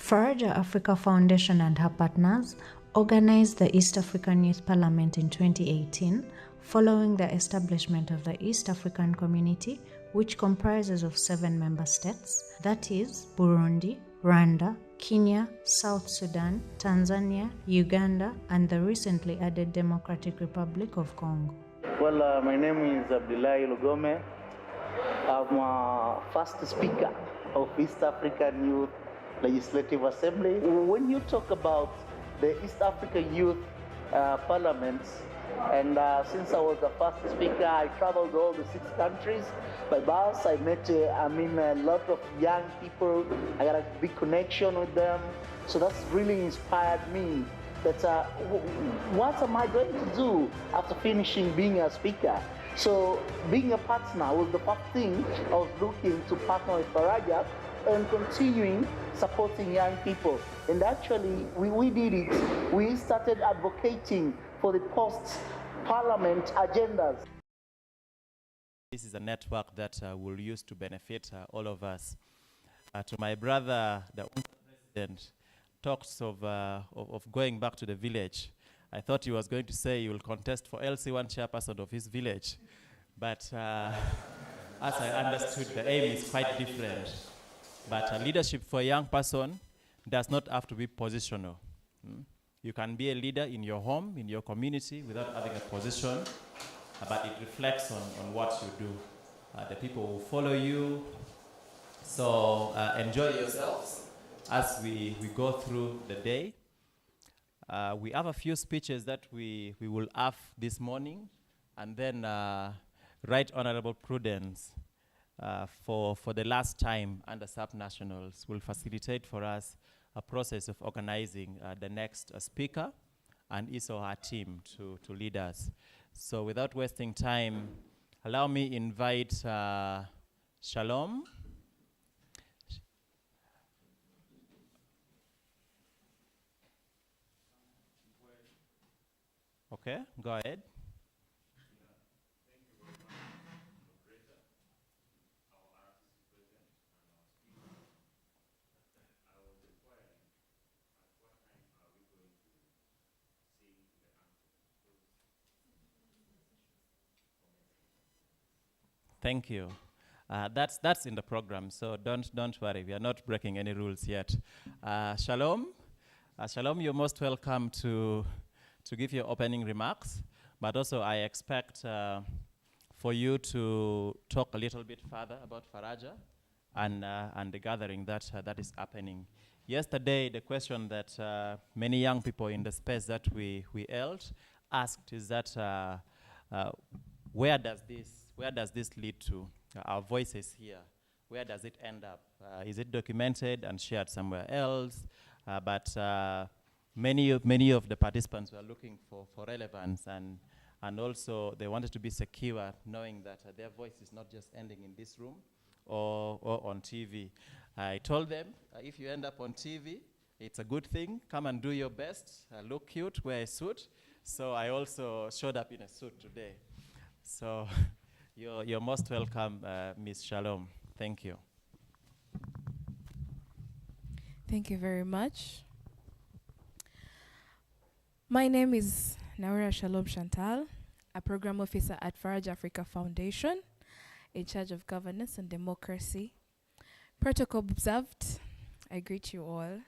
Faraja Africa Foundation and her partners organized the East African Youth Parliament in 2018 following the establishment of the East African Community, which comprises of 7 member states, that is Burundi, Rwanda, Kenya, South Sudan, Tanzania, Uganda, and the recently added Democratic Republic of Congo. Well, my name is Abdullahi Lugome. I'm first speaker of East African Youth Legislative Assembly. When you talk about the East African Youth Parliaments, and since I was the first speaker, I traveled all the 6 countries by bus. I met a lot of young people. I got a big connection with them. So that's really inspired me that what am I going to do after finishing being a speaker? So being a partner was the first thing I was looking to partner with Faraja and continuing supporting young people. And actually, we did it. We started advocating for the post-parliament agendas. This is a network that will use to benefit all of us. To my brother, the president, talks of going back to the village. I thought he was going to say he will contest for LC1 chairperson of his village. But as I understood, the aim is quite different. But leadership for a young person does not have to be positional. You can be a leader in your home, in your community, without having a position, but it reflects on what you do. The people will follow you. So enjoy yourselves as we go through the day. We have a few speeches that we will have this morning, and then Right Honorable Prudence, for the last time under Sub-Nationals, will facilitate for us a process of organizing the next speaker and his or her team to lead us. So without wasting time, allow me invite Shalom. Okay, go ahead. Thank you. That's in the program, so don't worry. We are not breaking any rules yet. Shalom. Shalom, you're most welcome to give your opening remarks, but also I expect for you to talk a little bit further about Faraja and the gathering that is happening. Yesterday, the question that many young people in the space that we held asked is that where does this lead to? Our voices here, where does it end up? Is it documented and shared somewhere else? But many of the participants were looking for relevance, and also they wanted to be secure, knowing that their voice is not just ending in this room or on TV. I told them, if you end up on TV, it's a good thing. Come and do your best. Look cute, wear a suit. So I also showed up in a suit today. So you're most welcome, Ms. Shalom. Thank you. Thank you very much. My name is Naura Shalom Chantal, a program officer at Faraja Africa Foundation, in charge of governance and democracy. Protocol observed, I greet you all.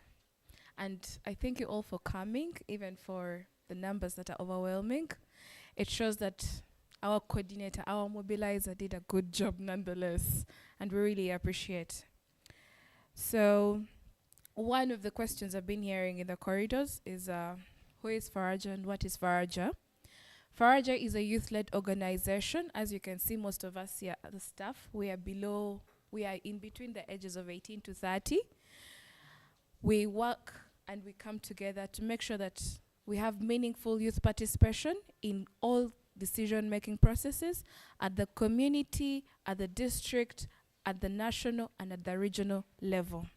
And I thank you all for coming, even for the numbers that are overwhelming. It shows that our coordinator, our mobilizer did a good job nonetheless, and we really appreciate. So one of the questions I've been hearing in the corridors is, who is Faraja and what is Faraja? Faraja is a youth-led organization. As you can see, most of us here are the staff. We are in between the ages of 18 to 30. We work and we come together to make sure that we have meaningful youth participation in all decision-making processes at the community, at the district, at the national, and at the regional level.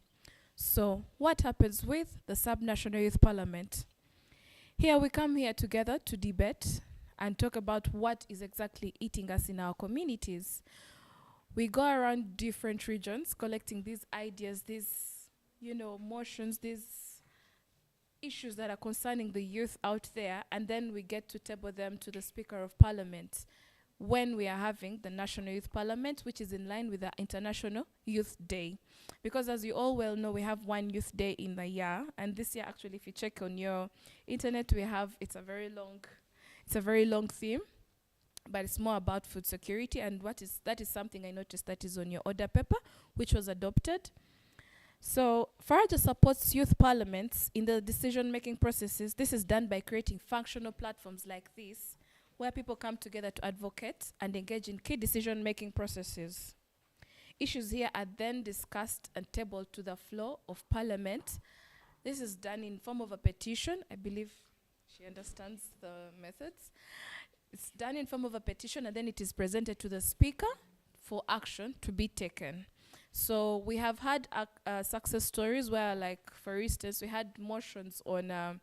So what happens with the Sub-National Youth Parliament? Here we come here together to debate and talk about what is exactly eating us in our communities. We go around different regions collecting these ideas, these motions, these issues that are concerning the youth out there, and then we get to table them to the Speaker of Parliament when we are having the National Youth Parliament, which is in line with the International Youth Day. Because as you all well know, we have one youth day in the year, and this year actually, if you check on your internet, it's a very long theme, but it's more about food security, and that is something I noticed that is on your order paper, which was adopted. So Faraja supports youth parliaments in the decision-making processes. This is done by creating functional platforms like this, where people come together to advocate and engage in key decision-making processes. Issues here are then discussed and tabled to the floor of Parliament. This is done in form of a petition. I believe she understands the methods. It's done in form of a petition, and then it is presented to the Speaker for action to be taken. So we have had success stories where, like, for instance, we had motions on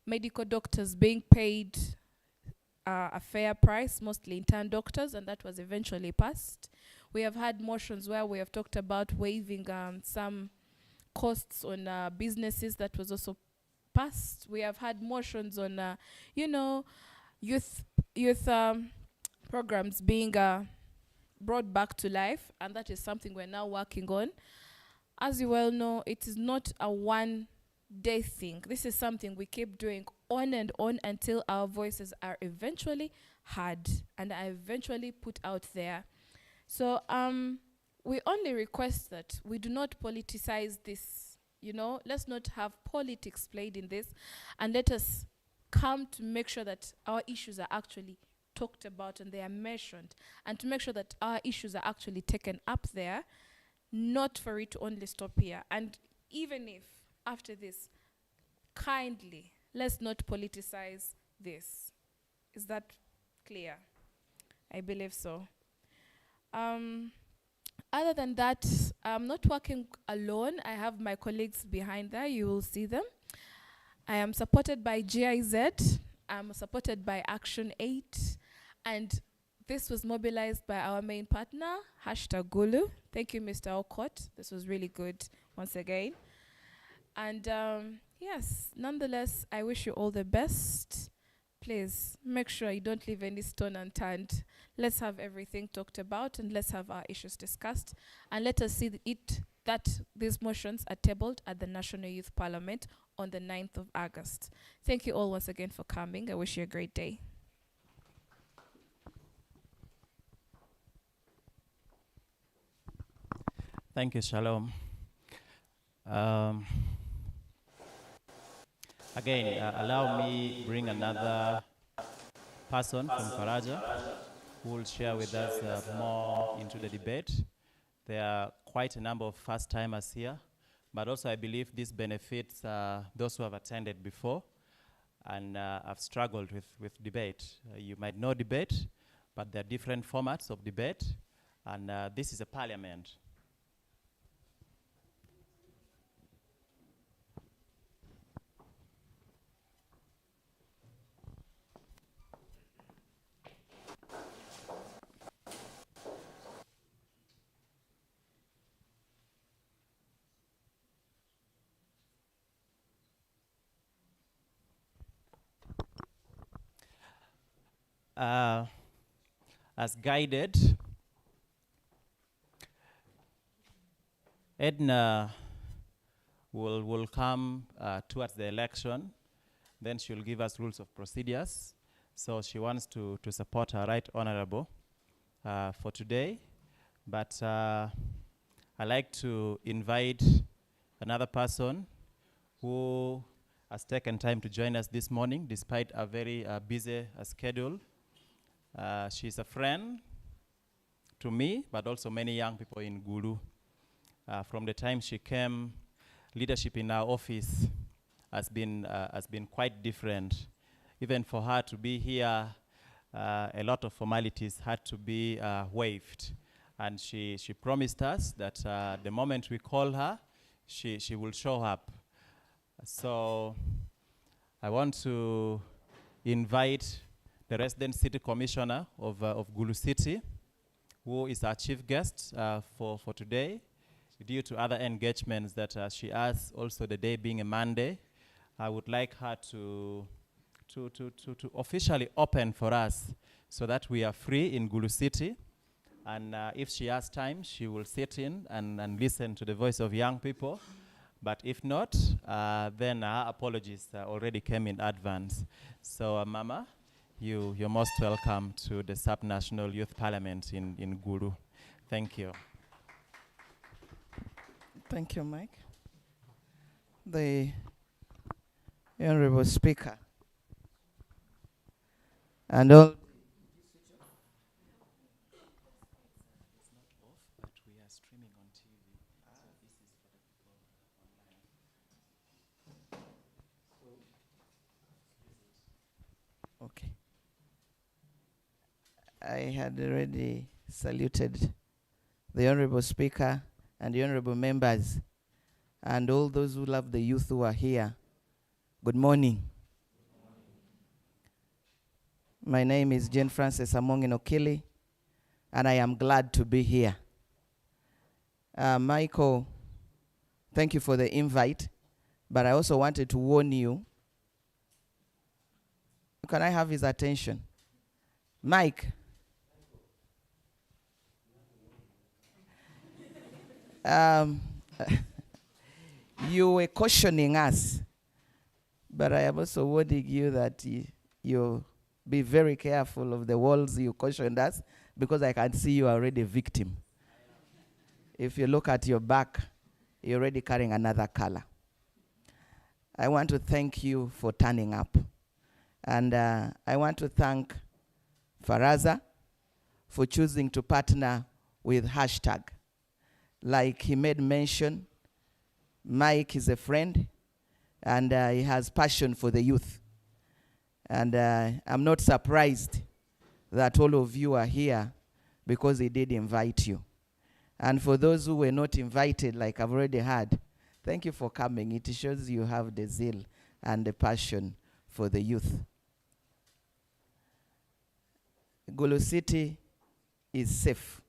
medical doctors being paid a fair price, mostly intern doctors, and that was eventually passed. We have had motions where we have talked about waiving some costs on businesses, that was also passed. We have had motions on, youth programs being brought back to life, and that is something we're now working on. As you well know, it is not a one-day thing. This is something we keep doing on and on until our voices are eventually heard and are eventually put out there. So we only request that we do not politicize this. Let's not have politics played in this, and let us come to make sure that our issues are actually talked about and they are mentioned, and to make sure that our issues are actually taken up there, not for it to only stop here. And even if after this, kindly, let's not politicize this. Is that clear? I believe so. Other than that, I'm not working alone. I have my colleagues behind there. You will see them. I am supported by GIZ. I'm supported by Action 8. And this was mobilized by our main partner, #Gulu. Thank you, Mr. Okot. This was really good once again. And yes, nonetheless, I wish you all the best. Please make sure you don't leave any stone unturned. Let's have everything talked about, and let's have our issues discussed. And let us see that these motions are tabled at the National Youth Parliament on the 9th of August. Thank you all once again for coming. I wish you a great day. Thank you, Shalom. Again, allow me bring another person from Faraja who will share with us more into the debate. There are quite a number of first-timers here, but also I believe this benefits those who have attended before and have struggled with debate. You might know debate, but there are different formats of debate, and this is a parliament. As guided, Edna will come towards the election. Then she'll give us rules of procedures. So she wants to support her right honorable for today. But I'd like to invite another person who has taken time to join us this morning despite a very busy schedule. She's a friend to me, but also many young people in Gulu. From the time she came, leadership in our office has been quite different. Even for her to be here, a lot of formalities had to be waived. And she promised us that the moment we call her, she will show up. So I want to invite the resident city commissioner of Gulu City, who is our chief guest for today. due to other engagements that she has, also the day being a Monday, I would like her to officially open for us so that we are free in Gulu City. And if she has time, she will sit in and listen to the voice of young people. But if not, then our apologies already came in advance. So, Mama, you're most welcome to the Subnational Youth Parliament in Gulu. Thank you. Thank you, Mike. The Honorable Speaker and all. Okay. I had already saluted the Honorable Speaker and the Honorable members and all those who love the youth who are here. Good morning. My name is Jane Francis Amongin Okili, and I am glad to be here. Michael, thank you for the invite, but I also wanted to warn you. Can I have his attention? Mike. You were cautioning us, but I am also warning you that you be very careful of the words you cautioned us, because I can see you are already a victim. If you look at your back, you're already carrying another color. I want to thank you for turning up. And I want to thank Faraja for choosing to partner with hashtag. Like he made mention, Mike is a friend, and he has passion for the youth. And I'm not surprised that all of you are here because he did invite you. And for those who were not invited, like I've already had, thank you for coming. It shows you have the zeal and the passion for the youth. Gulu City is safe.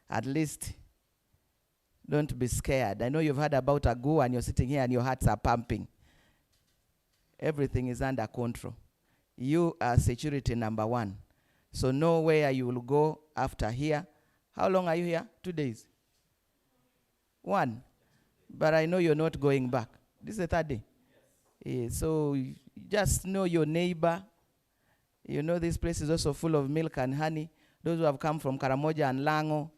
At least, don't be scared. I know you've heard about Agu and you're sitting here and your hearts are pumping. Everything is under control. You are security number one. So know where you will go after here. How long are you here? 2 days? 1. But I know you're not going back. This is the 3rd day. Yes. So just know your neighbor. You know this place is also full of milk and honey. Those who have come from Karamoja and Lango,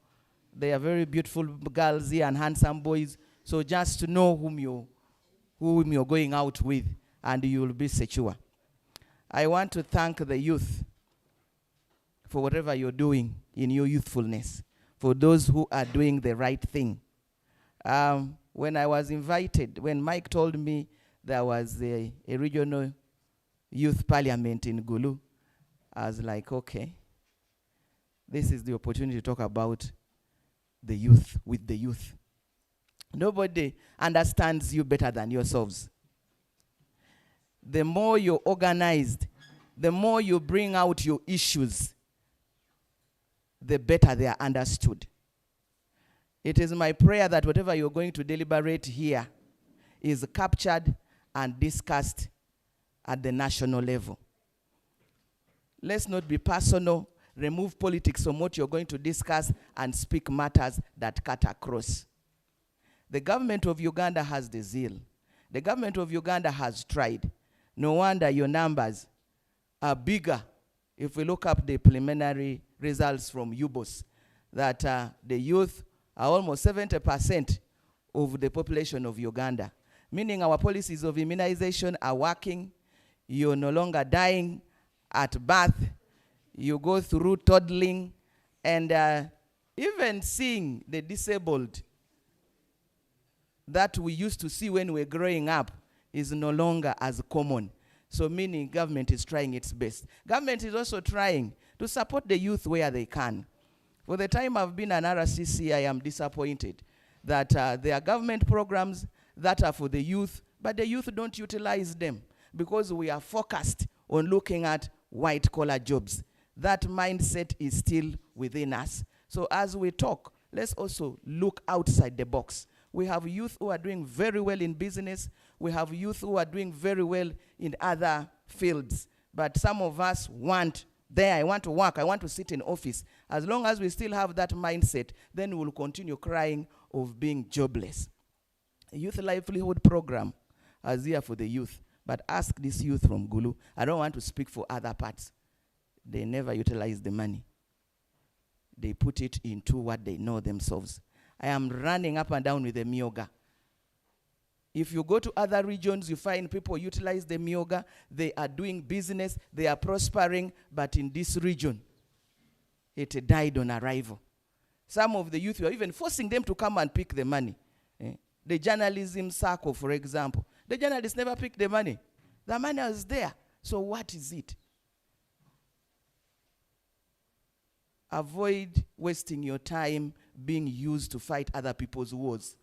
they are very beautiful girls here and handsome boys. So just to know whom you're going out with, and you will be secure. I want to thank the youth for whatever you're doing in your youthfulness, for those who are doing the right thing. When I was invited, when Mike told me there was a regional youth parliament in Gulu, I was like, okay, this is the opportunity to talk about the youth with the youth. Nobody understands you better than yourselves. The more you're organized, the more you bring out your issues, the better they are understood. It is my prayer that whatever you're going to deliberate here is captured and discussed at the national level. Let's not be personal. Remove politics from what you're going to discuss and speak matters that cut across. The government of Uganda has the zeal. The government of Uganda has tried. No wonder your numbers are bigger if we look up the preliminary results from UBOS, that the youth are almost 70% of the population of Uganda, meaning our policies of immunization are working. You're no longer dying at birth. You go through toddling, and even seeing the disabled that we used to see when we were growing up is no longer as common. So meaning government is trying its best. Government is also trying to support the youth where they can. For the time I've been an RCC, I am disappointed that there are government programs that are for the youth, but the youth don't utilize them because we are focused on looking at white-collar jobs. That mindset is still within us. So as we talk, let's also look outside the box. We have youth who are doing very well in business. We have youth who are doing very well in other fields. But some of us want, I want to work, I want to sit in office. As long as we still have that mindset, then we will continue crying of being jobless. A youth livelihood program is here for the youth. But ask this youth from Gulu. I don't want to speak for other parts. They never utilize the money. They put it into what they know themselves. I am running up and down with the myoga. If you go to other regions, you find people utilize the myoga. They are doing business. They are prospering. But in this region, it died on arrival. Some of the youth, you are even forcing them to come and pick the money. The journalism circle, for example. The journalists never picked the money. The money was there. So what is it? Avoid wasting your time being used to fight other people's wars.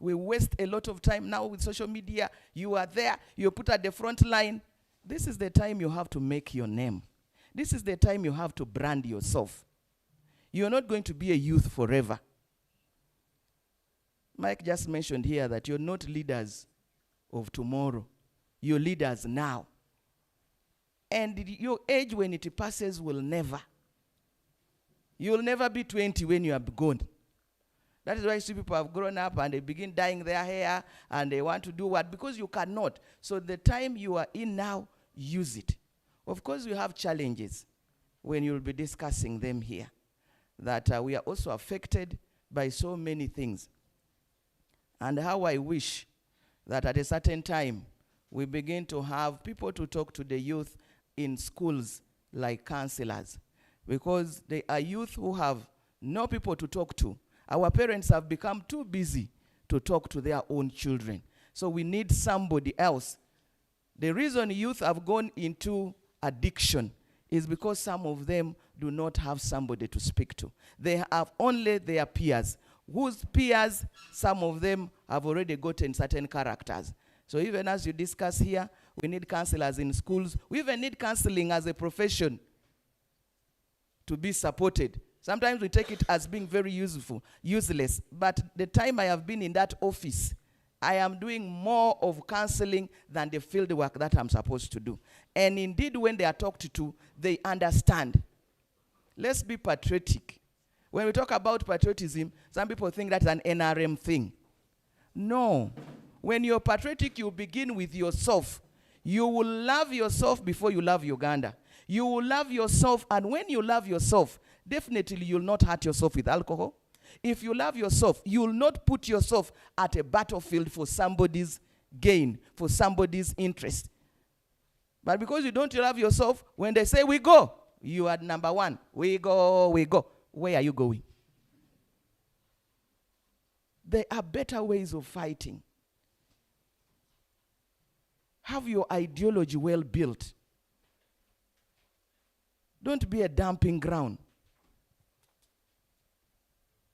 We waste a lot of time now with social media. You are there. You're put at the front line. This is the time you have to make your name. This is the time you have to brand yourself. You're not going to be a youth forever. Mike just mentioned here that you're not leaders of tomorrow. You're leaders now. And your age when it passes will never. You'll never be 20 when you are gone. That is why you see people have grown up and they begin dyeing their hair and they want to do what? Because you cannot. So the time you are in now, use it. Of course, you have challenges when you'll be discussing them here. That we are also affected by so many things. And how I wish that at a certain time, we begin to have people to talk to the youth in schools like counselors. Because they are youth who have no people to talk to. Our parents have become too busy to talk to their own children. So we need somebody else. The reason youth have gone into addiction is because some of them do not have somebody to speak to. They have only their peers. Whose peers, some of them have already gotten certain characters. So even as you discuss here, we need counselors in schools. We even need counseling as a profession to be supported. Sometimes we take it as being very useless. But the time I have been in that office, I am doing more of counseling than the field work that I'm supposed to do. And indeed, when they are talked to, they understand. Let's be patriotic. When we talk about patriotism, some people think that's an NRM thing. No. When you're patriotic, you begin with yourself. You will love yourself before you love Uganda. You will love yourself, and when you love yourself, definitely you'll not hurt yourself with alcohol. If you love yourself, you'll not put yourself at a battlefield for somebody's gain, for somebody's interest. But because you don't love yourself, when they say, we go, you are number one. We go, we go. Where are you going? There are better ways of fighting. Have your ideology well built. Don't be a dumping ground.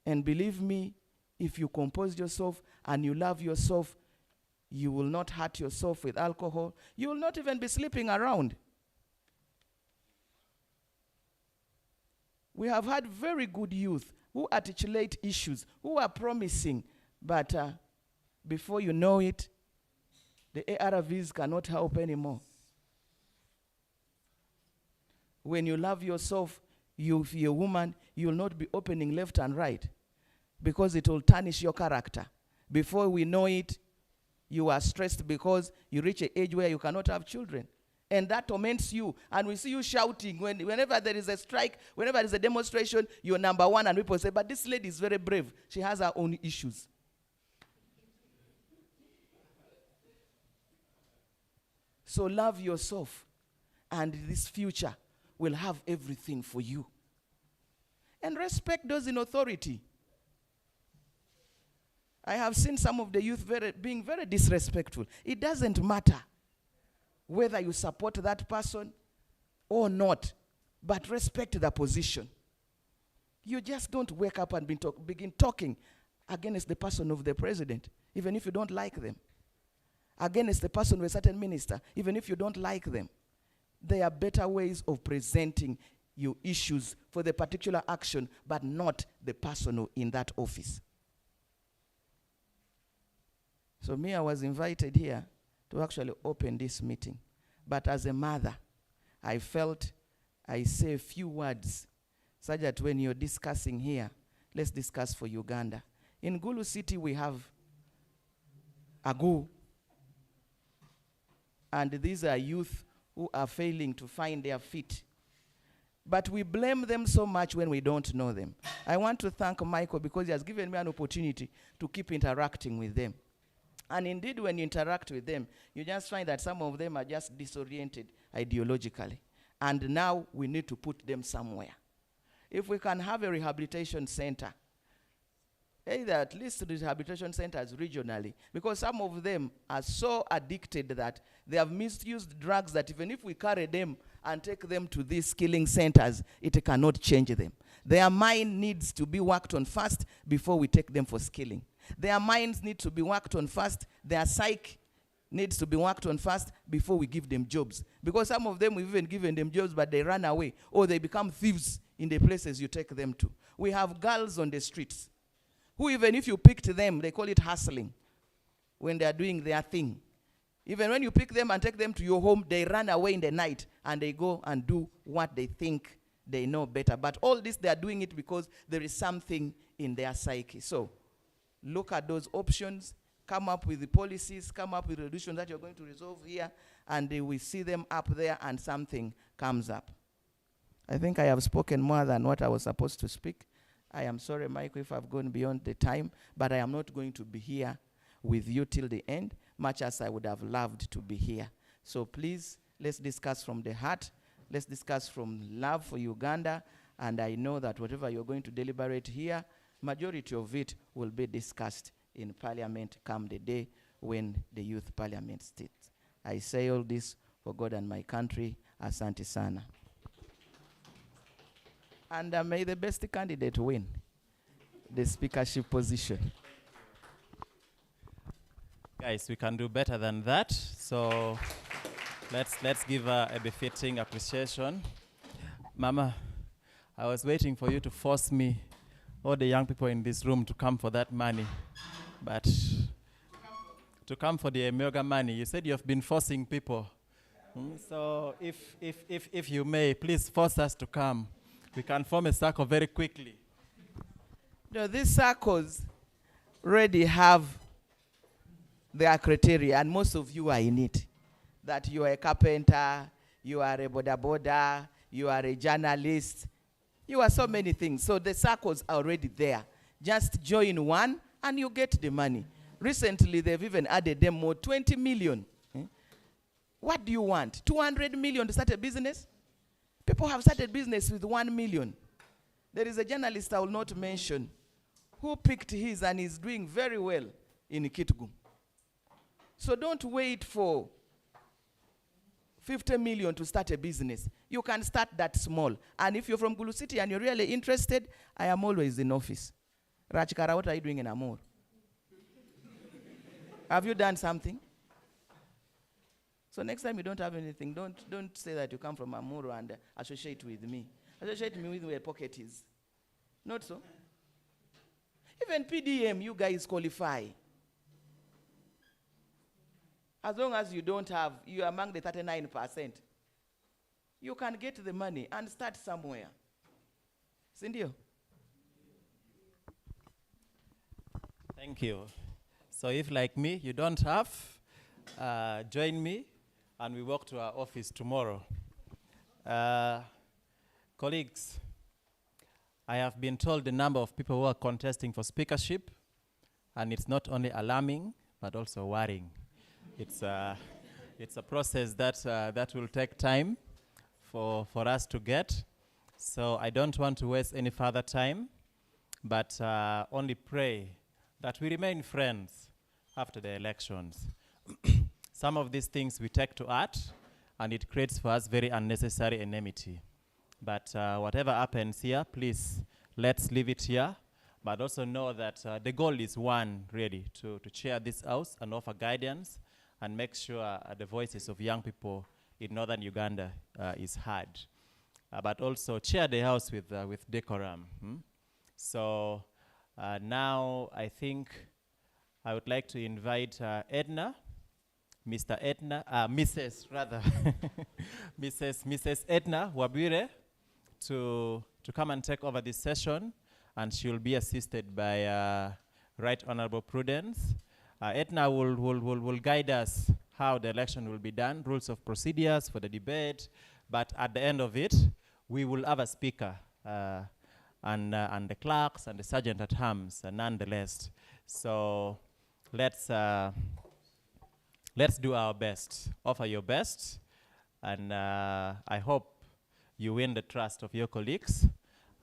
And believe me, if you compose yourself and you love yourself, you will not hurt yourself with alcohol. You will not even be sleeping around. We have had very good youth who articulate issues, who are promising, but before you know it, the ARVs cannot help anymore. When you love yourself, if you're a woman, you will not be opening left and right because it will tarnish your character. Before we know it, you are stressed because you reach an age where you cannot have children. And that torments you. And we see you shouting. Whenever there is a strike, whenever there is a demonstration, you're number one. And people say, but this lady is very brave. She has her own issues. So love yourself. And this future will have everything for you. And respect those in authority. I have seen some of the youth being very disrespectful. It doesn't matter whether you support that person or not, but respect the position. You just don't wake up and begin talking against the person of the president, even if you don't like them. Against the person of a certain minister, even if you don't like them. There are better ways of presenting your issues for the particular action, but not the person in that office. So me, I was invited here to actually open this meeting. But as a mother, I felt I say a few words such that when you're discussing here, let's discuss for Uganda. In Gulu City, we have Agu, and these are youth who are failing to find their feet. But we blame them so much when we don't know them. I want to thank Michael because he has given me an opportunity to keep interacting with them. And indeed, when you interact with them, you just find that some of them are just disoriented ideologically. And now we need to put them somewhere. If we can have a rehabilitation center, either at least rehabilitation centers regionally, because some of them are so addicted that they have misused drugs that even if we carry them and take them to these skilling centers, it cannot change them. Their mind needs to be worked on first before we take them for skilling. Their minds need to be worked on first. Their psyche needs to be worked on first before we give them jobs. Because some of them, we've even given them jobs, but they run away, or they become thieves in the places you take them to. We have girls on the streets who, even if you picked them, they call it hustling when they are doing their thing. Even when you pick them and take them to your home, they run away in the night and they go and do what they think they know better. But all this, they are doing it because there is something in their psyche. So look at those options, come up with the policies, come up with resolutions that you're going to resolve here, and we see them up there and something comes up. I think I have spoken more than what I was supposed to speak. I am sorry, Michael, if I've gone beyond the time, but I am not going to be here with you till the end, much as I would have loved to be here. So please, let's discuss from the heart. Let's discuss from love for Uganda. And I know that whatever you're going to deliberate here, majority of it will be discussed in Parliament come the day when the Youth Parliament sits. I say all this for God and my country. Asante sana. And may the best candidate win the speakership position. Guys, we can do better than that. So let's give a befitting appreciation. Mama, I was waiting for you to force me, all the young people in this room, to come for that money. But to come for the Emega money, you said you have been forcing people. So if you may, please force us to come. We can form a circle very quickly. No, these circles already have their criteria, and most of you are in it. That you are a carpenter, you are a boda, you are a journalist, you are so many things. So the circles are already there. Just join one and you get the money. Recently, they've even added them more, 20 million. What do you want? 200 million to start a business? People have started business with 1 million. There is a journalist I will not mention who picked his and is doing very well in Kitgum. So don't wait for 50 million to start a business. You can start that small. And if you're from Gulu City and you're really interested, I am always in office. Rachikara, what are you doing in Amur? Have you done something? So next time you don't have anything, don't say that you come from Amuru and associate with me. Associate me with where pocket is. Not so. Even PDM, you guys qualify. As long as you don't have, you are among the 39%. You can get the money and start somewhere. Cindy? Thank you. So if, like me, you don't have, join me and we walk to our office tomorrow. Colleagues, I have been told the number of people who are contesting for speakership, and it's not only alarming, but also worrying. It's a process that will take time for us to get. So I don't want to waste any further time, but only pray that we remain friends after the elections. Some of these things we take to heart, and it creates for us very unnecessary enmity. But whatever happens here, please, let's leave it here. But also know that the goal is one, really, to chair this house and offer guidance and make sure the voices of young people in northern Uganda is heard. but also chair the House with decorum. So now I think I would like to invite Edna, Mr. Edna, Mrs. rather, Mrs. Edna Wabire to come and take over this session, and she will be assisted by Right Honorable Prudence. Edna will guide us how the election will be done, rules of procedures for the debate, but at the end of it, we will have a speaker and the clerks and the sergeant at arms nonetheless. So let's do our best, offer your best, and I hope you win the trust of your colleagues,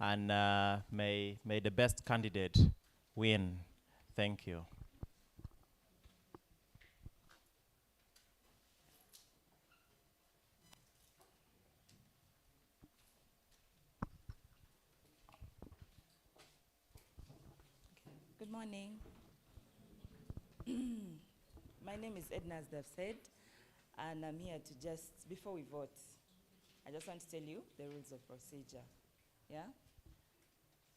and may the best candidate win. Thank you. Good morning. My name is Edna, as they've said, and I'm here to before we vote, I just want to tell you the rules of procedure. Yeah?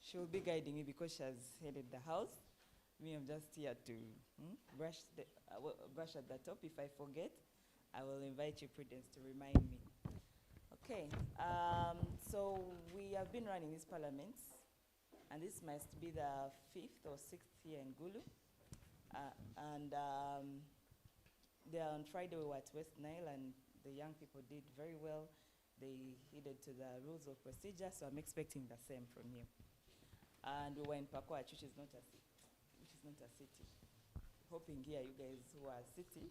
She will be guiding me because she has headed the house. Me, I'm just here to brush at the top. If I forget, I will invite you, Prudence, to remind me. Okay, so we have been running this parliament, and this must be the 5th or 6th year in Gulu. On Friday we were at West Nile, and the young people did very well. They heeded to the rules of procedure, so I'm expecting the same from you. And we were in Pakwach, which is not a city. Hoping here, you guys who are city,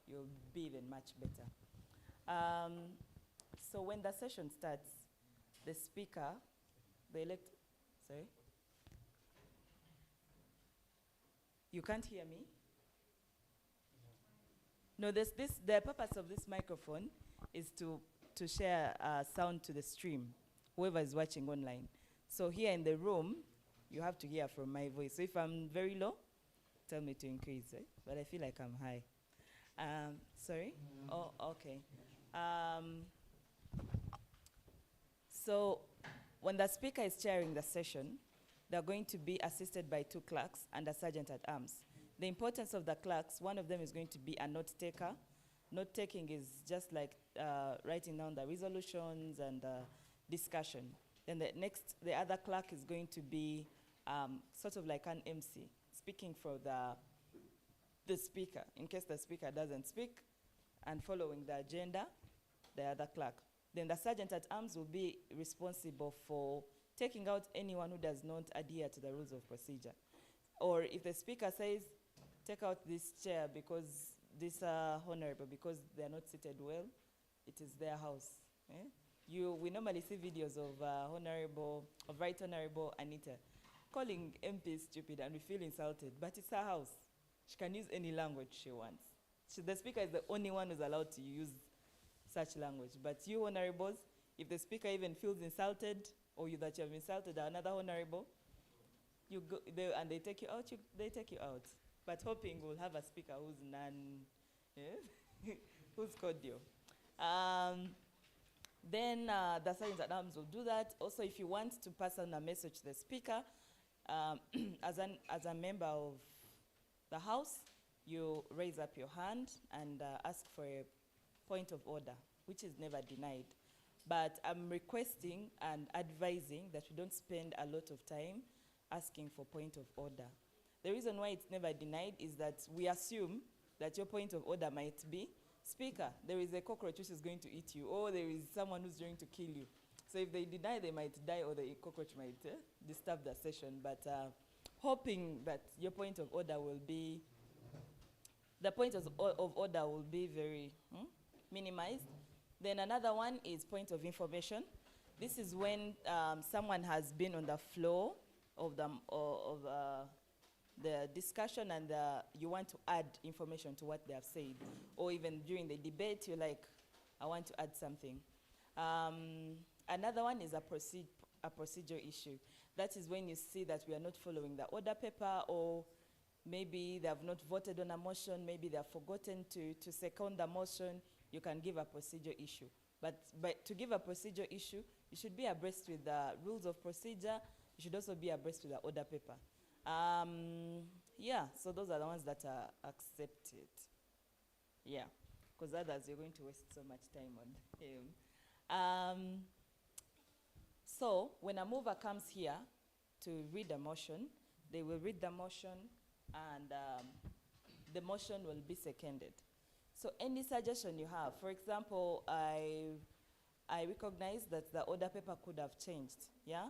you'll be even much better. So when the session starts, the speaker, sorry? You can't hear me? No, the purpose of this microphone is to share sound to the stream, whoever is watching online. So here in the room, you have to hear from my voice. So if I'm very low, tell me to increase, right? But I feel like I'm high. Sorry? Oh, okay. So when the speaker is chairing the session, they're going to be assisted by 2 clerks and a sergeant at arms. The importance of the clerks, one of them is going to be a note taker. Note taking is just like writing down the resolutions and discussion. Then the other clerk is going to be sort of like an MC, speaking for the speaker, in case the speaker doesn't speak, and following the agenda, the other clerk. Then the sergeant at arms will be responsible for taking out anyone who does not adhere to the rules of procedure. Or if the speaker says, take out this chair because this honorable, because they're not seated well, it is their house. We normally see videos of Right Honorable Anita calling MP stupid, and we feel insulted, but it's her house. She can use any language she wants. The speaker is the only one who's allowed to use such language. But you honorables, if the speaker even feels insulted, or that you have insulted another honorable, you go there and they take you out, they take you out. But hoping we'll have a speaker who's who's cordial. Then the sergeant at arms will do that. Also, if you want to pass on a message to the speaker, as a member of the house, you raise up your hand and ask for a point of order, which is never denied. But I'm requesting and advising that we don't spend a lot of time asking for point of order. The reason why it's never denied is that we assume that your point of order might be, Speaker, there is a cockroach which is going to eat you, or there is someone who's going to kill you. So if they deny, they might die, or the cockroach might disturb the session. But hoping that your point of order will be, the point of order will be very minimized. Then another one is point of information. This is when someone has been on the floor of the discussion, and you want to add information to what they have said. Or even during the debate, you're like, I want to add something. Another one is a procedure issue. That is when you see that we are not following the order paper, or maybe they have not voted on a motion, maybe they have forgotten to second the motion. You can give a procedure issue. But to give a procedure issue, you should be abreast with the rules of procedure. You should also be abreast with the order paper. Yeah, so those are the ones that are accepted. Yeah, because others you're going to waste so much time on him. So when a mover comes here to read a motion, they will read the motion and the motion will be seconded. So any suggestion you have, for example, I recognize that the order paper could have changed, yeah?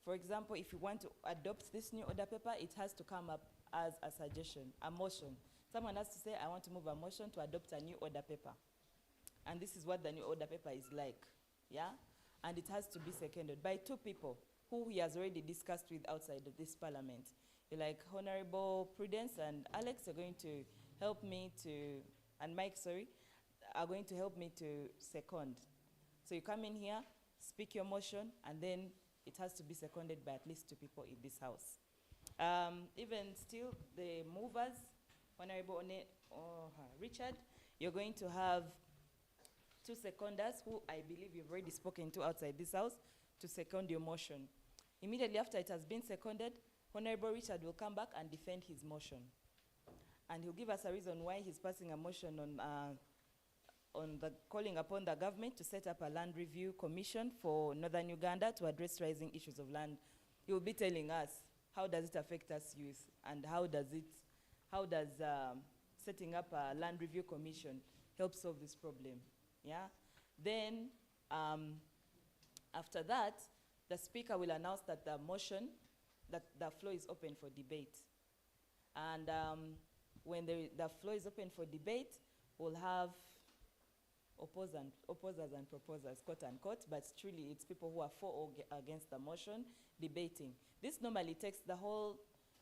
For example, if you want to adopt this new order paper, it has to come up as a suggestion, a motion. Someone has to say, I want to move a motion to adopt a new order paper. And this is what the new order paper is like, yeah? And it has to be seconded by 2 people who he has already discussed with outside of this parliament. You're like, Honorable Prudence and Alex are going to help me to, and Mike, sorry, are going to help me to second. So you come in here, speak your motion, and then it has to be seconded by at least 2 people in this house. Even still, the movers, Honorable Richard, you're going to have 2 seconders who I believe you've already spoken to outside this house to second your motion. Immediately after it has been seconded, Honorable Richard will come back and defend his motion. And he'll give us a reason why he's passing a motion on the calling upon the government to set up a land review commission for Northern Uganda to address rising issues of land. He will be telling us how does it affect us youth and how does setting up a land review commission help solve this problem, yeah? Then after that, the speaker will announce that the motion, that the floor is open for debate. And when the floor is open for debate, we'll have opposers and proposers, quote unquote, but truly it's people who are for or against the motion debating. This normally takes, the whole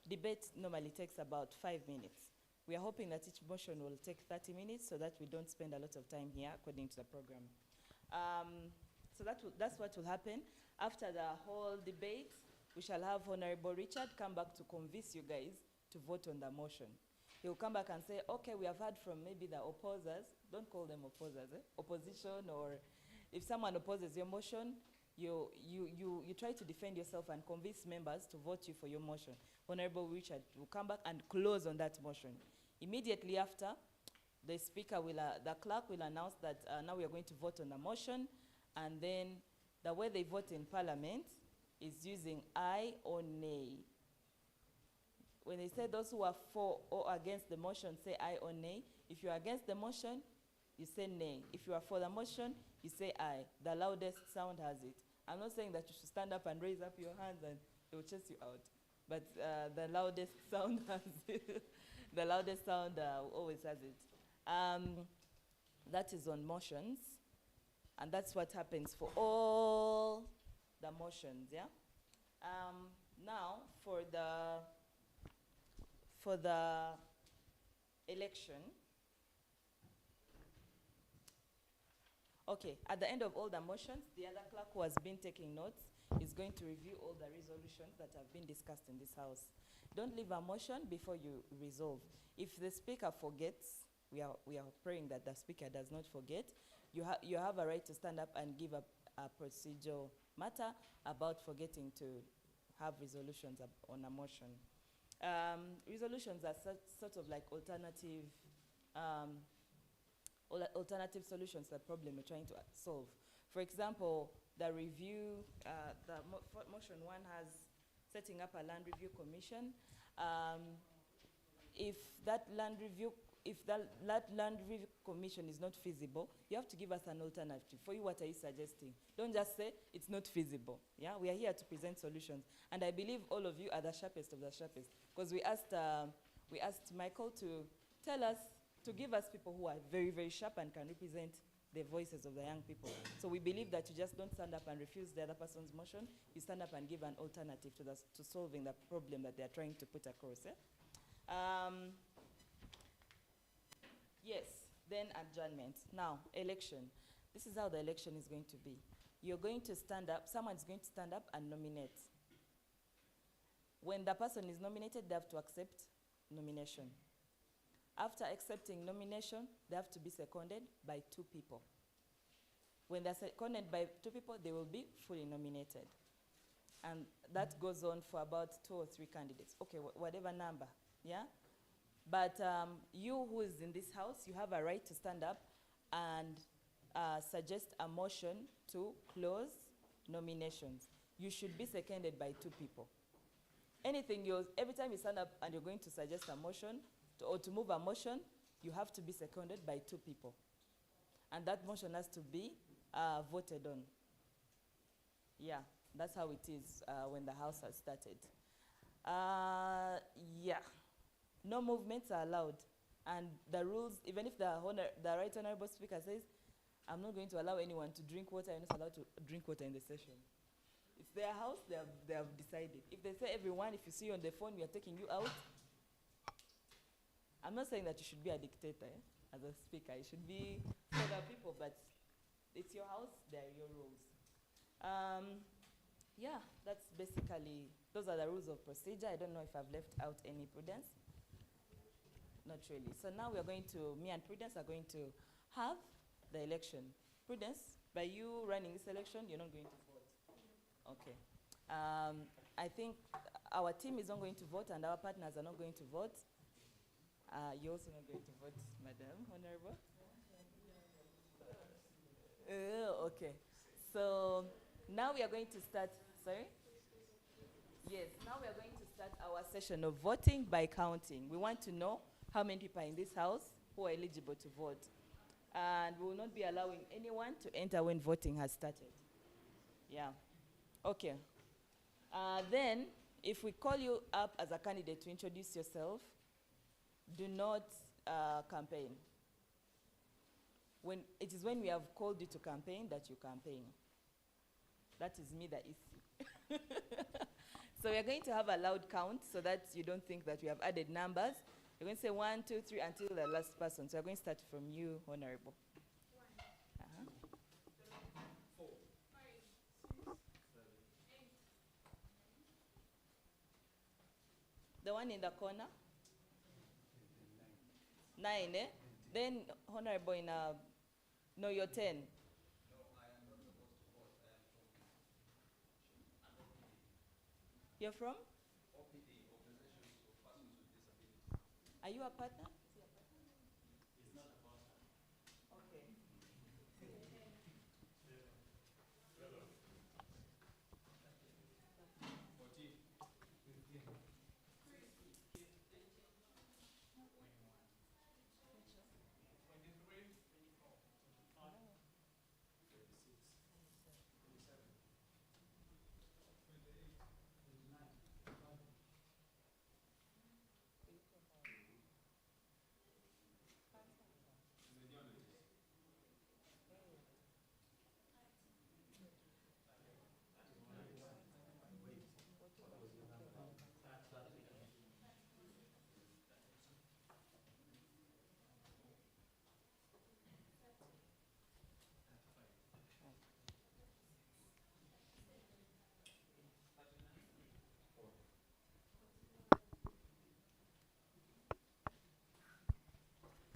debate normally takes about 5 minutes. We are hoping that each motion will take 30 minutes so that we don't spend a lot of time here according to the program. So that's what will happen. After the whole debate, we shall have Honorable Richard come back to convince you guys to vote on the motion. He'll come back and say, okay, we have heard from maybe the opposers, don't call them opposers, opposition, or if someone opposes your motion, you try to defend yourself and convince members to vote you for your motion. Honorable Richard will come back and close on that motion. Immediately after, the speaker will, the clerk will announce that now we are going to vote on the motion, and then the way they vote in parliament is using aye or nay. When they say those who are for or against the motion, say aye or nay. If you're against the motion, you say nay. If you are for the motion, you say aye. The loudest sound has it. I'm not saying that you should stand up and raise up your hands and they will chase you out. But the loudest sound has it. The loudest sound always has it. That is on motions. And that's what happens for all the motions, yeah? Now, for the election, okay, at the end of all the motions, the other clerk who has been taking notes is going to review all the resolutions that have been discussed in this house. Don't leave a motion before you resolve. If the speaker forgets, we are praying that the speaker does not forget, you have a right to stand up and give a procedural matter about forgetting to have resolutions on a motion. Resolutions are sort of like alternative solutions to the problem we're trying to solve. For example, the review, motion 1 has setting up a land review commission. If that land review commission is not feasible, you have to give us an alternative. For you, what are you suggesting? Don't just say it's not feasible. Yeah, we are here to present solutions, and I believe all of you are the sharpest of the sharpest, because we asked Michael to tell us, to give us people who are very, very sharp and can represent the voices of the young people. So we believe that you just don't stand up and refuse the other person's motion. You stand up and give an alternative to solving the problem that they are trying to put across. Yes, then adjournment. Now, election. This is how the election is going to be. You're going to stand up, someone's going to stand up and nominate. When the person is nominated, they have to accept nomination. After accepting nomination, they have to be seconded by 2 people. When they're seconded by 2 people, they will be fully nominated. And that goes on for about 2 or 3 candidates. Okay, whatever number, yeah? But you who is in this house, you have a right to stand up and suggest a motion to close nominations. You should be seconded by 2 people. Every time you stand up and you're going to suggest a motion or to move a motion, you have to be seconded by 2 people. And that motion has to be voted on. Yeah, that's how it is when the house has started. Yeah, no movements are allowed. And the rules, even if the Right Honorable Speaker says, I'm not going to allow anyone to drink water, you're not allowed to drink water in the session. It's their house, they have decided. If they say everyone, if you see you on the phone, we are taking you out. I'm not saying that you should be a dictator as a speaker. You should be for the people, but it's your house, they're your rules. Yeah, that's basically, those are the rules of procedure. I don't know if I've left out any Prudence. Not really. So now me and Prudence are going to have the election. Prudence, by you running this election, you're not going to vote. Okay. I think our team is not going to vote and our partners are not going to vote. You're also not going to vote, Madam Honorable? Okay. So now we are going to start, sorry? Yes, now we are going to start our session of voting by counting. We want to know how many people are in this house who are eligible to vote. And we will not be allowing anyone to enter when voting has started. Yeah. Okay. Then, if we call you up as a candidate to introduce yourself, do not campaign. It is when we have called you to campaign that you campaign. That is me, the issue. So we are going to have a loud count so that you don't think that we have added numbers. We're going to say 1, 2, 3 until the last person. So we're going to start from you, Honorable. 1, 4, 5, 6, 7, 8. The one in the corner? 9, eh? Then, Honorable, no, you're 10. No, I am not supposed to vote. I am from OPD. You're from? OPD, Organization of Persons with Disabilities. Are you a partner? It's not a partner. Okay.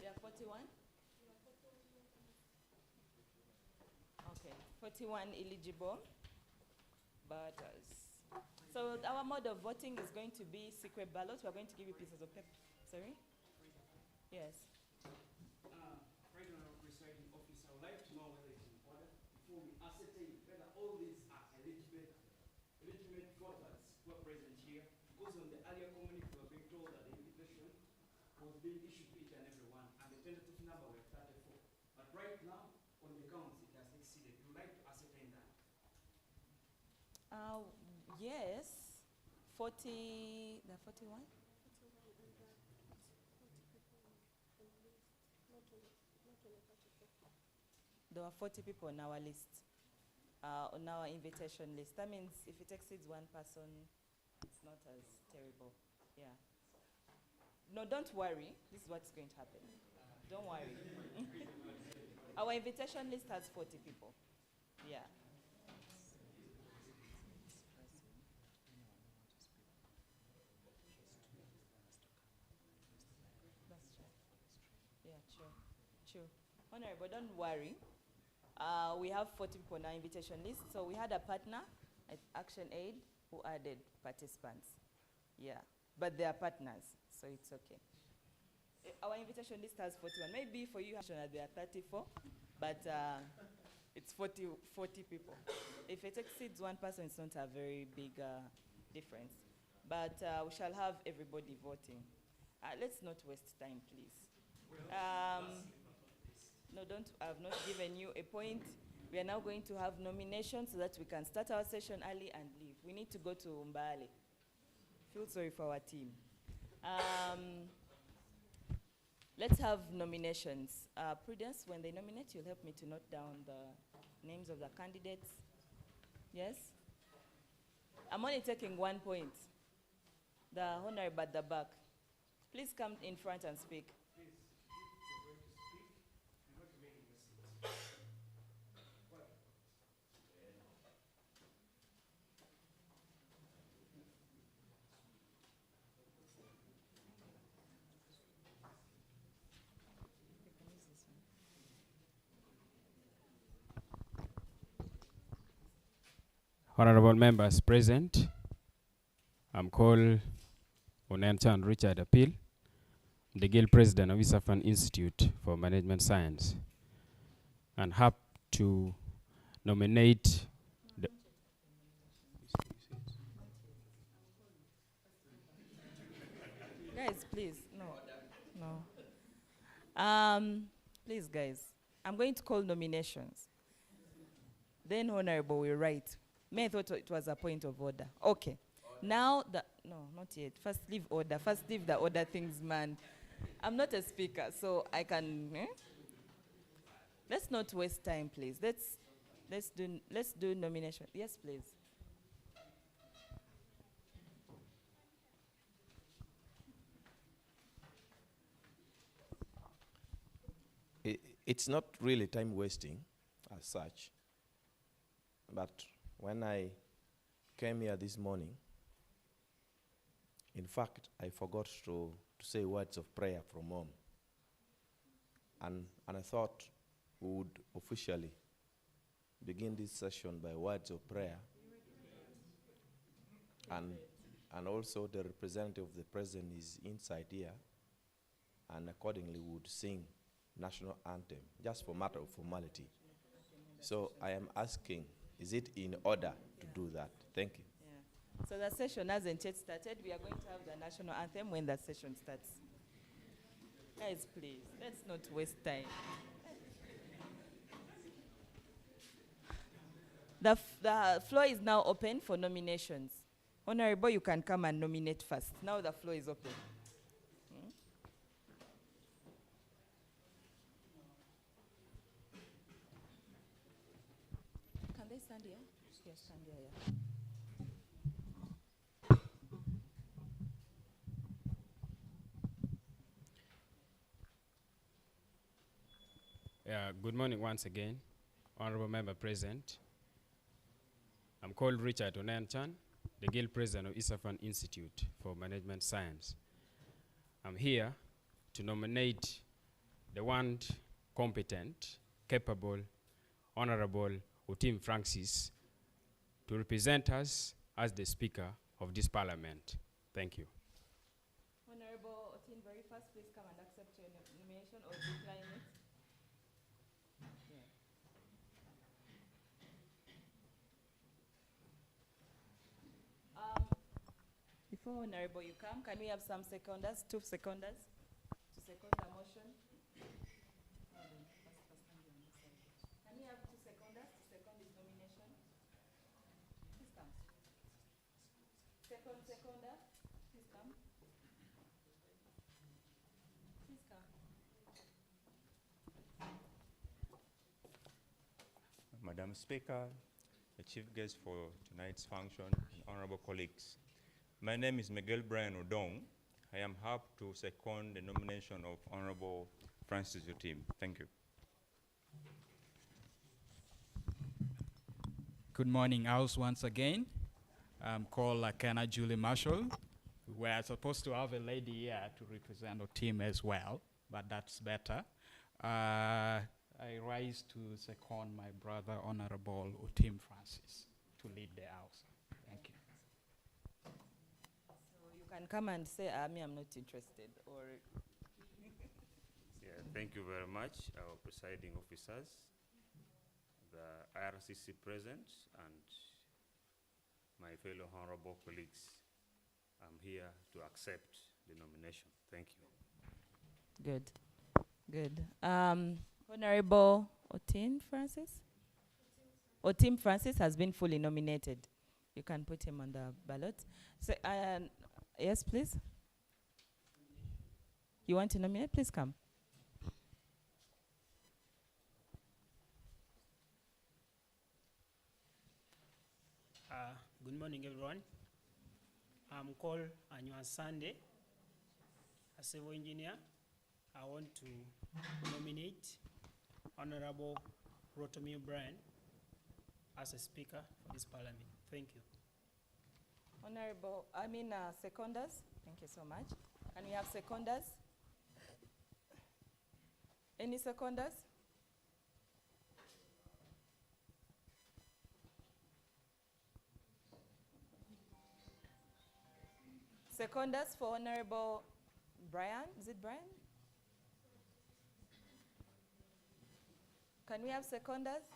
Yeah, 41? Okay, 41 eligible voters. So our mode of voting is going to be secret ballot. We're going to give you pieces of paper. Sorry? Yes. Right now, presiding officer, I would like to know whether it's in order before we ascertain whether all these are legitimate voters who are present here. Because on the earlier community, we were being told that the invitation was being issued to each and every one, and the tentative number were 34. But right now, on the counts, it has exceeded. We would like to ascertain that. Yes. 40, the 41? There were 40 people on our list, on our invitation list. That means if it exceeds one person, it's not as terrible. Yeah. No, don't worry. This is what's going to happen. Don't worry. Our invitation list has 40 people. Yeah. That's true. Yeah, true. True. Honorable, don't worry. We have 40 people on our invitation list. So we had a partner at Action Aid who added participants. Yeah, but they are partners, so it's okay. Our invitation list has 41. Maybe for you, there are 34, but it's 40 people. If it exceeds one person, it's not a very big difference. But we shall have everybody voting. Let's not waste time, please. No, I've not given you a point. We are now going to have nominations so that we can start our session early and leave. We need to go to Mbale. Feel sorry for our team. Let's have nominations. Prudence, when they nominate, you'll help me to note down the names of the candidates. Yes? I'm only taking 1 point. The honorable at the back. Please come in front and speak. Honorable members present, I'm called Onenchan Richard Appeal, the Guild President of East African Institute for Management Science, and happy to nominate the Guys, please, no. Please, guys, I'm going to call nominations. Then Honorable will write. May I thought it was a point of order. Okay. Now, no, not yet. First leave order. First leave the order things, man. I'm not a speaker, so I can, Let's not waste time, please. Let's do nomination. Yes, please. It's not really time wasting as such, but when I came here this morning, in fact, I forgot to say words of prayer from home. And I thought we would officially begin this session by words of prayer. And also the representative of the president is inside here, and accordingly would sing national anthem, just for matter of formality. So I am asking, is it in order to do that? Thank you. Yeah. So the session hasn't yet started. We are going to have the national anthem when the session starts. Guys, please, let's not waste time. The floor is now open for nominations. Honorable, you can come and nominate first. Now the floor is open. Can they stand here? Yes, stand here, yeah. Good morning once again, honorable member present. I'm called Richard Onenchan, the Guild President of East African Institute for Management Science. I'm here to nominate the one competent, capable, honorable Otim Francis to represent us as the Speaker of this Parliament. Thank you. Honorable Otim, very fast, please come and accept your nomination or decline it. Before Honorable you come, can we have some seconders, 2 seconders, to second the motion? Can we have 2 seconders to second this nomination? Please come. Seconder, please come. Please come. Madam Speaker, the chief guest for tonight's function, honorable colleagues. My name is Miguel Brian Odong. I am happy to second the nomination of Honorable Francis Otim. Thank you. Good morning, House, once again. I'm called Lakana Julie Marshall. We're supposed to have a lady here to represent our team as well, but that's better. I rise to second my brother, Honorable Otim Francis, to lead the House. Thank you. So you can come and say, me, I'm not interested, or Yeah, thank you very much, our presiding officers, the IRCC present, and my fellow honorable colleagues. I'm here to accept the nomination. Thank you. good, good. Honorable Otim Francis? Otim Francis has been fully nominated. You can put him on the ballot. So, yes, please. You want to nominate? Please come. Good morning, everyone. I'm called Anywa Sande, a civil engineer. I want to nominate Honorable Rotomio Brian as a speaker for this parliament. Thank you. Honorable, seconders. Thank you so much. Can we have seconders? Any seconders? Seconders for Honorable Brian. Is it Brian? Can we have seconders?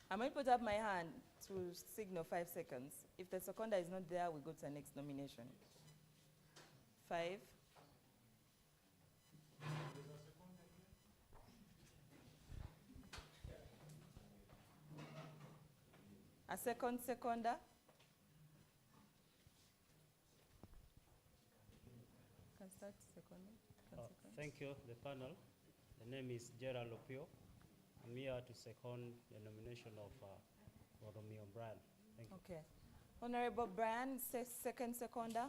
I'm going to put up my hand to signal 5 seconds. If the seconder is not there, we go to the next nomination. 5. A seconder. Can start seconder. Thank you, the panel. The name is Gerald Opio. I'm here to second the nomination of Rotomio Brian. Thank you. Okay. Honorable Brian, second seconder.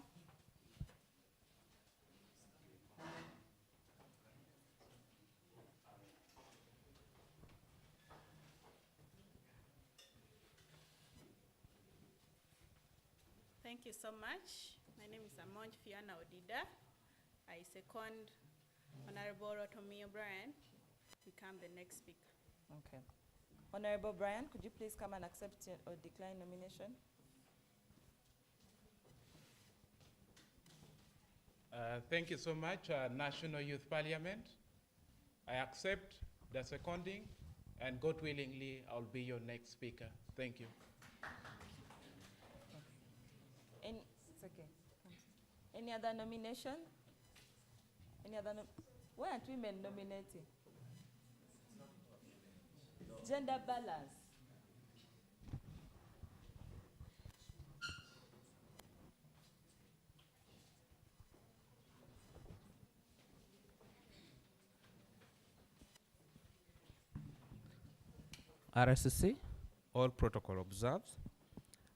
Thank you so much. My name is Amonj Fiona Odida. I second Honorable Rotomio Brian become the next speaker. Okay. Honorable Brian, could you please come and accept or decline nomination? Thank you so much, National Youth Parliament. I accept the seconding, and God willingly, I'll be your next speaker. Thank you. It's okay. Any other nomination? Any other why aren't women nominating? Gender balance. RSCC, all protocol observed.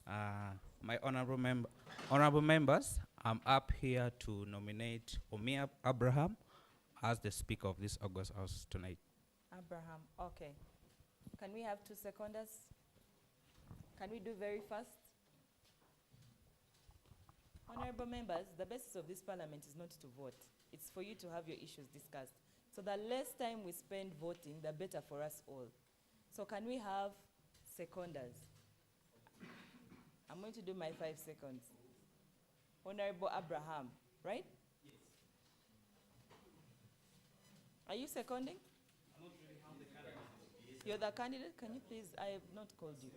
My honorable members, I'm up here to nominate Omia Abraham as the Speaker of this August House tonight. Abraham, okay. Can we have 2 seconders? Can we do very fast? Honorable members, the basis of this parliament is not to vote. It's for you to have your issues discussed. So the less time we spend voting, the better for us all. So can we have seconders? I'm going to do my 5 seconds. Honorable Abraham, right? Yes. Are you seconding? I'm not really how the candidate is. You're the candidate? Can you please? I have not called you.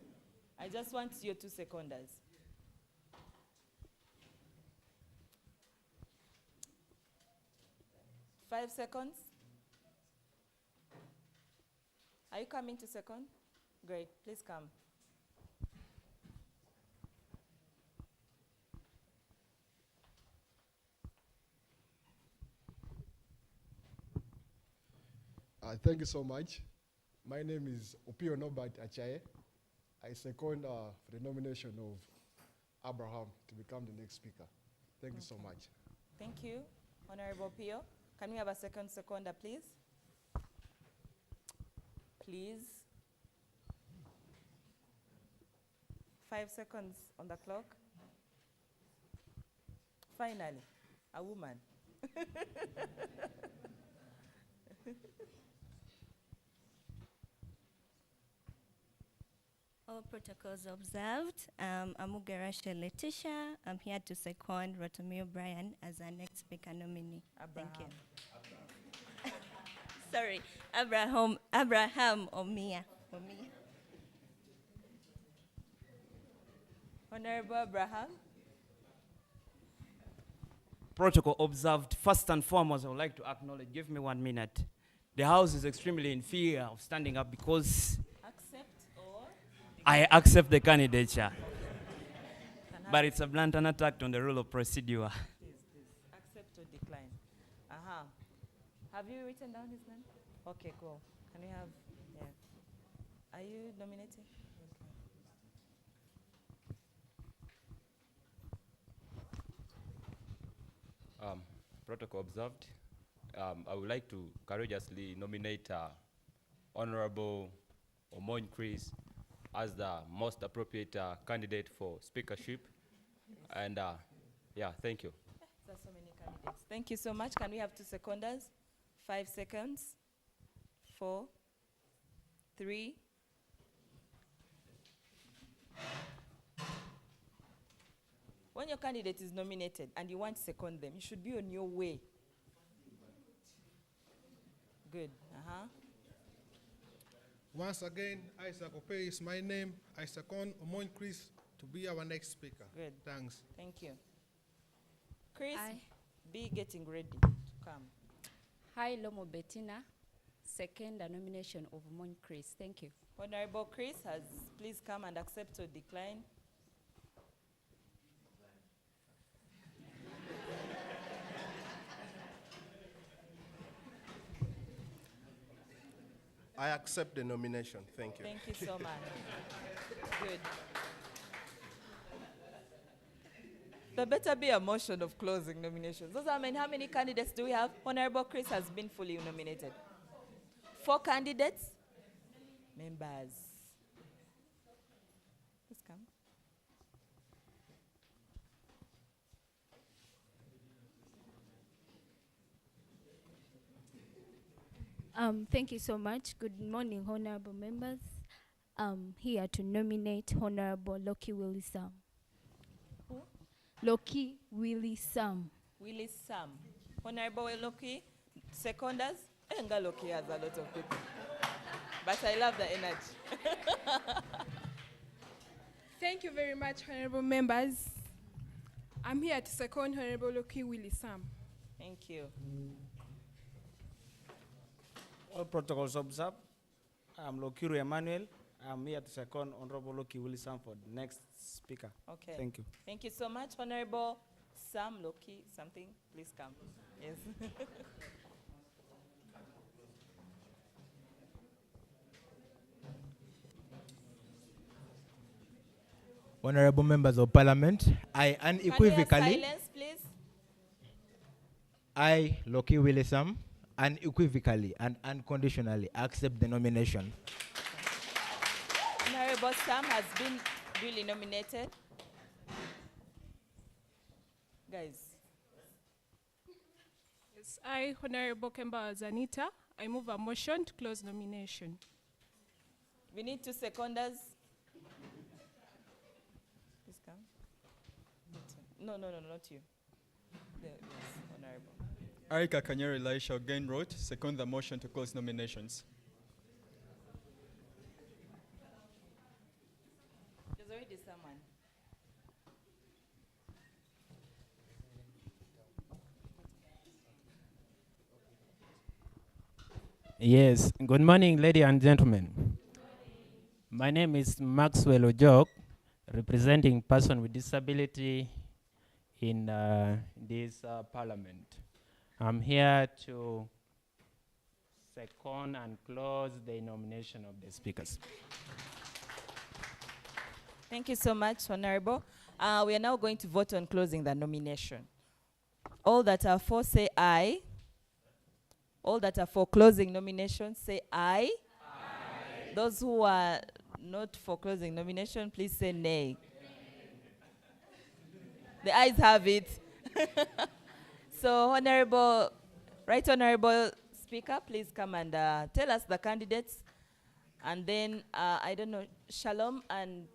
I just want your 2 seconders. Yes. 5 seconds. Are you coming to second? Great, please come. Thank you so much. My name is Opio Nobat Achaye. I second for the nomination of Abraham to become the next speaker. Thank you so much. Thank you, Honorable Pio. Can we have a seconder, please? Please. 5 seconds on the clock. Finally, a woman. All protocols observed. I'm Ugarasha Letitia. I'm here to second Rotomeo Brian as our next speaker nominee. Thank you. Sorry, Abraham Omia. Honorable Abraham. Protocol observed. First and foremost, I would like to acknowledge, give me 1 minute. The House is extremely in fear of standing up because Accept or? I accept the candidature. But it's a blatant attack on the rule of procedure. Please. Accept or decline. Aha. Have you written down his name? Okay, go. Can we have, yeah. Are you nominated? Protocol observed. I would like to courageously nominate Honorable Omoin Chris as the most appropriate candidate for speakership. And yeah, thank you. There are so many candidates. Thank you so much. Can we have 2 seconders? 5 seconds. 4, 3. When your candidate is nominated and you want to second them, you should be on your way. Good. Once again, Isaac Ope is my name. I second Omoin Chris to be our next speaker. Good. Thanks. Thank you. Chris, be getting ready to come. Hi, Lomo Bettina. Second the nomination of Mon Chris. Thank you. Honorable Chris has please come and accept or decline. I accept the nomination. Thank you. Thank you so much. Good. There better be a motion of closing nominations. How many candidates do we have? Honorable Chris has been fully nominated. 4 candidates? Members. Please come. Thank you so much. Good morning, honorable members. I'm here to nominate Honorable Loki Willie Sam. Who? Loki Willie Sam. Willie Sam. Honorable Loki, seconders. Enga Loki has a lot of people. But I love the energy. Thank you very much, honorable members. I'm here to second Honorable Loki Willie Sam. Thank you. All protocols observed. I'm Lokiru Emmanuel. I'm here to second Honorable Loki Willie Sam for the next speaker. Okay. Thank you. Thank you so much, Honorable Sam Loki. Something, please come. Yes. Honorable members of parliament, I unequivocally, Can we have silence, please? I, Loki Willie Sam, unequivocally and unconditionally accept the nomination. Honorable Sam has been duly nominated. Guys. Yes, I, Honorable Kemba Zanita, I move a motion to close nomination. We need 2 seconders. Please come. No, not you. Yes, Honorable. I, Kakanyeri Elisha, again wrote, second the motion to close nominations. There's already someone. Yes, good morning, ladies and gentlemen. My name is Maxwell Ojok, representing person with disability in this parliament. I'm here to second and close the nomination of the speakers. Thank you so much, Honorable. We are now going to vote on closing the nomination. All that are for, say aye. All that are for closing nomination, say aye. Aye. Those who are not for closing nomination, please say nay. The ayes have it. So, Honorable, Right Honorable speaker, please come and tell us the candidates. And then, I don't know, Shalom and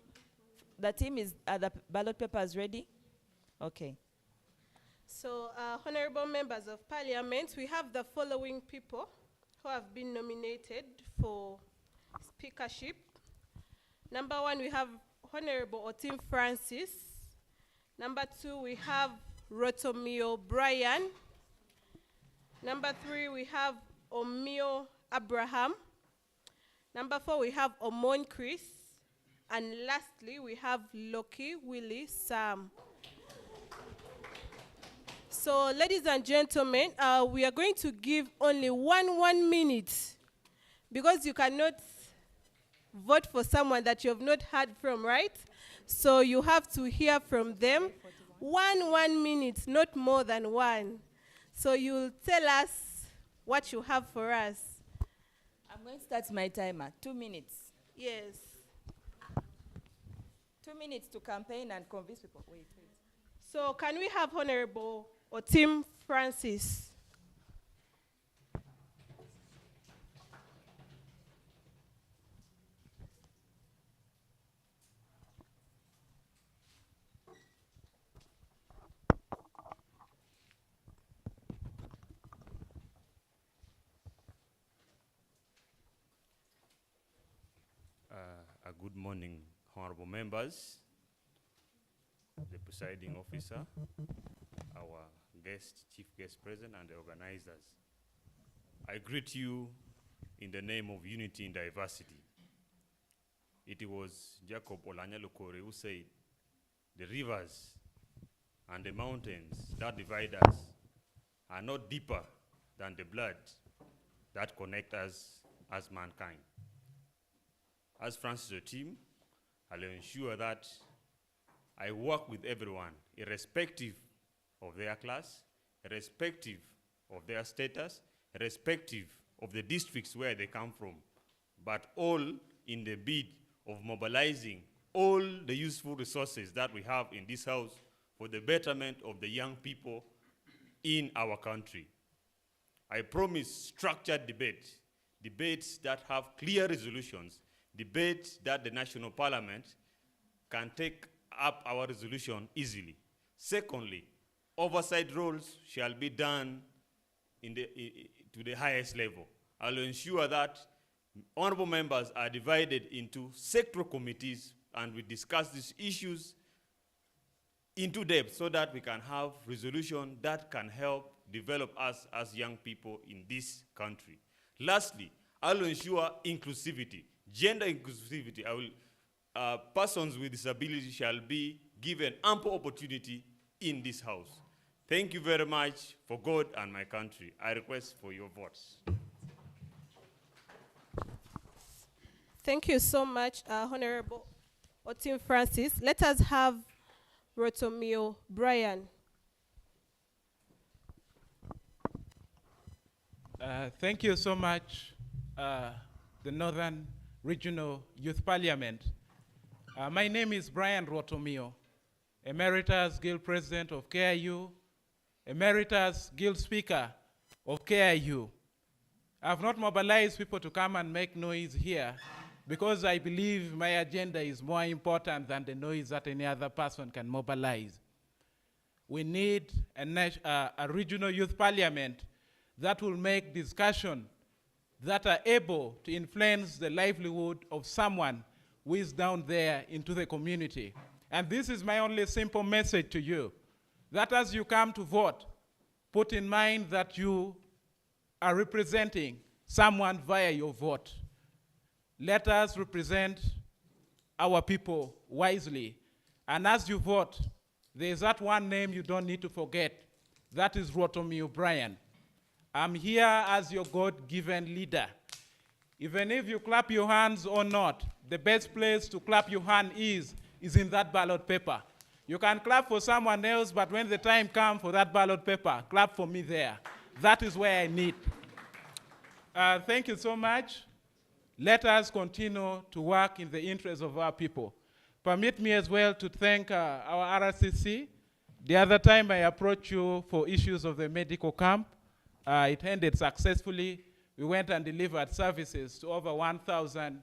the team, are the ballot papers ready? Okay. So, honorable members of parliament, we have the following people who have been nominated for speakership. Number 1, we have Honorable Otim Francis. Number 2, we have Rotomio Brian. Number 3, we have Omio Abraham. Number 4, we have Omon Chris. And lastly, we have Loki Willie Sam. So, ladies and gentlemen, we are going to give only 1 minute, because you cannot vote for someone that you have not heard from, right? So you have to hear from them. 1 minute, not more than 1. So you'll tell us what you have for us. I'm going to start my timer. 2 minutes. Yes. 2 minutes to campaign and convince people. Wait. So can we have Honorable Otim Francis? A good morning, honorable members, the presiding officer, our chief guest present, and the organizers. I greet you in the name of unity in diversity. It was Jacob Olanya Lokore who said, the rivers and the mountains that divide us are not deeper than the blood that connects us as mankind. As Francis Otim, I'll ensure that I work with everyone, irrespective of their class, irrespective of their status, irrespective of the districts where they come from, but all in the bid of mobilizing all the useful resources that we have in this house for the betterment of the young people in our country. I promise structured debate, debates that have clear resolutions, debates that the National Parliament can take up our resolution easily. Secondly, oversight roles shall be done to the highest level. I'll ensure that honorable members are divided into sectoral committees and we discuss these issues into depth so that we can have resolution that can help develop us as young people in this country. Lastly, I'll ensure inclusivity. Gender inclusivity, persons with disability shall be given ample opportunity in this house. Thank you very much for God and my country. I request for your votes. Thank you so much, Honorable Otim Francis. Let us have Rotomio Brian. Thank you so much, the Northern Regional Youth Parliament. My name is Brian Rotomio, Emeritus Guild President of KIU, Emeritus Guild Speaker of KIU. I've not mobilized people to come and make noise here because I believe my agenda is more important than the noise that any other person can mobilize. We need a regional youth parliament that will make discussion that are able to influence the livelihood of someone who is down there into the community. And this is my only simple message to you, that as you come to vote, put in mind that you are representing someone via your vote. Let us represent our people wisely. And as you vote, there's that one name you don't need to forget. That is Rotomio Brian. I'm here as your God-given leader. Even if you clap your hands or not, the best place to clap your hand is in that ballot paper. You can clap for someone else, but when the time comes for that ballot paper, clap for me there. That is where I need. Thank you so much. Let us continue to work in the interest of our people. Permit me as well to thank our RCC. The other time I approached you for issues of the medical camp, It ended successfully. We went and delivered services to over 1,000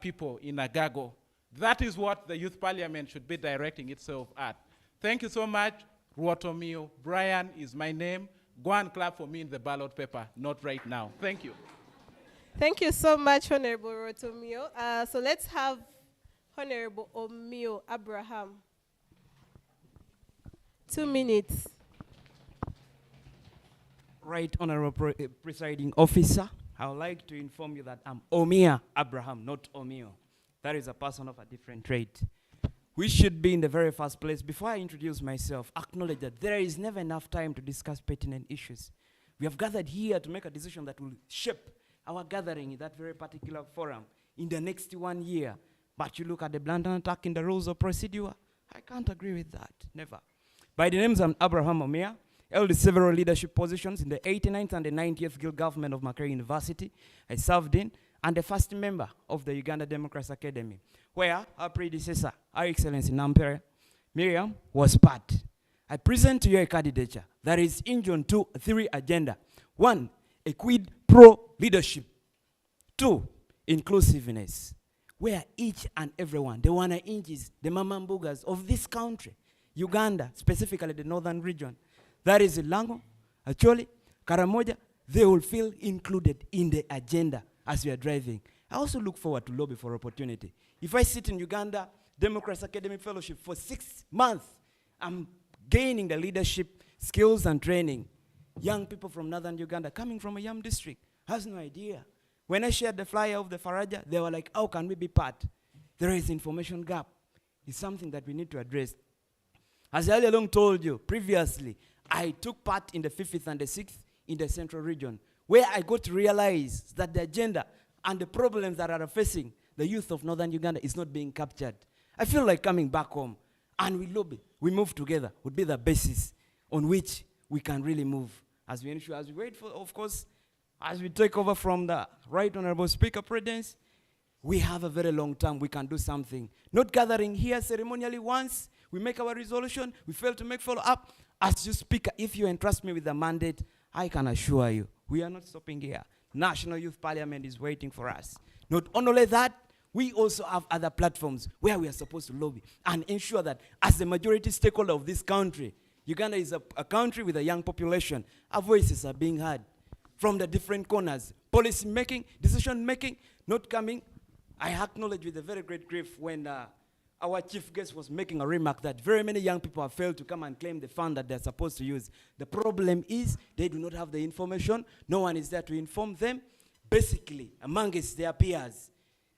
people in Agago. That is what the Youth Parliament should be directing itself at. Thank you so much, Ruotomio. Brian is my name. Go and clap for me in the ballot paper, not right now. Thank you. Thank you so much, Honorable Rotomio. So let's have Honorable Omio Abraham. 2 minutes. Right, Honorable Presiding Officer, I would like to inform you that I'm Omia Abraham, not Omio. That is a person of a different trade. We should be in the very first place, before I introduce myself, acknowledge that there is never enough time to discuss pertinent issues. We have gathered here to make a decision that will shape our gathering in that very particular forum in the next 1 year. But you look at the blatant attack in the rules of procedure, I can't agree with that, never. By the names, I'm Abraham Omia, held several leadership positions in the 89th and the 90th Guild Government of Makerere University. I served in, and the first member of the Uganda Democracy Academy, where our predecessor, Her Excellency Nampere Miriam, was part. I present to you a candidature that is hinged on 3 agenda. 1, a quid pro leadership. 2, inclusiveness, where each and everyone, the wana inches, the mamambugas of this country, Uganda, specifically the northern region, that is Lango, Acholi, Karamoja, they will feel included in the agenda as we are driving. I also look forward to lobby for opportunity. If I sit in Uganda Democracy Academy Fellowship for 6 months, I'm gaining the leadership skills and training. Young people from northern Uganda coming from a Yam district has no idea. When I shared the flyer of the Faraja, they were like, how can we be part? There is information gap. It's something that we need to address. As I along told you previously, I took part in the 5th and the 6th in the central region, where I got to realize that the agenda and the problems that are facing the youth of northern Uganda is not being captured. I feel like coming back home and we lobby, we move together would be the basis on which we can really move. As we ensure, as we wait for, of course, as we take over from the Right Honorable Speaker Prudence, we have a very long time, we can do something. Not gathering here ceremonially once, we make our resolution, we fail to make follow-up. As you speaker, if you entrust me with the mandate, I can assure you, we are not stopping here. National Youth Parliament is waiting for us. Not only that, we also have other platforms where we are supposed to lobby and ensure that as the majority stakeholder of this country, Uganda is a country with a young population, our voices are being heard from the different corners. Policy making, decision making, not coming. I acknowledge with a very great grief when our chief guest was making a remark that very many young people have failed to come and claim the fund that they're supposed to use. The problem is they do not have the information. No one is there to inform them. Basically, amongst their peers,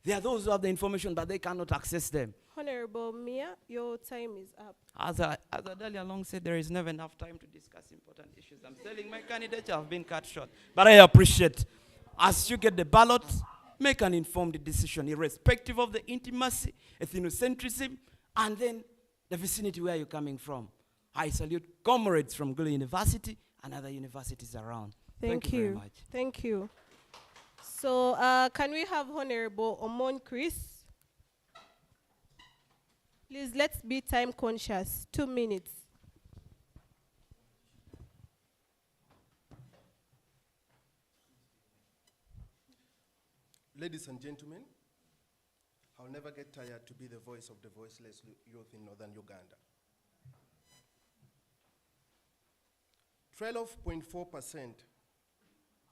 there are those who have the information, but they cannot access them. Honorable Mia, your time is up. As Adalia Long said, there is never enough time to discuss important issues. I'm telling my candidature, I've been cut short. But I appreciate, as you get the ballot, make an informed decision, irrespective of the intimacy, ethnocentrism, and then the vicinity where you're coming from. I salute comrades from Gulu University and other universities around. Thank you very much. Thank you. So can we have Honorable Omon Chris? Please, let's be time conscious. 2 minutes. Ladies and gentlemen, I'll never get tired to be the voice of the voiceless youth in northern Uganda. 12.4%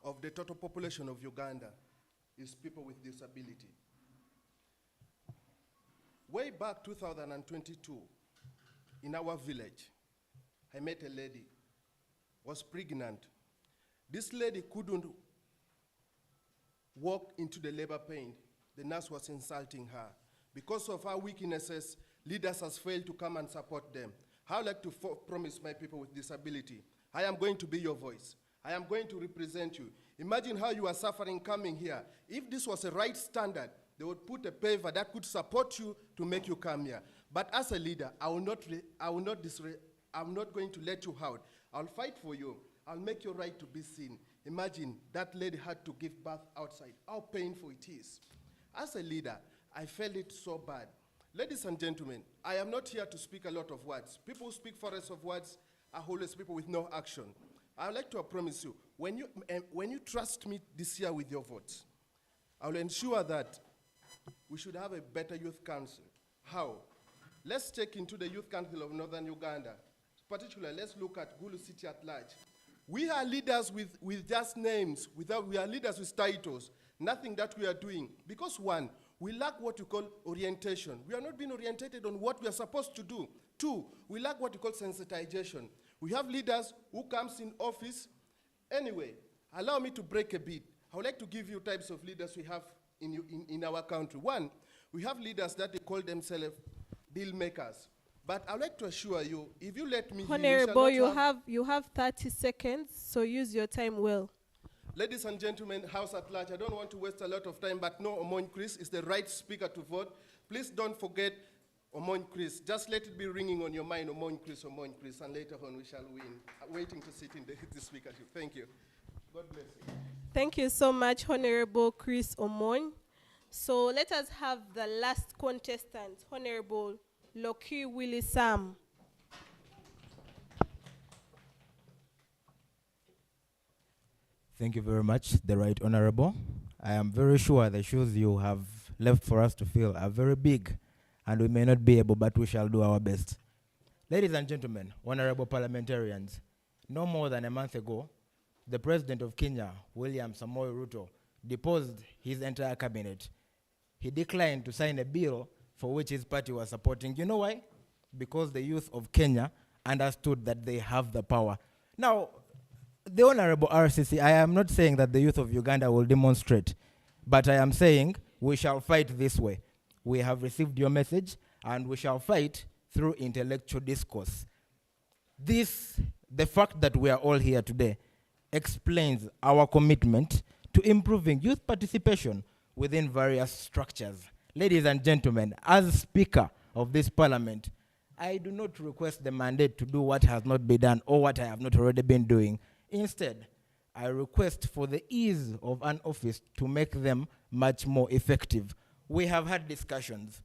of the total population of Uganda is people with disability. Way back 2022, in our village, I met a lady, was pregnant. This lady couldn't walk into the labor pain. The nurse was insulting her. Because of her weaknesses, leaders has failed to come and support them. I would like to promise my people with disability, I am going to be your voice. I am going to represent you. Imagine how you are suffering coming here. If this was a right standard, they would put a paver that could support you to make you come here. But as a leader, I'm not going to let you out. I'll fight for you. I'll make your right to be seen. Imagine that lady had to give birth outside, how painful it is. As a leader, I felt it so bad. Ladies and gentlemen, I am not here to speak a lot of words. People who speak forests of words are always people with no action. I would like to promise you, when you trust me this year with your votes, I will ensure that we should have a better youth council. How? Let's take into the youth council of Northern Uganda. Particularly, let's look at Gulu city at large. We are leaders with just names. We are leaders with titles. Nothing that we are doing. Because one, we lack what you call orientation. We are not being orientated on what we are supposed to do. Two, we lack what you call sensitization. We have leaders who comes in office. Anyway, allow me to break a bit. I would like to give you types of leaders we have in our country. One, we have leaders that they call themselves deal makers. But I'd like to assure you, if you let me Honorable, you have 30 seconds, so use your time well. Ladies and gentlemen, House at large, I don't want to waste a lot of time, but no, Omon Chris is the right speaker to vote. Please don't forget Omon Chris. Just let it be ringing on your mind, Omon Chris, and later on we shall win. Waiting to sit in the speakership. Thank you. God bless you. Thank you so much, Honorable Chris Omon. So let us have the last contestant, Honorable Loki Willie Sam. Thank you very much, the Right Honorable. I am very sure the shoes you have left for us to fill are very big, and we may not be able, but we shall do our best. Ladies and gentlemen, honorable parliamentarians, no more than a month ago, the President of Kenya, William Samoei Ruto, deposed his entire cabinet. He declined to sign a bill for which his party was supporting. You know why? Because the youth of Kenya understood that they have the power. Now, the Honorable RCC, I am not saying that the youth of Uganda will demonstrate, but I am saying we shall fight this way. We have received your message, and we shall fight through intellectual discourse. The fact that we are all here today explains our commitment to improving youth participation within various structures. Ladies and gentlemen, as Speaker of this Parliament, I do not request the mandate to do what has not been done or what I have not already been doing. Instead, I request for the ease of an office to make them much more effective. We have had discussions.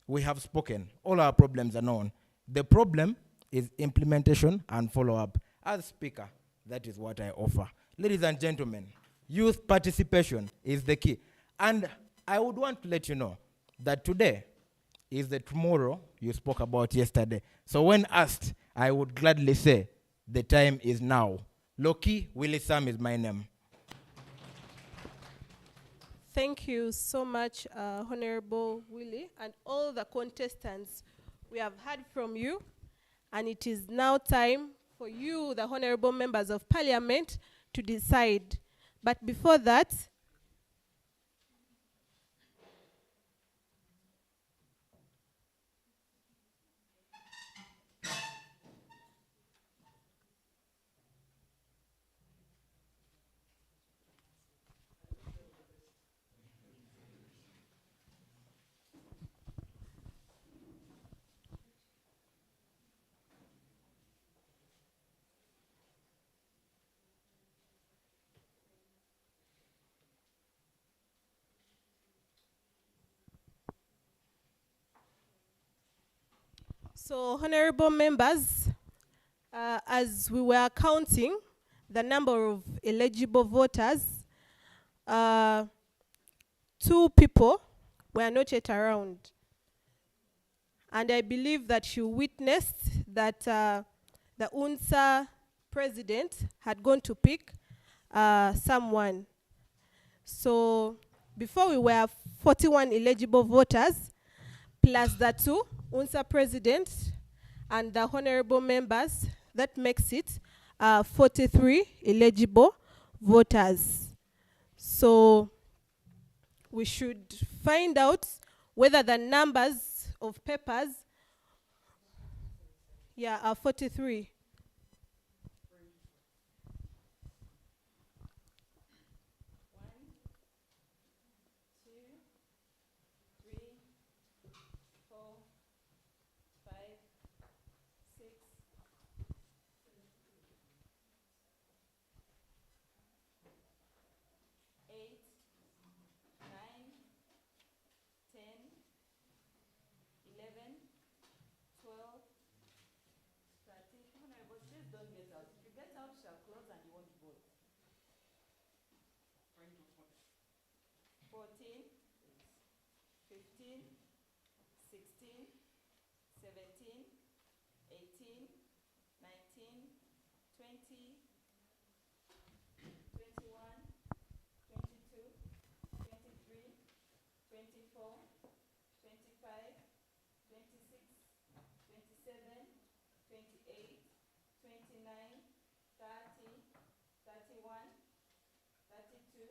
We have spoken. All our problems are known. The problem is implementation and follow-up. As Speaker, that is what I offer. Ladies and gentlemen, youth participation is the key. And I would want to let you know that today is the tomorrow you spoke about yesterday. So when asked, I would gladly say the time is now. Loki Willie Sam is my name. Thank you so much, Honorable Willie, and all the contestants. We have heard from you, and it is now time for you, the Honorable Members of Parliament, to decide. But before that, so, honorable members, as we were counting the number of eligible voters, 2 people were not yet around. And I believe that you witnessed that the UNSA president had gone to pick someone. So before we were 41 eligible voters, plus the 2 UNSA president and the honorable members, that makes it 43 eligible voters. So we should find out whether the numbers of papers, are 43. 14, 15, 16, 17, 18, 19, 20, 21, 22, 23, 24, 25, 26, 27, 28, 29, 30, 31, 32,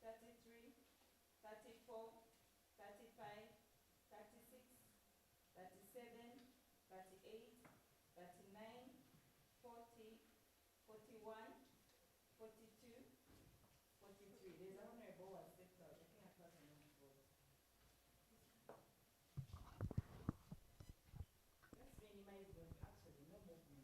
33, 34, 35, 36, 37, 38, 39, 40, 41, 42, 43. There's a honorable who has stepped out. I think a person wants to vote. Let's minimize them. Actually, no movement.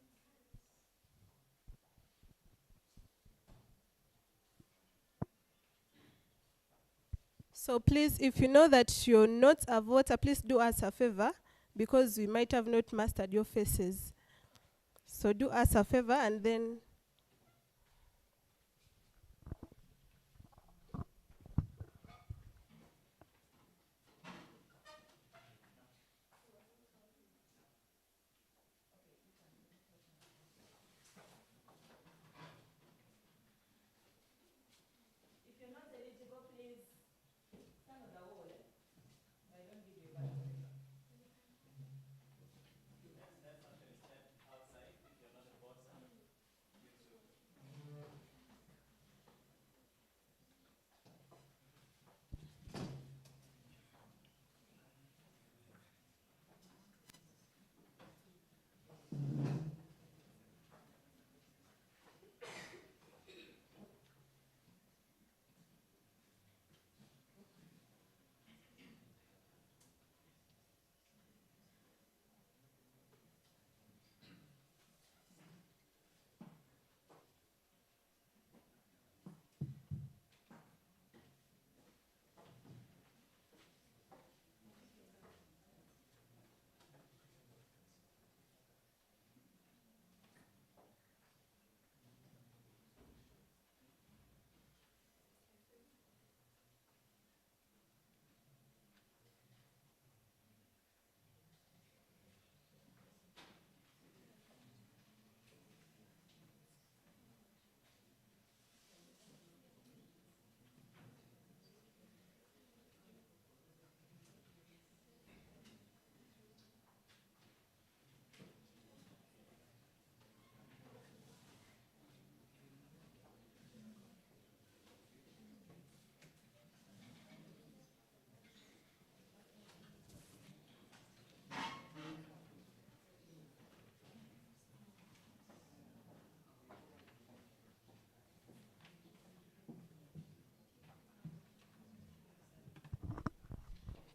So please, if you know that you're not a voter, please do us a favor because we might have not mastered your faces. So do us a favor and then If you're not eligible, please stand on the wall. I don't give you a ballot paper. Let's actually step outside if you're not a voter. You too.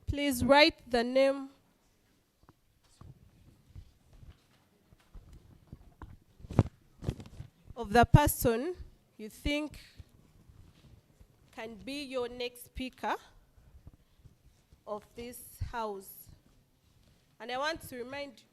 please write the name of the person you think can be your next speaker of this house. And I want to remind you.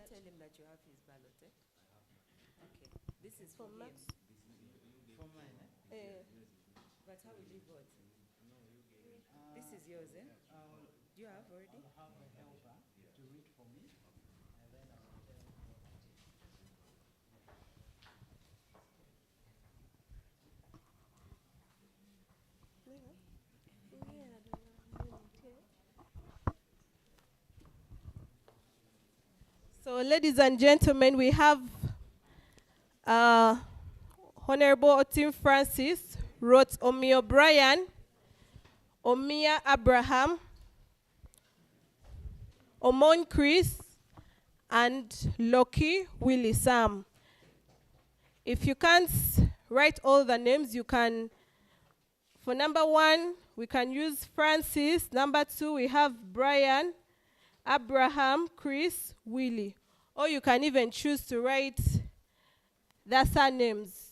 Tell him that you have his ballot, eh? Okay. This is for him. For mine, But how will he vote? This is yours, eh? Do you have already? I'll have a helper to read for me, and then I will tell you what it is. So, ladies and gentlemen, we have Honorable Otim Francis, wrote Omio Brian, Omia Abraham, Omon Chris, and Loki Willie Sam. If you can't write all the names, you can, for number 1, we can use Francis. Number 2, we have Brian, Abraham, Chris, Willie. Or you can even choose to write their surnames.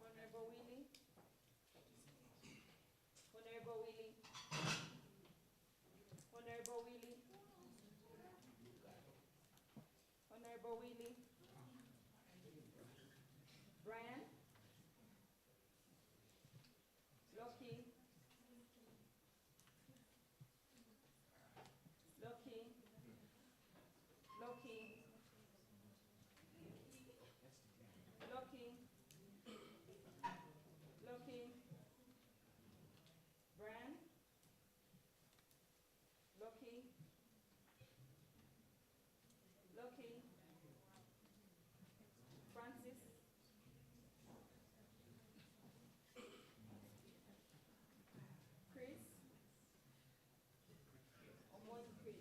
Honorable Willie. Honorable Willie. Honorable Willie. Honorable Willie. Brian. Loki. Loki. Loki. Loki. Loki. Brian. Loki. Loki. Francis. Chris. Omon Chris.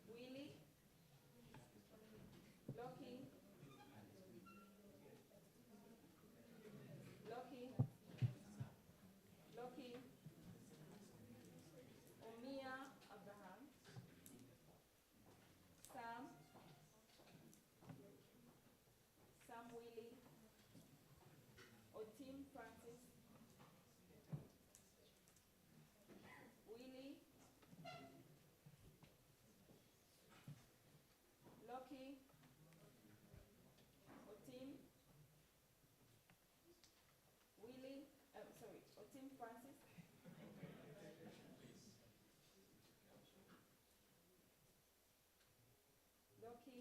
Willie. Loki. Loki. Loki. Omia Abraham. Sam. Sam Willie. Otim Francis. Willie. Loki. Otim. Willie. Sorry, Otim Francis. Loki.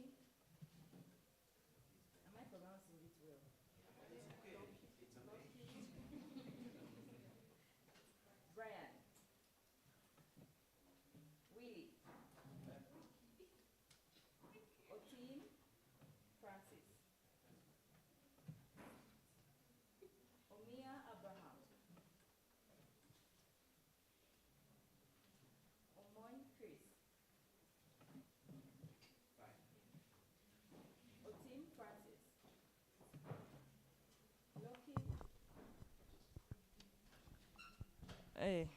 Am I pronouncing it well? Loki. Brian. Willie. Otim Francis. Omia Abraham. Omon Chris. Otim Francis. Loki. Hey.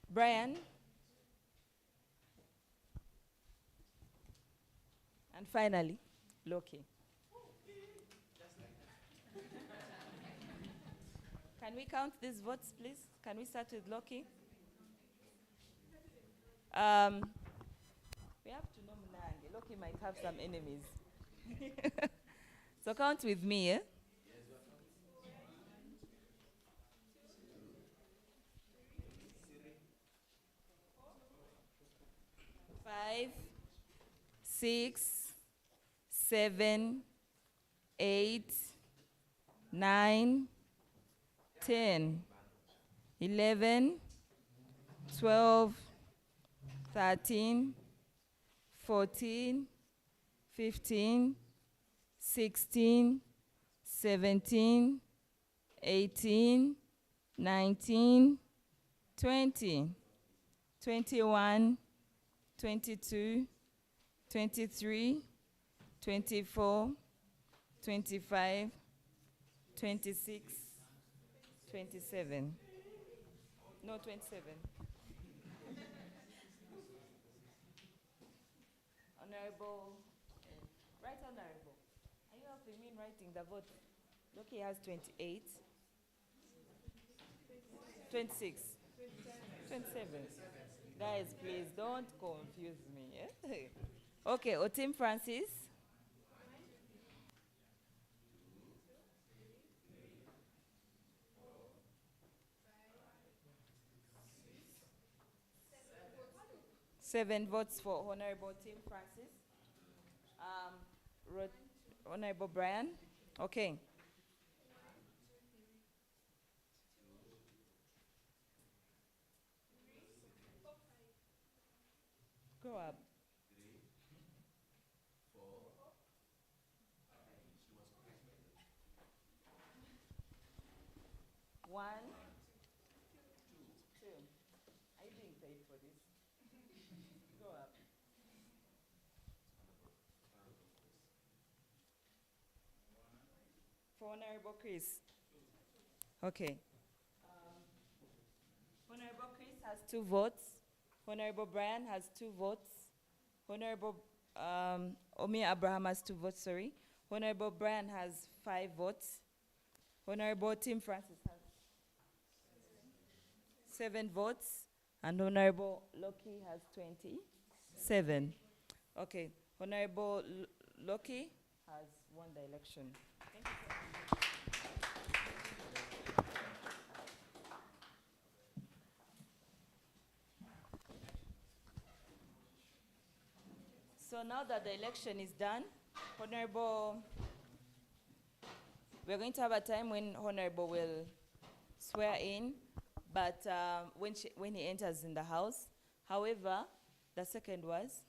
Brian. And finally, Loki. Can we count these votes, please? Can we start with Loki? We have to know Mnange. Loki might have some enemies. So count with me, eh? Five, 6, 7, 8, 9, 10, 11, 12, 13, 14, 15, 16, 17, 18, 19, 20, 21, 22, 23, 24, 25, 26, 27. No, 27. Honorable, right honorable. Are you helping me in writing the vote? Loki has 28. 26. 27. Guys, please don't confuse me. Eh? Okay, Otim Francis. Seven votes for Honorable Tim Francis. Honorable Brian. Okay. Grow up. 1, 2. Are you being paid for this? Grow up. For Honorable Chris. Okay. has 2 votes. Honorable Brian has 2 votes. Honorable Omiya Abraham has 2 votes, sorry. Honorable Brian has 5 votes. Honorable Tim Francis has 7 votes. And Honorable Loki has 27. Okay, Honorable Loki has won the election. Thank you so much. So now that the election is done, Honorable, we're going to have a time when Honorable will swear in, but when he enters in the house. However, the second was,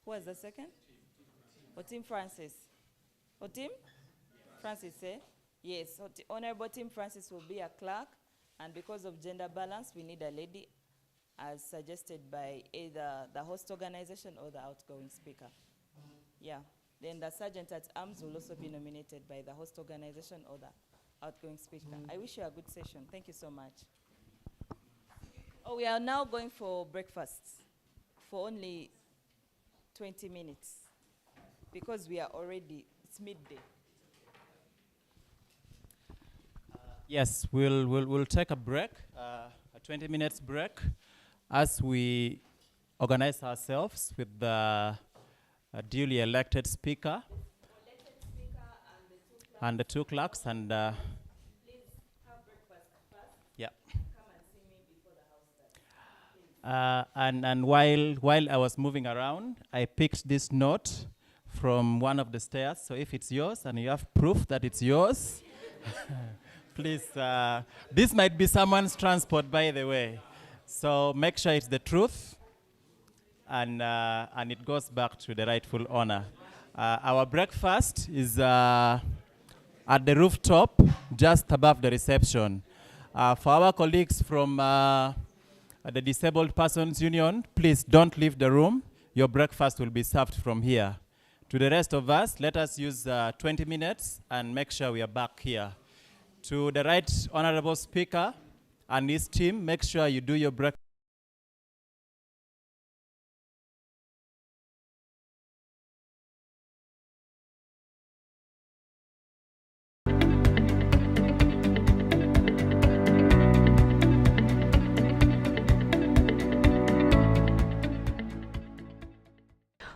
who was the second? Tim Francis. Tim Francis, eh? Yes, Honorable Tim Francis will be a clerk, and because of gender balance, we need a lady, as suggested by either the host organization or the outgoing speaker. Yeah, then the sergeant at arms will also be nominated by the host organization or the outgoing speaker. I wish you a good session. Thank you so much. Oh, we are now going for breakfast for only 20 minutes because we are already, it's midday. Yes, we'll take a break, a 20 minutes break, as we organize ourselves with the duly elected speaker and the 2 clerks, and please have breakfast first. yeah. Come and see me before the house starts. And while I was moving around, I picked this note from one of the stairs. So if it's yours and you have proof that it's yours, please, this might be someone's transport, by the way. So make sure it's the truth, and it goes back to the rightful owner. Our breakfast is at the rooftop, just above the reception. For our colleagues from the Disabled Persons Union, please don't leave the room. Your breakfast will be served from here. To the rest of us, let us use 20 minutes and make sure we are back here. To the right honorable speaker and his team, make sure you do your breakfast.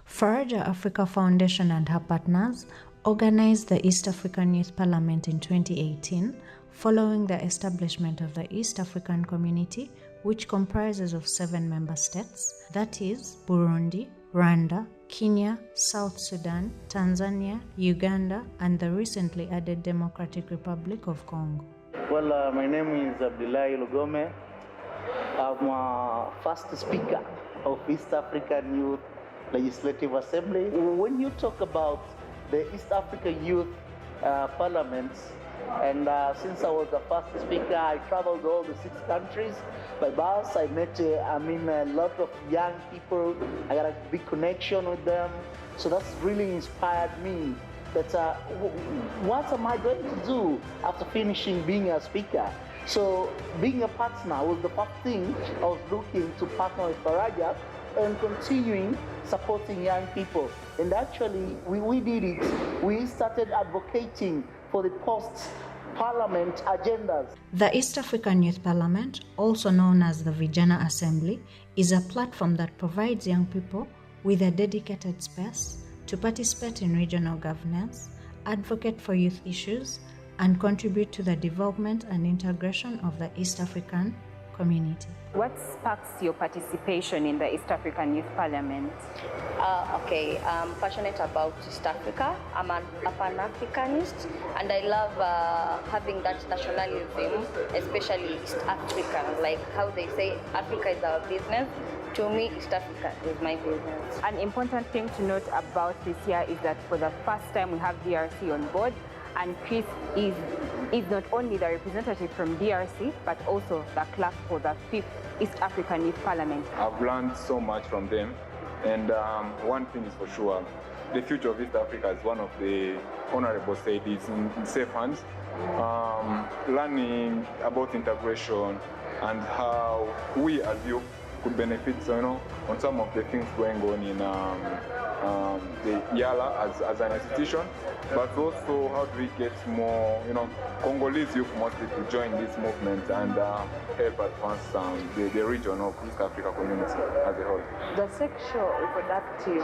Faraja Africa Foundation and her partners organized the East African Youth Parliament in 2018 following the establishment of the East African Community, which comprises of 7 member states, that is Burundi, Rwanda, Kenya, South Sudan, Tanzania, Uganda, and the recently added Democratic Republic of Congo. Well, my name is Abdullahi Lugome. I'm first speaker of East African Youth Legislative Assembly. When you talk about the East Africa Youth Parliaments, and since I was the first speaker, I traveled all the 6 countries by bus. I met a lot of young people. I got a big connection with them. So that's really inspired me that what am I going to do after finishing being a speaker? So being a partner was the first thing I was looking to partner with Faraja and continuing supporting young people. And actually, we did it. We started advocating for the post-parliament agendas. The East African Youth Parliament, also known as the Vijana Assembly, is a platform that provides young people with a dedicated space to participate in regional governance, advocate for youth issues, and contribute to the development and integration of the East African community. What sparks your participation in the East African Youth Parliament? Okay, I'm passionate about East Africa. I'm a Pan-Africanist, and I love having that nationalism, especially East African, like how they say Africa is our business. To me, East Africa is my business. An important thing to note about this year is that for the first time we have DRC on board, and Chris is not only the representative from DRC, but also the clerk for the 5th East African Youth Parliament. I've learned so much from them, and one thing is for sure, the future of East Africa, as one of the honorable said, is in safe hands. Learning about integration, and how we as youth could benefit, on some of the things going on in the Yala as an institution, but also how do we get more, Congolese youth mostly to join this movement and help advance the region of East Africa community as a whole. The sexual reproductive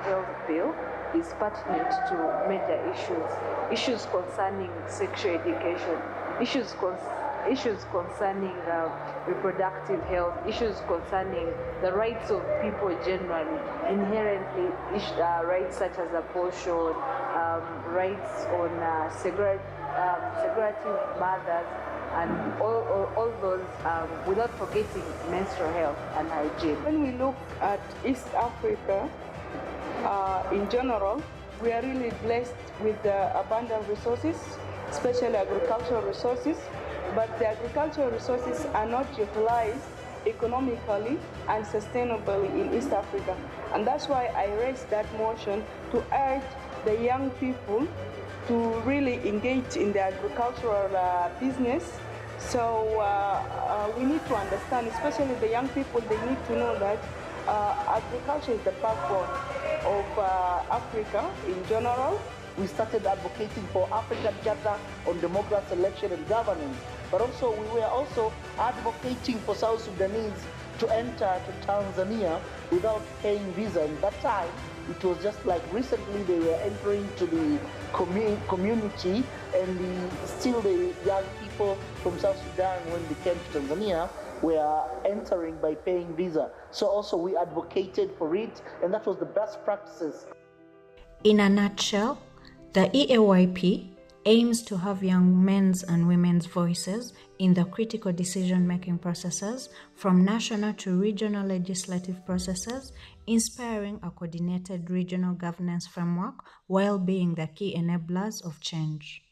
health bill is pertinent to major issues concerning sexual education, issues concerning reproductive health, issues concerning the rights of people generally, inherently rights such as abortion, rights on segregative mothers, and all those, without forgetting menstrual health and hygiene. When we look at East Africa in general, we are really blessed with abundant resources, especially agricultural resources, but the agricultural resources are not utilized economically and sustainably in East Africa. And that's why I raised that motion to urge the young people to really engage in the agricultural business. So we need to understand, especially the young people, they need to know that agriculture is the backbone of Africa in general. We started advocating for African Charter on Democracy, Election and Governance, but also we were also advocating for South Sudanese to enter to Tanzania without paying visa. At that time, it was just like recently they were entering to the community, and still the young people from South Sudan, when they came to Tanzania, were entering by paying visa. So also we advocated for it, and that was the best practices. In a nutshell, the EAYP aims to have young men's and women's voices in the critical decision-making processes from national to regional legislative processes, inspiring a coordinated regional governance framework while being the key enablers of change.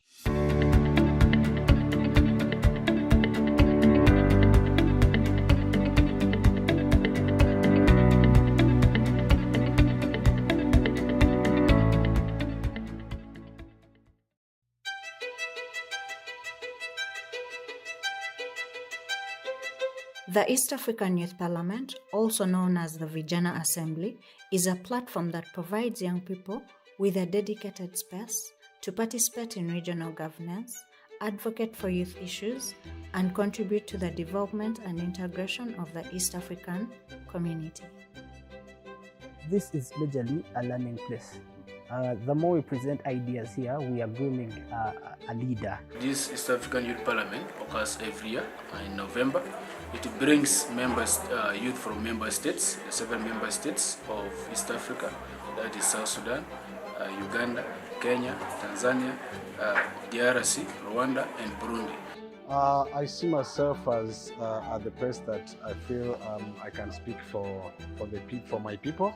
The East African Youth Parliament, also known as the Vijana Assembly, is a platform that provides young people with a dedicated space to participate in regional governance, advocate for youth issues, and contribute to the development and integration of the East African community. This is majorly a learning place. The more we present ideas here, we are grooming a leader. This East African Youth Parliament occurs every year in November. It brings members, youth from member states, the 7 member states of East Africa, that is South Sudan, Uganda, Kenya, Tanzania, DRC, Rwanda, and Burundi. I see myself as at the place that I feel I can speak for my people.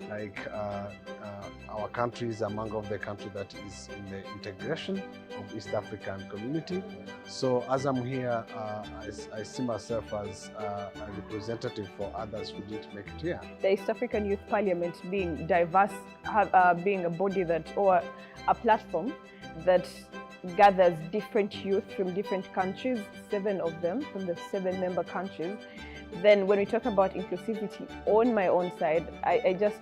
Like our country is among of the country that is in the integration of East African community. So as I'm here, I see myself as a representative for others who didn't make it here. The East African Youth Parliament being diverse, being a body that, or a platform that gathers different youth from different countries, 7 of them from the 7 member countries. Then when we talk about inclusivity, on my own side, I just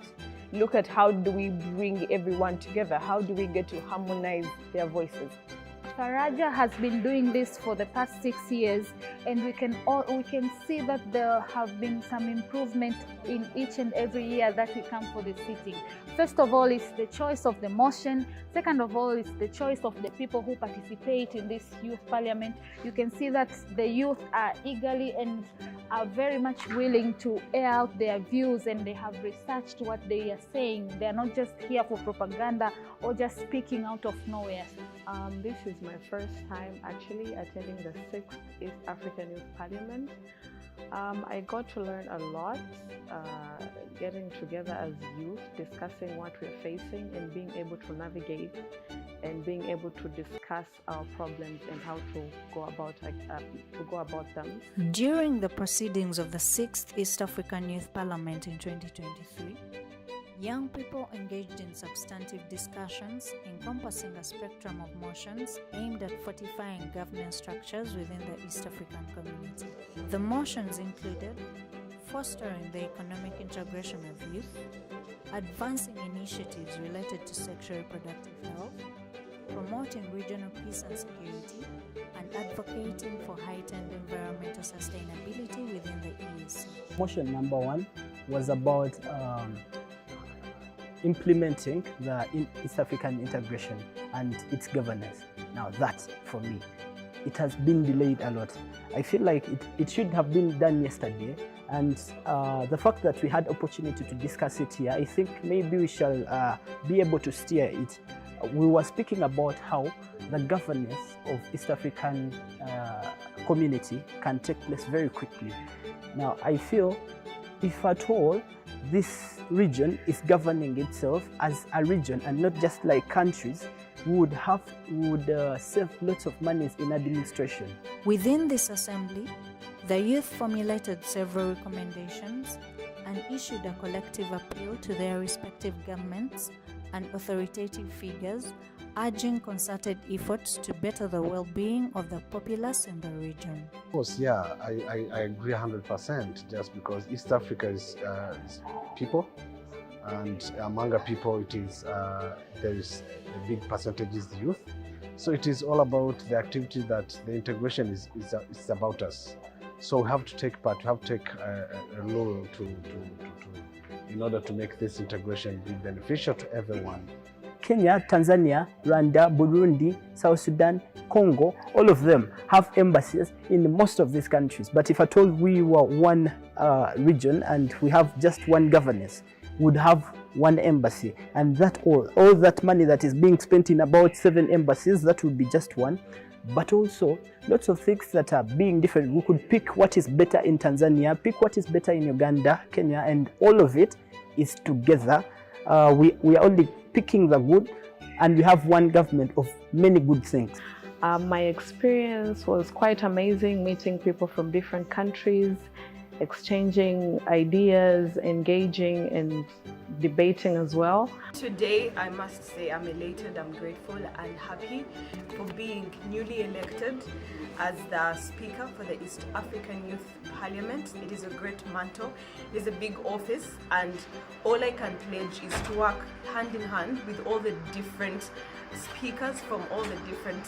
look at how do we bring everyone together? How do we get to harmonize their voices? Faraja has been doing this for the past 6 years, and we can see that there have been some improvement in each and every year that we come for the sitting. First of all, it's the choice of the motion. Second of all, it's the choice of the people who participate in this youth parliament. You can see that the youth are eagerly and are very much willing to air out their views, and they have researched what they are saying. They are not just here for propaganda or just speaking out of nowhere. This is my first time actually attending the 6th East African Youth Parliament. I got to learn a lot, getting together as youth, discussing what we're facing and being able to navigate and being able to discuss our problems and how to go about them. During the proceedings of the 6th East African Youth Parliament in 2023, Young people engaged in substantive discussions encompassing a spectrum of motions aimed at fortifying governance structures within the East African community. The motions included fostering the economic integration of youth, advancing initiatives related to sexual reproductive health, promoting regional peace and security, and advocating for heightened environmental sustainability within the EAC. Motion number 1 was about implementing the East African integration and its governance. Now that, for me, it has been delayed a lot. I feel like it should have been done yesterday, and the fact that we had opportunity to discuss it here, I think maybe we shall be able to steer it. We were speaking about how the governance of East African community can take place very quickly. Now, I feel if at all this region is governing itself as a region and not just like countries, we would save lots of money in administration. Within this assembly, the youth formulated several recommendations and issued a collective appeal to their respective governments and authoritative figures, urging concerted efforts to better the well-being of the populace in the region. Of course, yeah, I agree 100%, just because East Africa is people, and among our people it is, there is a big percentage is youth. So it is all about the activity that the integration is about us. So we have to take part, we have to take a role in order to make this integration be beneficial to everyone. Kenya, Tanzania, Rwanda, Burundi, South Sudan, Congo, all of them have embassies in most of these countries. But if at all we were one region and we have just one governance, we would have one embassy. And that all that money that is being spent in about 7 embassies, that would be just one. But also lots of things that are being different. We could pick what is better in Tanzania, pick what is better in Uganda, Kenya, and all of it is together. We are only picking the good, and we have one government of many good things. My experience was quite amazing, meeting people from different countries, exchanging ideas, engaging and debating as well. Today, I must say I'm elated, I'm grateful and happy for being newly elected as the Speaker for the East African Youth Parliament. It is a great mantle, it is a big office, and all I can pledge is to work hand in hand with all the different speakers from all the different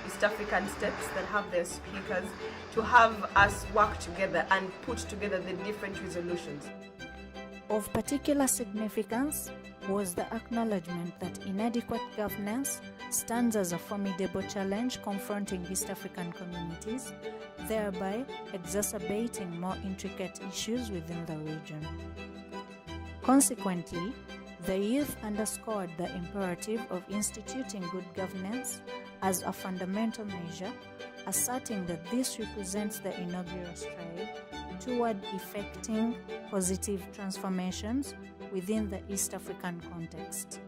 East African states that have their speakers, to have us work together and put together the different resolutions. Of particular significance was the acknowledgement that inadequate governance stands as a formidable challenge confronting East African communities, thereby exacerbating more intricate issues within the region. Consequently, the youth underscored the imperative of instituting good governance as a fundamental measure, asserting that this represents the inaugural stride toward effecting positive transformations within the East African context.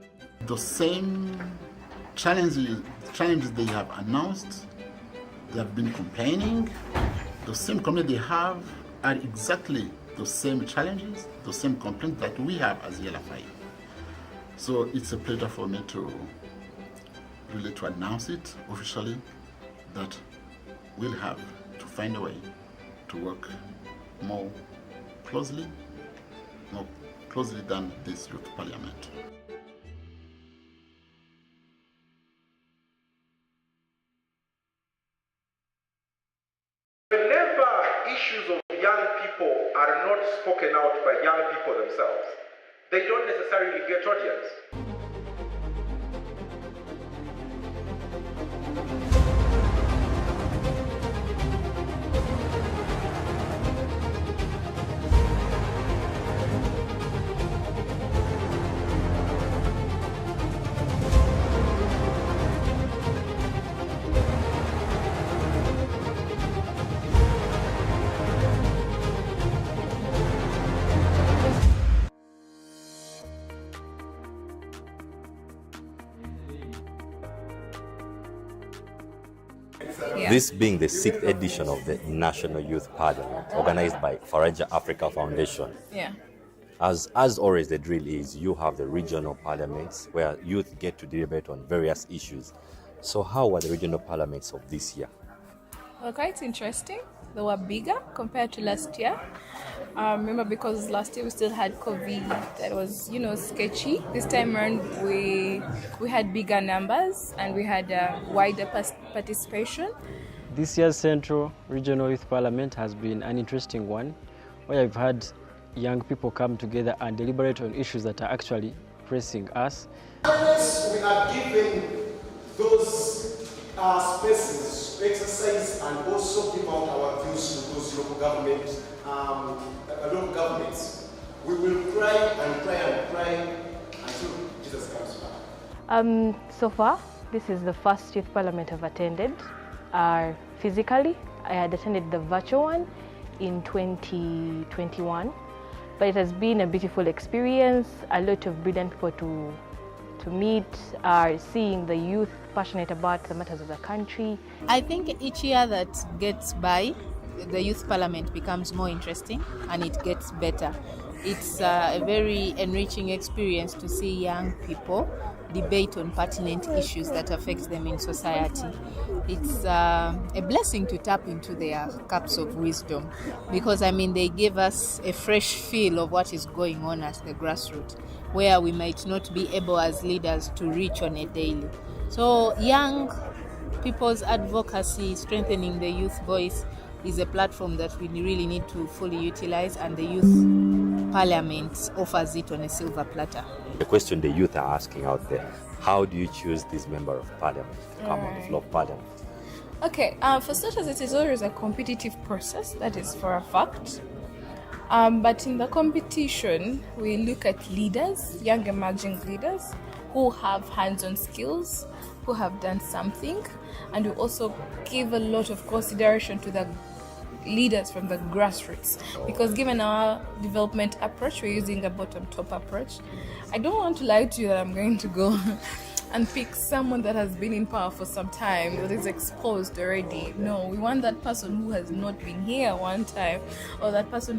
The same challenges they have announced, they have been complaining, the same complaints they have are exactly the same challenges, the same complaints that we have as ELFI. So it's a pleasure for me to really to announce it officially that we'll have to find a way to work more closely than this youth parliament. Whenever issues of young people are not spoken out by young people themselves, they don't necessarily get audience. This being the 6th edition of the National Youth Parliament, organized by Faraja Africa Foundation. Yeah. As always, the drill is you have the regional parliaments where youth get to debate on various issues. So how were the regional parliaments of this year? Well, quite interesting. They were bigger compared to last year. Remember, because last year we still had COVID, that was, sketchy. This time around, we had bigger numbers and we had wider participation. This year's Central Regional Youth Parliament has been an interesting one, where I've had young people come together and deliberate on issues that are actually pressing us. Unless we are given those spaces to exercise and also give out our views to those local governments, we will try until Jesus comes back. So far, this is the first youth parliament I've attended. Physically, I had attended the virtual one in 2021, but it has been a beautiful experience. A lot of brilliant people to meet, seeing the youth passionate about the matters of the country. I think each year that gets by, the youth parliament becomes more interesting and it gets better. It's a very enriching experience to see young people debate on pertinent issues that affect them in society. It's a blessing to tap into their cups of wisdom because, they give us a fresh feel of what is going on at the grassroots, where we might not be able as leaders to reach on a daily. So young people's advocacy, strengthening the youth voice, is a platform that we really need to fully utilize, and the youth parliament offers it on a silver platter. The question the youth are asking out there, how do you choose this member of parliament to come on the floor of parliament? Okay, for starters, it is always a competitive process, that is for a fact. But in the competition, we look at leaders, young emerging leaders, who have hands-on skills, who have done something, and we also give a lot of consideration to the leaders from the grassroots, because given our development approach, we're using a bottom-top approach. I don't want to lie to you that I'm going to go and pick someone that has been in power for some time, that is exposed already. No, we want that person who has not been here one time, or that person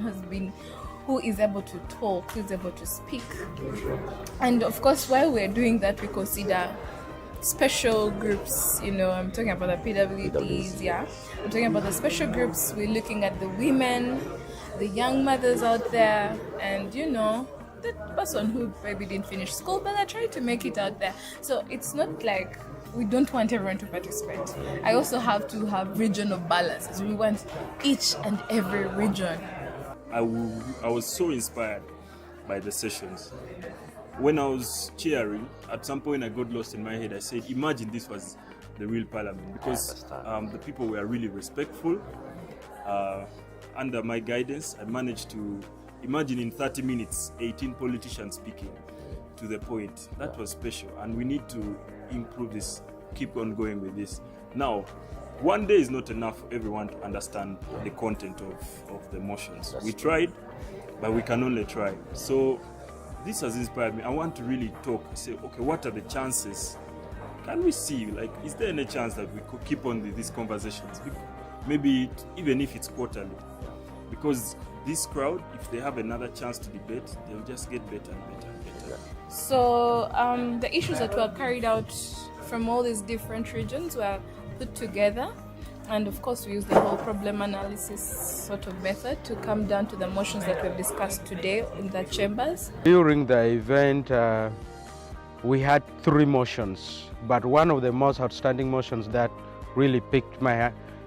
who is able to talk, who is able to speak. And of course, while we're doing that, we consider special groups, I'm talking about the PWDs, yeah. I'm talking about the special groups. We're looking at the women, the young mothers out there, and that person who maybe didn't finish school, but I tried to make it out there. So it's not like we don't want everyone to participate. I also have to have regional balances. We want each and every region. I was so inspired by the sessions. When I was cheering, at some point I got lost in my head. I said, imagine this was the real parliament, because the people were really respectful. Under my guidance, I managed to imagine in 30 minutes, 18 politicians speaking to the point. That was special, and we need to improve this, keep on going with this. Now, one day is not enough for everyone to understand the content of the motions. We tried, but we can only try. So this has inspired me. I want to really talk, say, okay, what are the chances? Can we see, is there any chance that we could keep on these conversations? Maybe even if it's quarterly. Because this crowd, if they have another chance to debate, they'll just get better and better and better. So the issues that were carried out from all these different regions were put together. And of course, we use the whole problem analysis sort of method to come down to the motions that we've discussed today in the chambers. During the event, we had 3 motions, but one of the most outstanding motions that really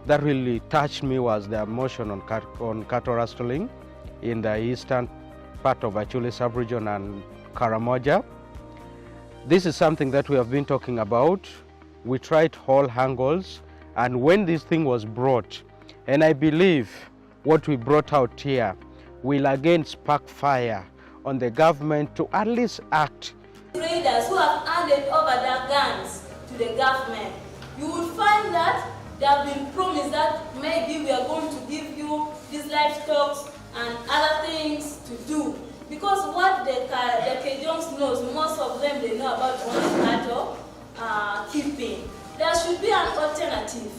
that really touched me was the motion on cattle rustling in the eastern part of Achule sub-region and Karamoja. This is something that we have been talking about. We tried all angles, and when this thing was brought, and I believe what we brought out here will again spark fire on the government to at least act. Traders who have handed over their guns to the government, you will find that they have been promised that maybe we are going to give you these livestock and other things to do. Because what the Cajuns knows, most of them they know about only cattle keeping. There should be an alternative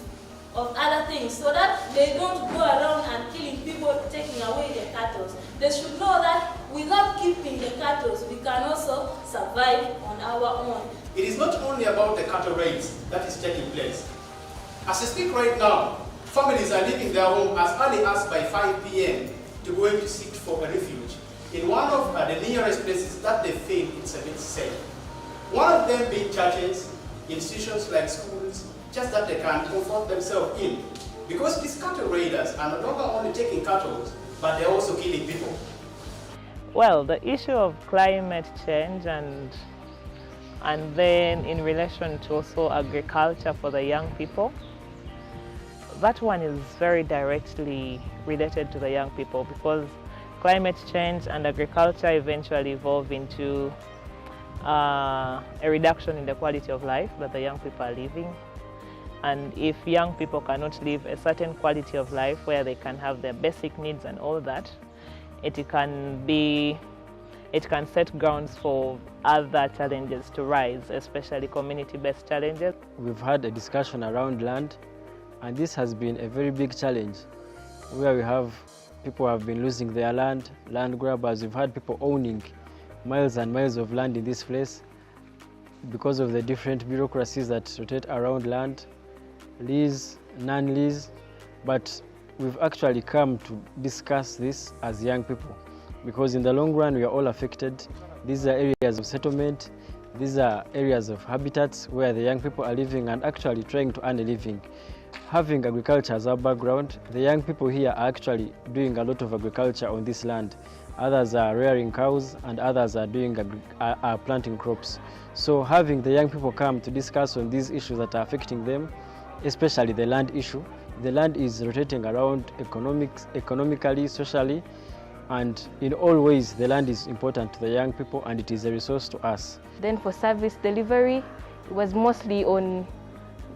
of other things so that they don't go around and killing people, taking away their cattle. They should know that without keeping survive on our own. It is not only about the cattle raids that is taking place. As I speak right now, families are leaving their home as early as by 5 p.m. to go to seek for a refuge in one of the nearest places that they feel it's a bit safe. One of them being churches, institutions like schools, just that they can comfort themselves in. Because these cattle raiders are no longer only taking cattle, but they're also killing people. Well, the issue of climate change and then in relation to also agriculture for the young people, that one is very directly related to the young people because climate change and agriculture eventually evolve into a reduction in the quality of life that the young people are living. And if young people cannot live a certain quality of life where they can have their basic needs and all that, it can set grounds for other challenges to rise, especially community-based challenges. We've had a discussion around land, and this has been a very big challenge where we have people have been losing their land grabbers. We've had people owning miles and miles of land in this place because of the different bureaucracies that rotate around land, lease, non-lease, but we've actually come to discuss this as young people because in the long run we are all affected. These are areas of settlement, these are areas of habitats where the young people are living and actually trying to earn a living. Having agriculture as our background, the young people here are actually doing a lot of agriculture on this land. Others are rearing cows and others are planting crops. So having the young people come to discuss on these issues that are affecting them, especially the land issue. The land is rotating around economically, socially, and in all ways the land is important to the young people and it is a resource to us. Then for service delivery, it was mostly on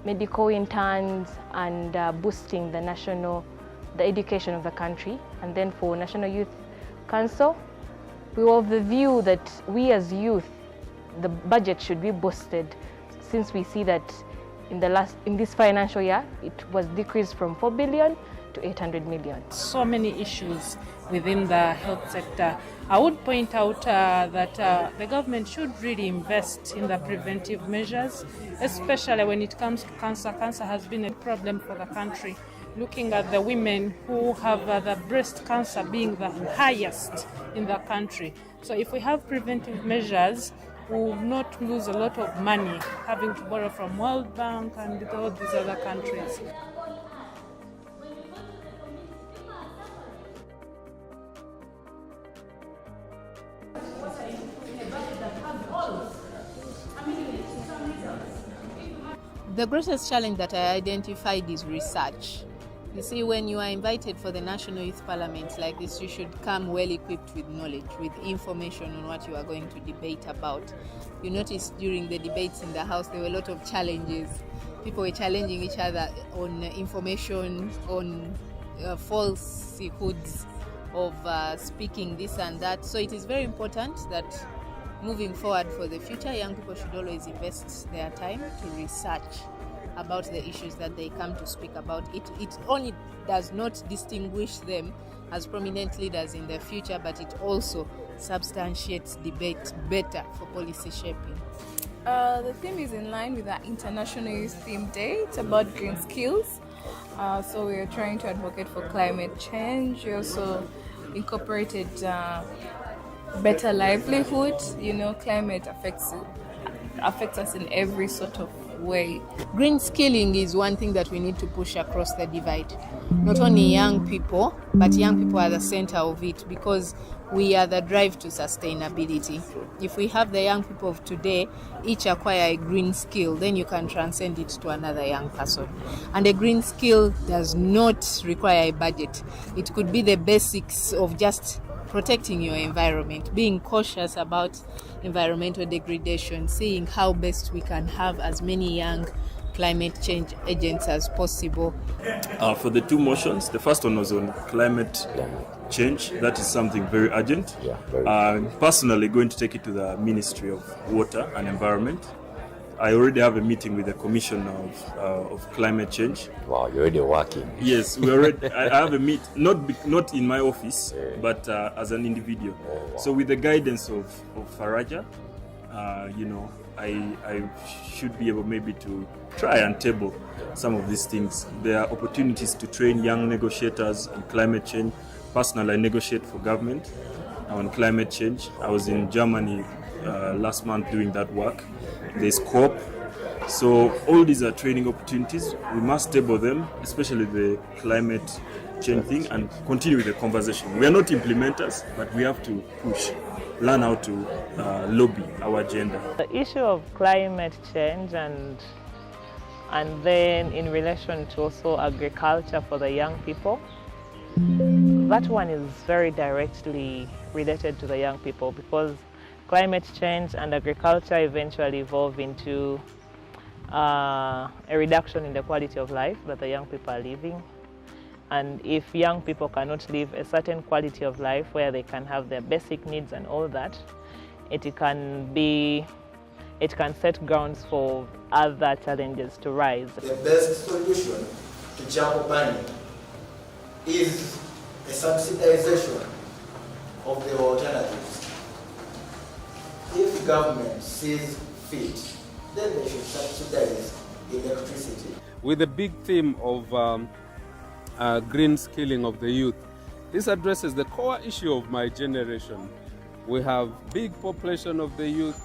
medical interns and boosting the education of the country. And then for National Youth Council, we were of the view that we as youth, the budget should be boosted since we see that in this financial year, it was decreased from 4 billion to 800 million. So many issues within the health sector. I would point out that the government should really invest in the preventive measures, especially when it comes to cancer. Cancer has been a problem for the country. Looking at the women who have the breast cancer being the highest in the country. So if we have preventive measures, we will not lose a lot of money having to borrow from World Bank and all these other countries. The greatest challenge that I identified is research. You see, when you are invited for the National Youth Parliament like this, you should come well equipped with knowledge, with information on what you are going to debate about. You notice during the debates in the House, there were a lot of challenges. People were challenging each other on information, on falsehoods of speaking this and that. So it is very important that moving forward for the future, young people should always invest their time to research about the issues that they come to speak about. It only does not distinguish them as prominent leaders in the future, but it also substantiates debate better for policy shaping. The theme is in line with our International Youth Theme Day. It's about green skills. So we are trying to advocate for climate change. We also incorporated better livelihood. You know, climate affects us in every sort of way. Green skilling is one thing that we need to push across the divide. Not only young people, but young people are the center of it because we are the drive to sustainability. If we have the young people of today each acquire a green skill, then you can transcend it to another young person. And a green skill does not require a budget. It could be the basics of just protecting your environment, being cautious about environmental degradation, seeing how best we can have as many young climate change agents as possible. For the two motions, the first one was on climate change. That is something very urgent. I'm personally going to take it to the Ministry of Water and Environment. I already have a meeting with the Commission of Climate Change. Wow, you're already working. Yes, we already. I have a meet, not in my office, but as an individual. Wow. So with the guidance of Faraja, I should be able maybe to try and table some of these things. There are opportunities to train young negotiators on climate change. Personally, I negotiate for government on climate change. I was in Germany last month doing that work. There's COP. So all these are training opportunities. We must table them, especially the climate change thing, and continue with the conversation. We are not implementers, but we have to push, learn how to lobby our agenda. The issue of climate change and then in relation to also agriculture for the young people, that one is very directly related to the young people, because climate change and agriculture eventually evolve into a reduction in the quality of life that the young people are living. And if young people cannot live a certain quality of life where they can have their basic needs and all that, it can set grounds for other challenges to rise. The best solution to jungle burning is a subsidization of the alternatives. If government sees fit, then they should subsidize electricity. With the big theme of green skilling of the youth, this addresses the core issue of my generation. We have big population of the youth,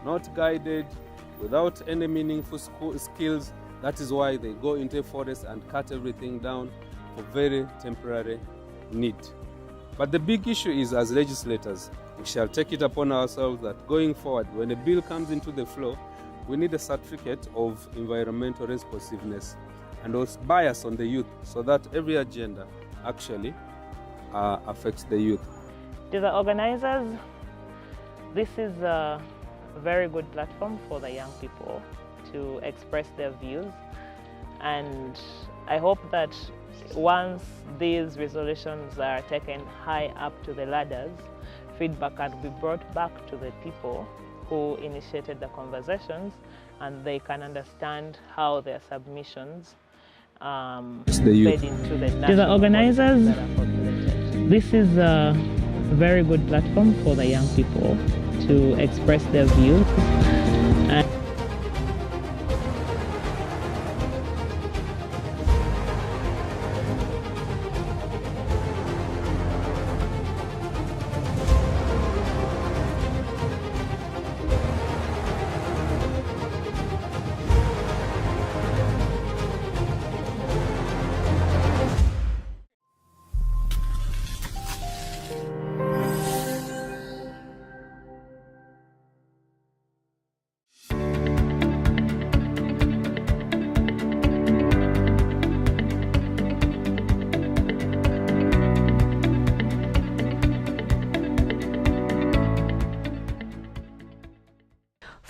not guided, without any meaningful skills. That is why they go into forest and cut everything down for very temporary need. But the big issue is, as legislators, we shall take it upon ourselves that going forward, when a bill comes into the floor, we need a certificate of environmental responsiveness and also bias on the youth, so that every agenda actually affects the youth. To the organizers, this is a very good platform for the young people to express their views, and I hope that once these resolutions are taken high up to the ladders, feedback can be brought back to the people who initiated the conversations, and they can understand how their submissions fed into the national. To the organizers, this is a very good platform for the young people to express their views.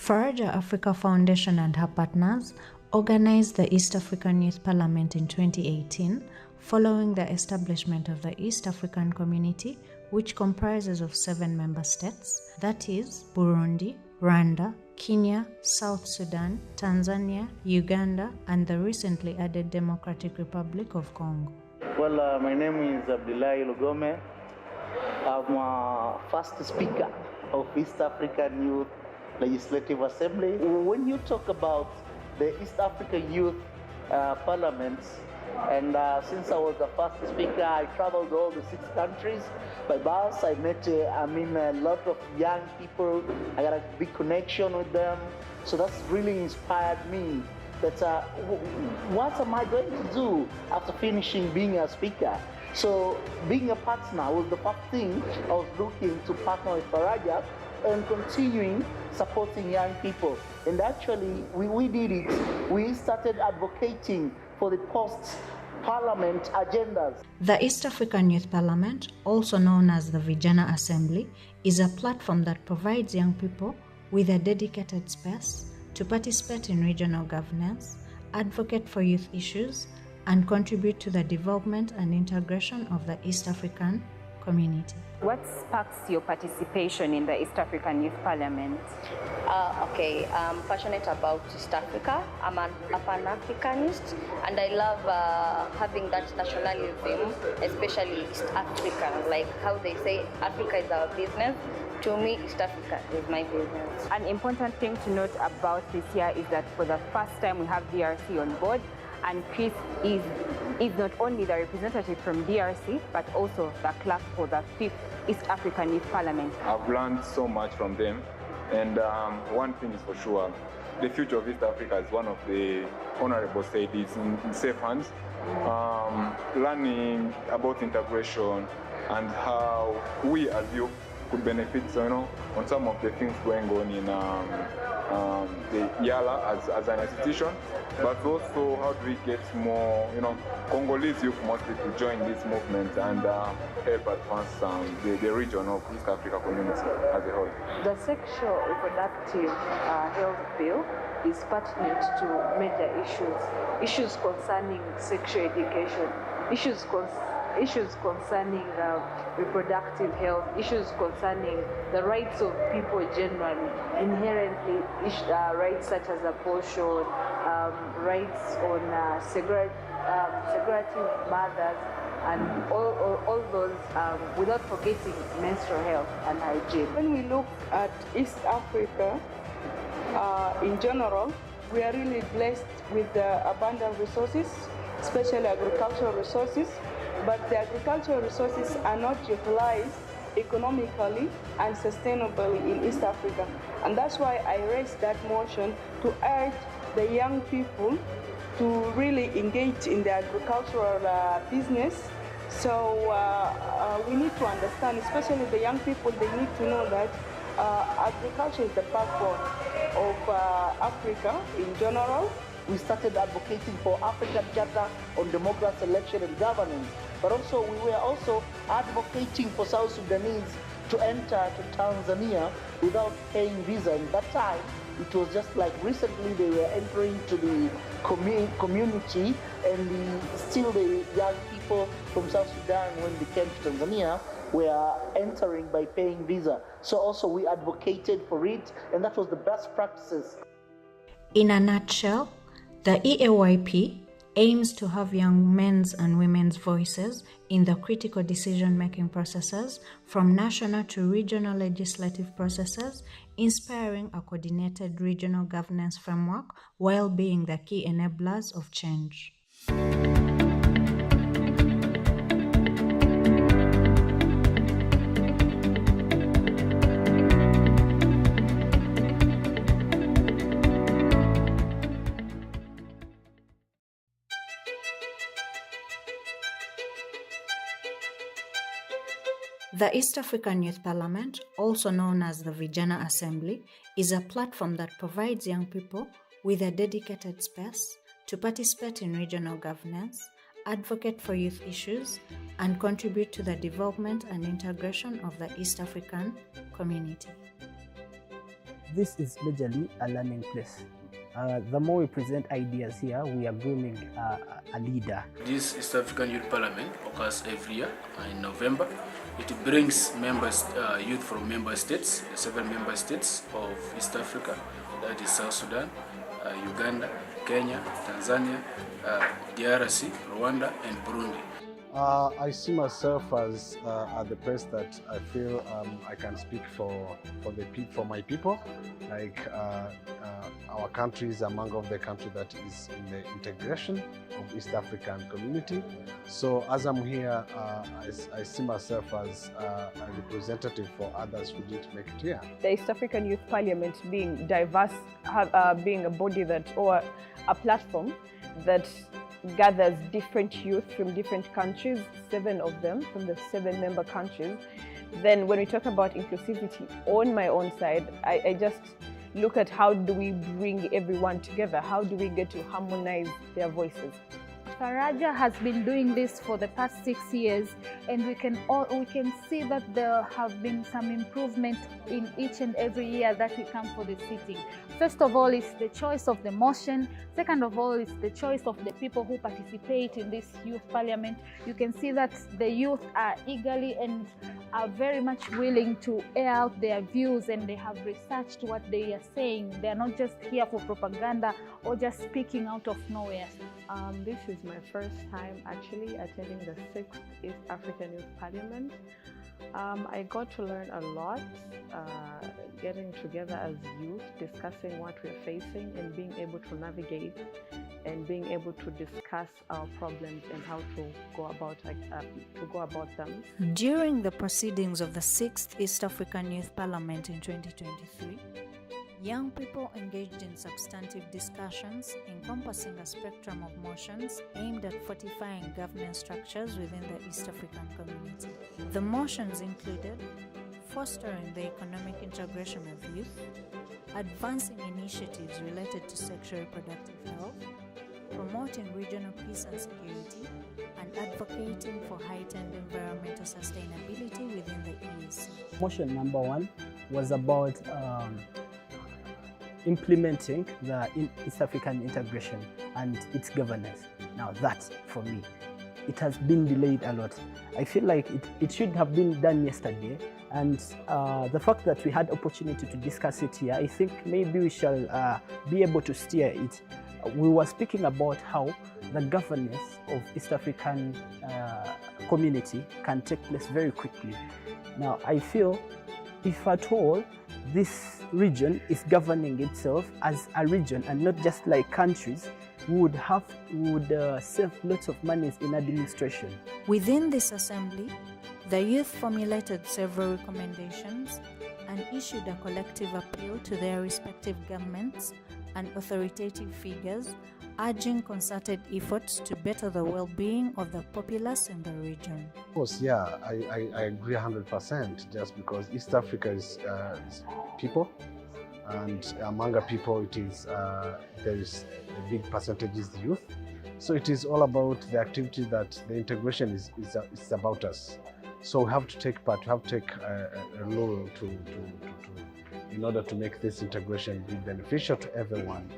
Faraja Africa Foundation and her partners organized the East African Youth Parliament in 2018 following the establishment of the East African Community, which comprises of 7 member states, that is Burundi, Rwanda, Kenya, South Sudan, Tanzania, Uganda, and the recently added Democratic Republic of Congo. Well, my name is Abdullahi Lugome. I'm first speaker of East African Youth Legislative Assembly. When you talk about the East African Youth Parliaments, and since I was the first speaker, I traveled all the 6 countries by bus. I met a lot of young people. I got a big connection with them. So that's really inspired me that what am I going to do after finishing being a speaker? So being a partner was the first thing I was looking to partner with Faraja and continuing supporting young people. And actually, we did it. We started advocating for the post-parliament agendas. The East African Youth Parliament, also known as the Vijana Assembly, is a platform that provides young people with a dedicated space to participate in regional governance, advocate for youth issues, and contribute to the development and integration of the East African community. What sparks your participation in the East African Youth Parliament? Okay, I'm passionate about East Africa. I'm a Pan-Africanist, and I love having that nationalism, especially East Africa. Like how they say, Africa is our business. To me, East Africa is my business. An important thing to note about this year is that for the first time we have DRC on board, and Chris is not only the representative from DRC, but also the clerk for the 5th East African Youth Parliament. I've learned so much from them, and one thing is for sure, the future of East Africa, as one of the honorable said, is in safe hands. Learning about integration and how we as youth could benefit, on some of the things going on in the YALA as an institution, but also how do we get more, Congolese youth mostly to join this movement and help advance the region of East Africa community as a whole. The sexual reproductive health bill is pertinent to major issues concerning sexual education, issues concerning reproductive health, issues concerning the rights of people generally, inherently rights such as abortion, rights on segregative mothers, and all those, without forgetting menstrual health and hygiene. When we look at East Africa in general, we are really blessed with the abundant resources, especially agricultural resources, but the agricultural resources are not utilized economically and sustainably in East Africa. And that's why I raised that motion to urge the young people to really engage in the agricultural business. So we need to understand, especially the young people, they need to know that agriculture is the backbone of Africa in general. We started advocating for African Charter on Democracy, Election and Governance, but also we were also advocating for South Sudanese to enter to Tanzania without paying visa. In that time, it was just like recently they were entering to the community, and still the young people from South Sudan, when they came to Tanzania, were entering by paying visa. So also we advocated for it, and that was the best practices. In a nutshell, the EAYP aims to have young men's and women's voices in the critical decision-making processes from national to regional legislative processes, inspiring a coordinated regional governance framework while being the key enablers of change. The East African Youth Parliament, also known as the Vijana Assembly, is a platform that provides young people with a dedicated space to participate in regional governance, advocate for youth issues, and contribute to the development and integration of the East African community. This is majorly a learning place. The more we present ideas here, we are grooming a leader. This East African Youth Parliament occurs every year in November. It brings members, youth from member states, the 7 member states of East Africa, that is South Sudan, Uganda, Kenya, Tanzania, DRC, Rwanda, and Burundi. I see myself as the person that I feel I can speak for my people. Like our country is among of the country that is in the integration of East African community. So as I'm here, I see myself as a representative for others who didn't make it here. The East African Youth Parliament being diverse, being a body that, or a platform that gathers different youth from different countries, 7 of them from the 7 member countries. Then when we talk about inclusivity, on my own side, I just look at how do we bring everyone together? How do we get to harmonize their voices? Faraja has been doing this for the past 6 years, and we can see that there have been some improvement in each and every year that we come for the sitting. First of all, it's the choice of the motion. Second of all, it's the choice of the people who participate in this youth parliament. You can see that the youth are eagerly and are very much willing to air out their views, and they have researched what they are saying. They are not just here for propaganda or just speaking out of nowhere. This is my first time actually attending the 6th East African Youth Parliament. I got to learn a lot, getting together as youth, discussing what we're facing and being able to navigate and being able to discuss our problems and how to go about them. During the proceedings of the 6th East African Youth Parliament in 2023, young people engaged in substantive discussions encompassing a spectrum of motions aimed at fortifying governance structures within the East African community. The motions included fostering the economic integration of youth, advancing initiatives related to sexual reproductive health, promoting regional peace and security, and advocating for heightened environmental sustainability within the EAC. Motion number 1 was about implementing the East African integration and its governance. Now that, for me, it has been delayed a lot. I feel like it should have been done yesterday, and the fact that we had opportunity to discuss it here, I think maybe we shall be able to steer it. We were speaking about how the governance of East African community can take place very quickly. Now, I feel if at all this region is governing itself as a region and not just like countries, we would save lots of money in administration. Within this assembly, the youth formulated several recommendations and issued a collective appeal to their respective governments and authoritative figures, urging concerted efforts to better the well-being of the populace in the region. Of course, yeah, I agree 100%, just because East Africa is people, and among our people it is there is a big percentage is the youth. So it is all about the activity that the integration is about us. So we have to take part, we have to take a role in order to make this integration be beneficial to everyone.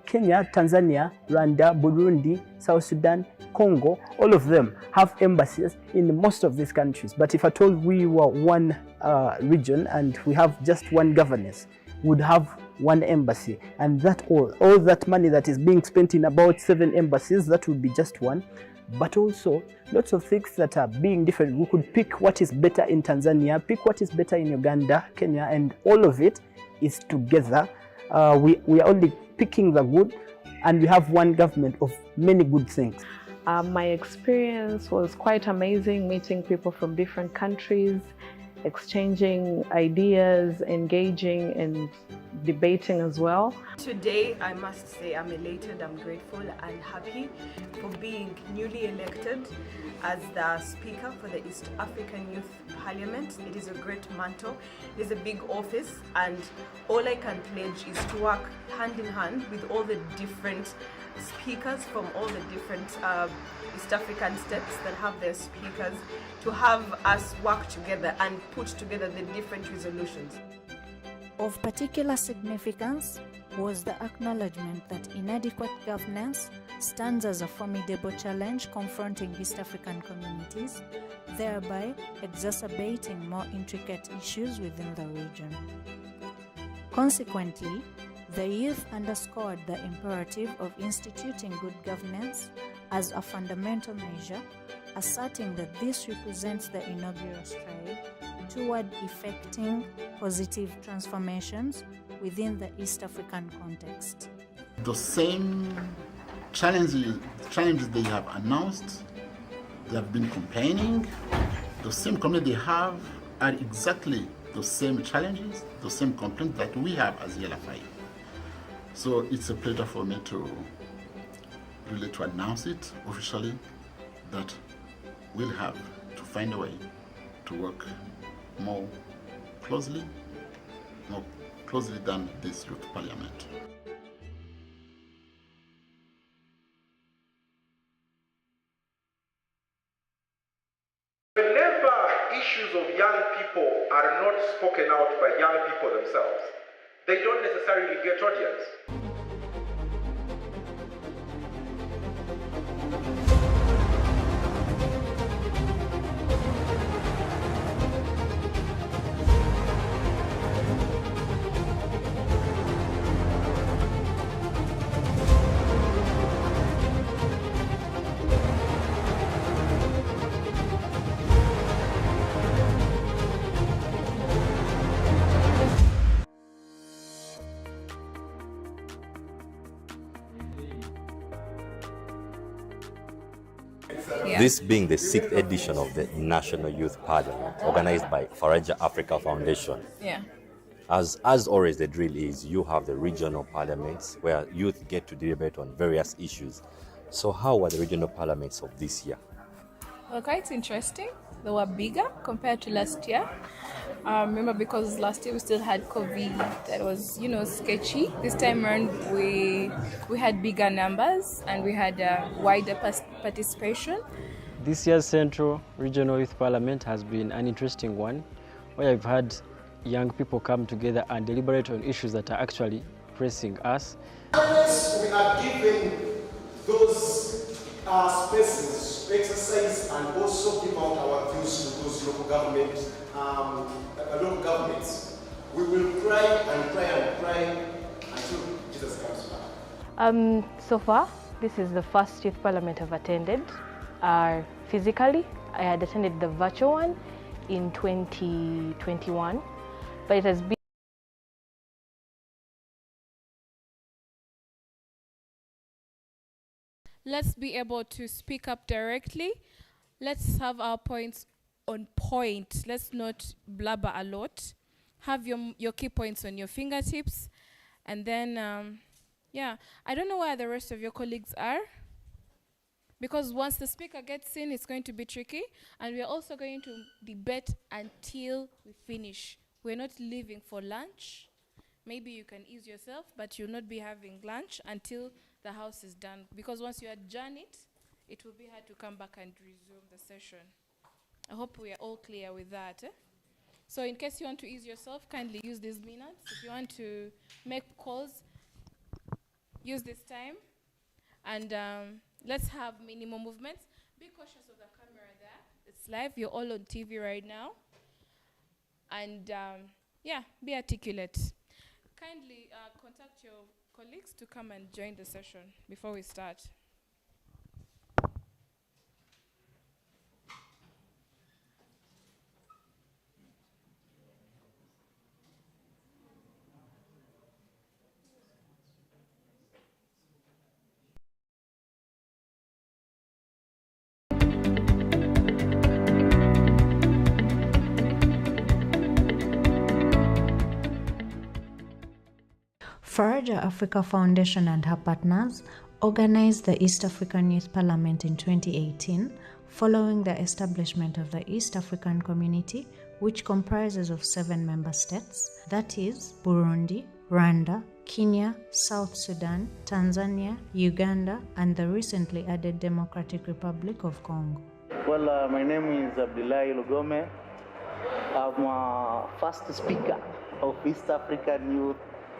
Kenya, Tanzania, Rwanda, Burundi, South Sudan, Congo, all of them have embassies in most of these countries. But if at all we were one region and we have just one governance, we would have one embassy, and that all that money that is being spent in about 7 embassies, that would be just one. But also lots of things that are being different. We could pick what is better in Tanzania, pick what is better in Uganda, Kenya, and all of it is together. We are only picking the good, and we have one government of many good things. My experience was quite amazing, meeting people from different countries, exchanging ideas, engaging and debating as well. Today, I must say I'm elated, I'm grateful and happy for being newly elected as the Speaker for the East African Youth Parliament. It is a great mantle, it is a big office, and all I can pledge is to work hand in hand with all the different speakers from all the different East African states that have their speakers, to have us work together and put together the different resolutions. Of particular significance was the acknowledgement that inadequate governance stands as a formidable challenge confronting East African communities, thereby exacerbating more intricate issues within the region. Consequently, the youth underscored the imperative of instituting good governance as a fundamental measure, asserting that this represents the inaugural stride toward effecting positive transformations within the East African context. The same challenges they have announced, they have been complaining, the same complaints they have are exactly the same challenges, the same complaints that we have as ELFI. So it's a pleasure for me to really to announce it officially that we'll have to find a way to work more closely than this youth parliament. issues of young people are not spoken out by young people themselves, they don't necessarily get audience. This being the 6th edition of the National Youth Parliament, organized by Faraja Africa Foundation. Yeah. As always, the drill is you have the regional parliaments where youth get to debate on various issues. So how were the regional parliaments of this year? Well, quite interesting. They were bigger compared to last year. Remember, because last year we still had COVID, that was, sketchy. This time around, we had bigger numbers and we had wider participation. This year's Central Regional Youth Parliament has been an interesting one, where I've had young people come together and deliberate on issues that are actually pressing us. We are giving those spaces to exercise and also give out our views to those local governments. We will cry and cry and cry until Jesus comes back. So far, this is the first youth parliament I've attended. Physically, I had attended the virtual one in 2021, but it has been Let's be able to speak up directly. Let's have our points on point. Let's not blabber a lot. Have your key points on your fingertips. And then, I don't know where the rest of your colleagues are, because once the speaker gets in, it's going to be tricky. And we're also going to debate until we finish. We're not leaving for lunch. Maybe you can ease yourself, but you'll not be having lunch until the house is done. Because once you adjourn it, it will be hard to come back and resume the session. I hope we are all clear with that. So in case you want to ease yourself, kindly use these minutes. If you want to make calls, use this time. And let's have minimal movements. Be cautious of the camera there. It's live. You're all on TV right now. And be articulate. Kindly contact your colleagues to come and join the session before we start. Faraja Africa Foundation and her partners organized the East African Youth Parliament in 2018 following the establishment of the East African Community, which comprises of 7 member states, that is Burundi, Rwanda, Kenya, South Sudan, Tanzania, Uganda, and the recently added Democratic Republic of Congo. Well, my name is Abdullahi Lugome. I'm a first speaker of East African Youth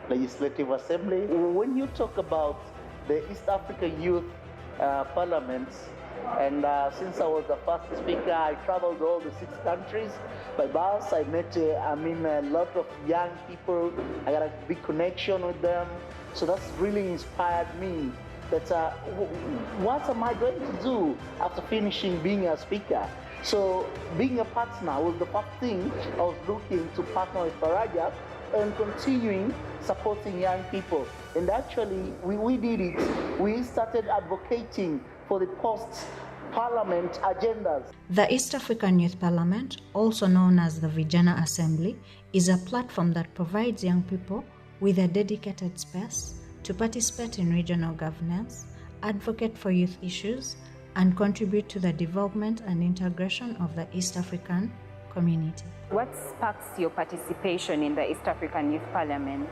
Legislative Assembly. When you talk about the East Africa Youth Parliament, and since I was the first speaker, I traveled all the 6 countries by bus. I met a lot of young people. I got a big connection with them. So that's really inspired me that what am I going to do after finishing being a speaker? So being a partner was the first thing I was looking to partner with Faraja and continuing supporting young people. And actually, we did it. We started advocating for the post-parliament agendas. The East African Youth Parliament, also known as the Vijana Assembly, is a platform that provides young people with a dedicated space to participate in regional governance, advocate for youth issues, and contribute to the development and integration of the East African community. What sparks your participation in the East African Youth Parliament?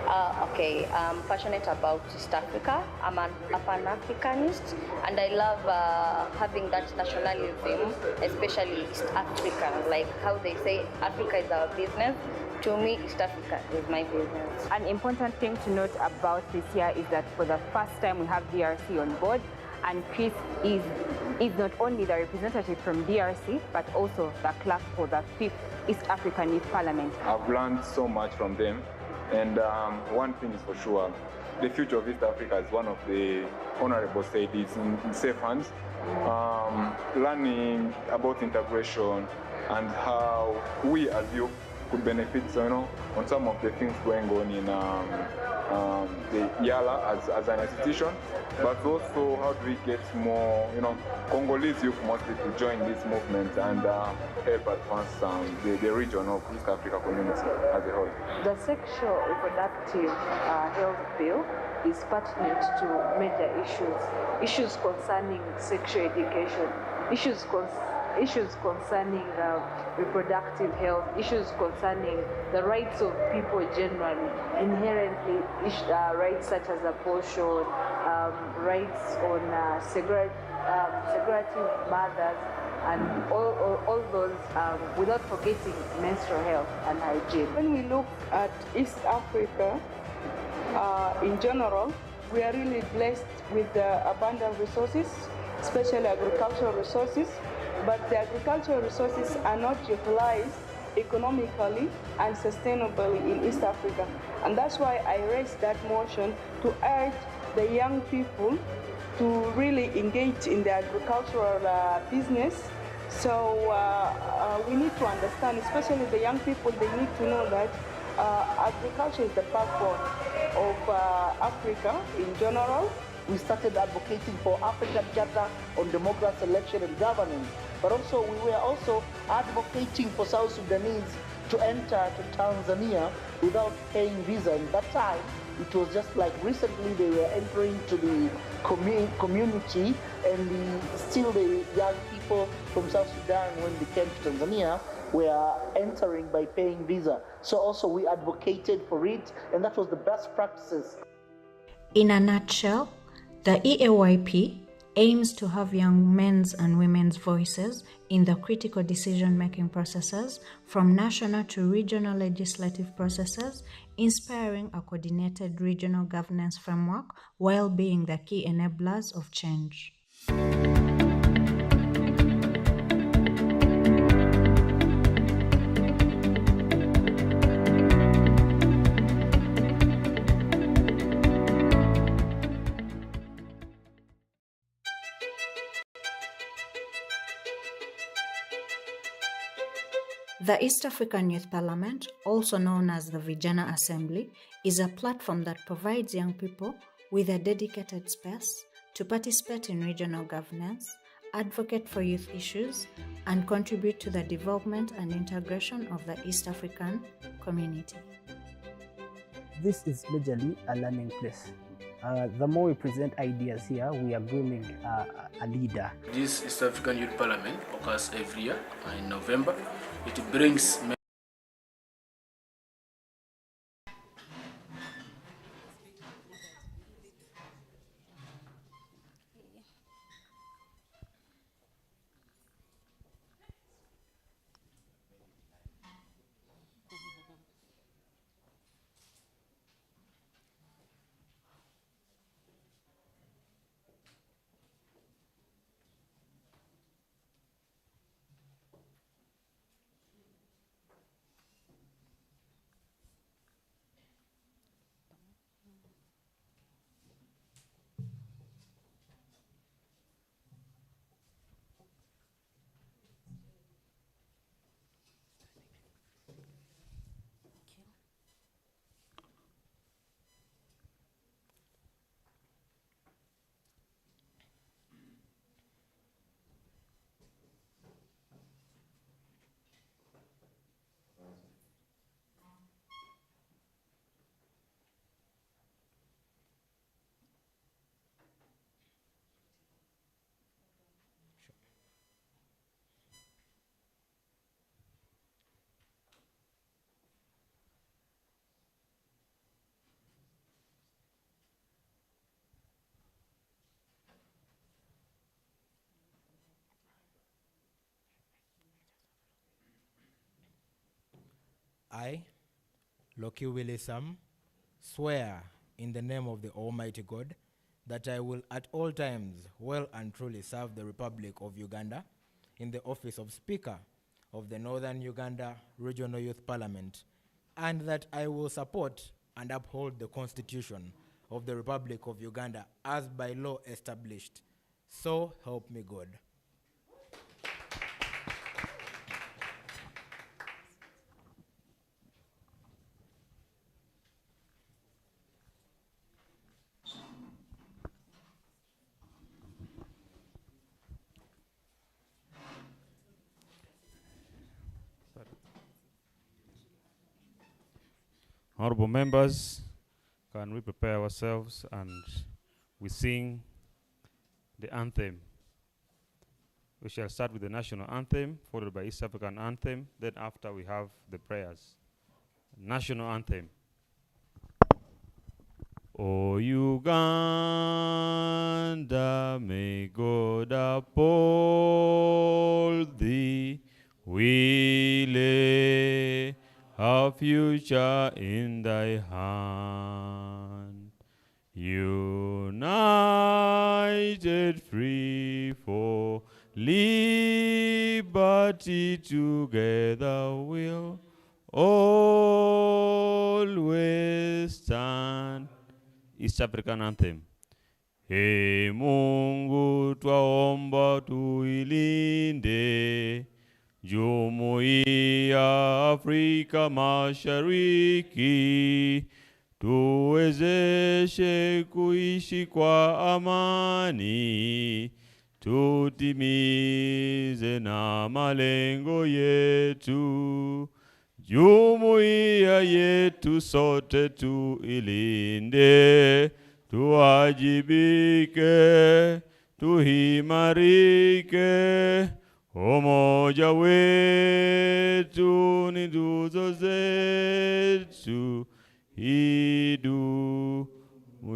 I'm passionate about East Africa. I'm a Pan-Africanist, and I love having that nationalism, especially East Africa. Like how they say, Africa is our business. To me, East Africa is my business. An important thing to note about this year is that for the first time we have DRC on board, and Chris is not only the representative from DRC, but also the clerk for the 5th East African Youth Parliament. I've learned so much from them, and one thing is for sure, the future of East Africa, as one of the honorable said, is in safe hands. Learning about integration and how we as youth could benefit, on some of the things going on in the Yala as an institution, but also how do we get more, Congolese youth mostly to join this movement and help advance the region of East Africa community as a whole. The sexual reproductive health bill is pertinent to major issues concerning sexual education, issues concerning reproductive health, issues concerning the rights of people generally, inherently rights such as abortion, rights on segregative mothers, and all those, without forgetting menstrual health and hygiene. When we look at East Africa in general, we are really blessed with abundant resources, especially agricultural resources. But the agricultural resources are not utilized economically and sustainably in East Africa. And that's why I raised that motion to urge the young people to really engage in the agricultural business. So we need to understand, especially the young people, they need to know that agriculture is the backbone of Africa in general. We started advocating for African Charter on Democracy, Election and Governance, but also we were also advocating for South Sudanese to enter to Tanzania without paying visa. In that time, it was just like recently they were entering to the community, and still the young people from South Sudan, when they came to Tanzania, were entering by paying visa. So also we advocated for it, and that was the best practices. In a nutshell, the EAYP aims to have young men's and women's voices in the critical decision-making processes from national to regional legislative processes, inspiring a coordinated regional governance framework while being the key enablers of change. The East African Youth Parliament, also known as the Vijana Assembly, is a platform that provides young people with a dedicated space to participate in regional governance, advocate for youth issues, and contribute to the development and integration of the East African community. This is majorly a learning place. The more we present ideas here, we are grooming a leader. This East African Youth Parliament occurs every year in November. It brings I, Loki Willisam, swear in the name of the Almighty God that I will at all times well and truly serve the Republic of Uganda in the office of Speaker of the Northern Uganda Regional Youth Parliament, and that I will support and uphold the Constitution of the Republic of Uganda as by law established. So help me God. Honorable members, can we prepare ourselves and we sing the anthem? We shall start with the national anthem, followed by East African anthem. Then after we have the prayers. National anthem. O Uganda, may God uphold thee. We lay our future in thy hand. United, free for liberty, together we'll always stand. East African anthem. Ee Mungu twaomba tuilinde Jumuiya Afrika Mashariki, tuwezeshe kuishi kwa amani, tutimize na malengo yetu. Jumuiya yetu sote tuilinde, tuwajibike, tuhimarike. Umoja wetu ni nguzo zetu, idu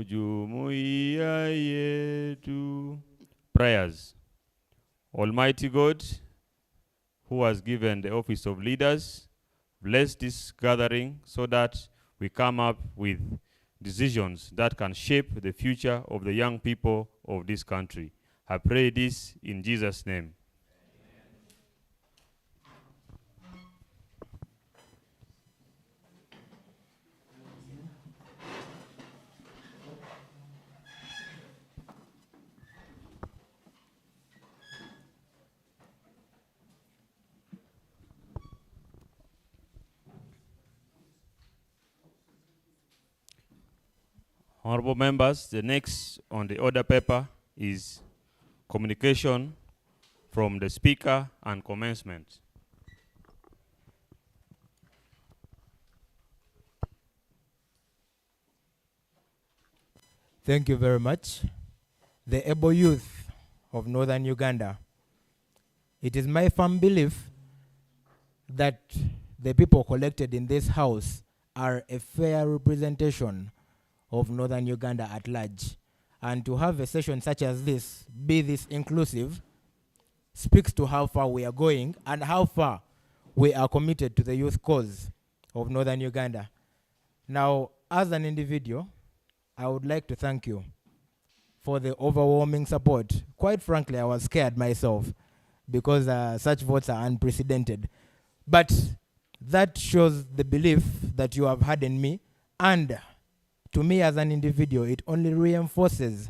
jumuiya yetu. Prayers. Almighty God, who has given the office of leaders, bless this gathering so that we come up with decisions that can shape the future of the young people of this country. I pray this in Jesus' name. Honorable members, the next on the order paper is communication from the Speaker and commencement. Thank you very much. The able youth of Northern Uganda. It is my firm belief that the people collected in this house are a fair representation of Northern Uganda at large. And to have a session such as this, be this inclusive, speaks to how far we are going and how far we are committed to the youth cause of Northern Uganda. Now, as an individual, I would like to thank you for the overwhelming support. Quite frankly, I was scared myself because such votes are unprecedented. But that shows the belief that you have had in me, and to me as an individual, it only reinforces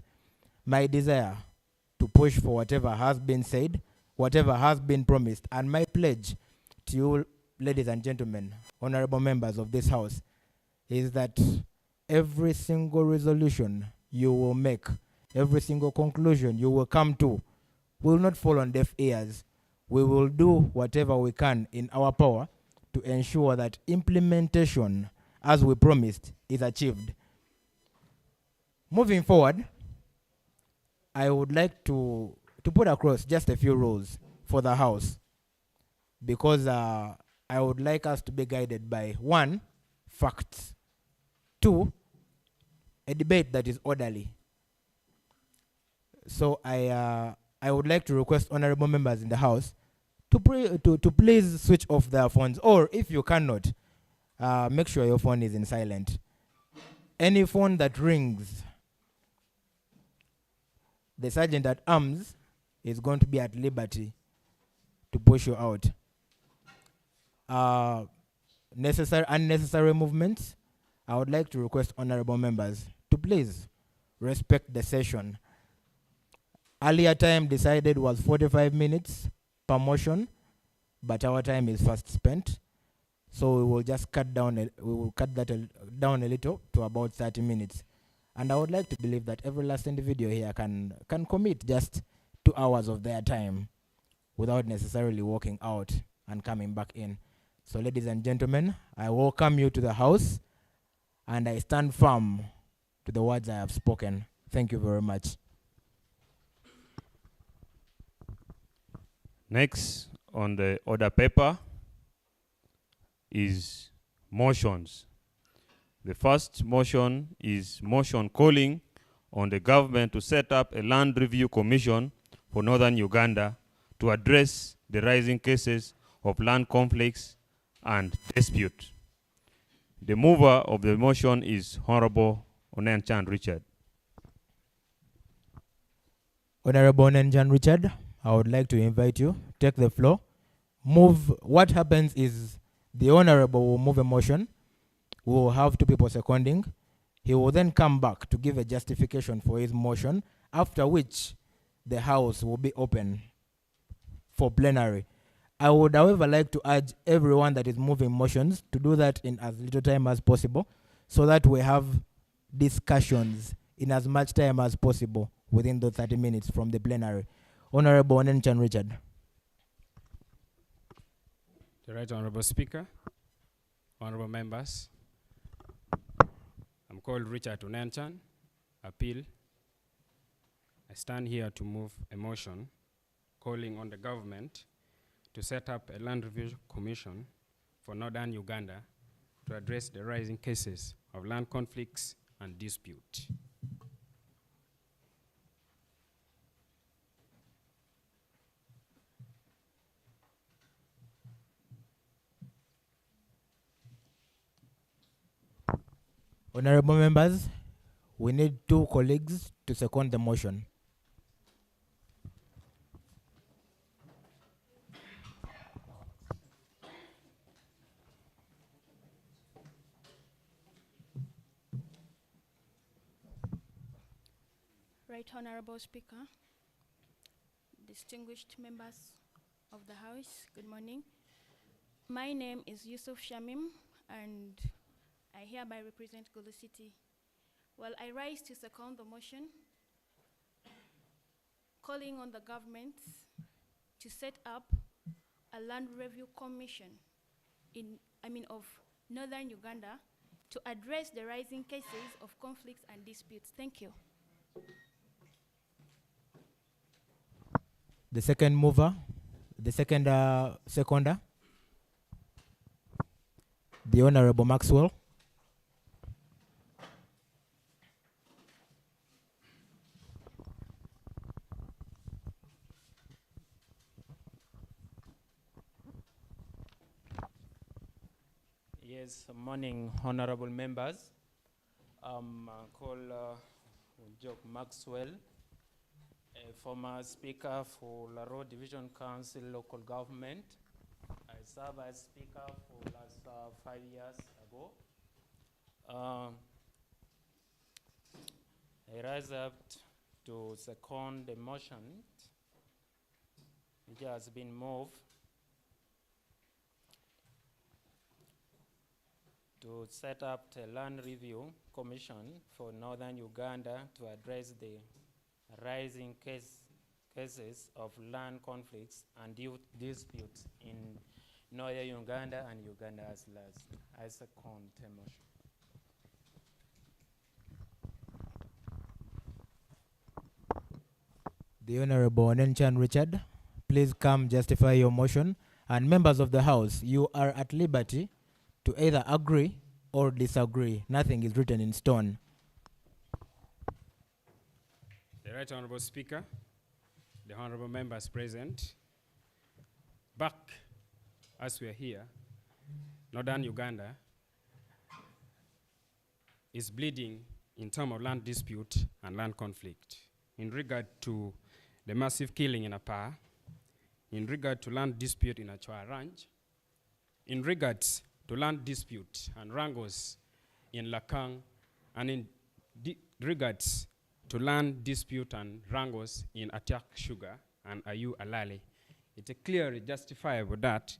my desire to push for whatever has been said, whatever has been promised, and my pledge to you, ladies and gentlemen, honorable members of this house, is that every single resolution you will make, every single conclusion you will come to, will not fall on deaf ears. We will do whatever we can in our power to ensure that implementation, as we promised, is achieved. Moving forward, I would like to put across just a few rules for the House, because I would like us to be guided by 1, facts, 2, a debate that is orderly. So I would like to request honorable members in the House to please switch off their phones, or if you cannot, make sure your phone is in silent. Any phone that rings, the sergeant at arms is going to be at liberty to push you out. Unnecessary movements, I would like to request honorable members to please respect the session. Earlier time decided was 45 minutes per motion, but our time is fast spent. So we will just cut down down a little to about 30 minutes. And I would like to believe that every last individual here can commit just 2 hours of their time without necessarily walking out and coming back in. So ladies and gentlemen, I welcome you to the House and I stand firm to the words I have spoken. Thank you very much. Next on the order paper is motions. The first motion is motion calling on the government to set up a land review commission for northern Uganda to address the rising cases of land conflicts and dispute. The mover of the motion is Honorable Onenchan Richard. Honorable Onenchan Richard, I would like to invite you, take the floor. What happens is the Honorable will move a motion. We will have 2 people seconding. He will then come back to give a justification for his motion, after which the House will be open for plenary. I would, however, like to urge everyone that is moving motions to do that in as little time as possible, so that we have discussions in as much time as possible within those 30 minutes from the plenary. Honorable Onenchan Richard. The Right Honorable Speaker, honorable members, I'm called Richard Onenchan, appeal. I stand here to move a motion calling on the government to set up a land review commission for northern Uganda to address the rising cases of land conflicts and dispute. Honorable members, we need 2 colleagues to second the motion. Right Honorable Speaker, distinguished members of the House, good morning. My name is Yusuf Shamim and I hereby represent Gulu City. Well, I rise to second the motion calling on the government to set up a land review commission of northern Uganda to address the rising cases of conflicts and disputes. Thank you. The second mover, the second seconder, the Honorable Maxwell. Yes, morning, honorable members. I'm called Jock Maxwell, a former speaker for Laro Division Council local government. I served as speaker for last 5 years ago. I rise up to second the motion which has been moved to set up a land review commission for northern Uganda to address the rising cases of land conflicts and disputes in northern Uganda and Uganda as large. I second the motion. The Honorable Onenchan Richard, please come justify your motion. And members of the House, you are at liberty to either agree or disagree. Nothing is written in stone. The Right Honorable Speaker, the honorable members present, back as we are here, northern Uganda is bleeding in terms of land dispute and land conflict. In regard to the massive killing in Apa, in regard to land dispute in Achua Ranch, in regards to land dispute and wrangles in Lakang, and in regards to land dispute and wrangles in Atiak Sugar and Ayu Alale, it's clearly justifiable that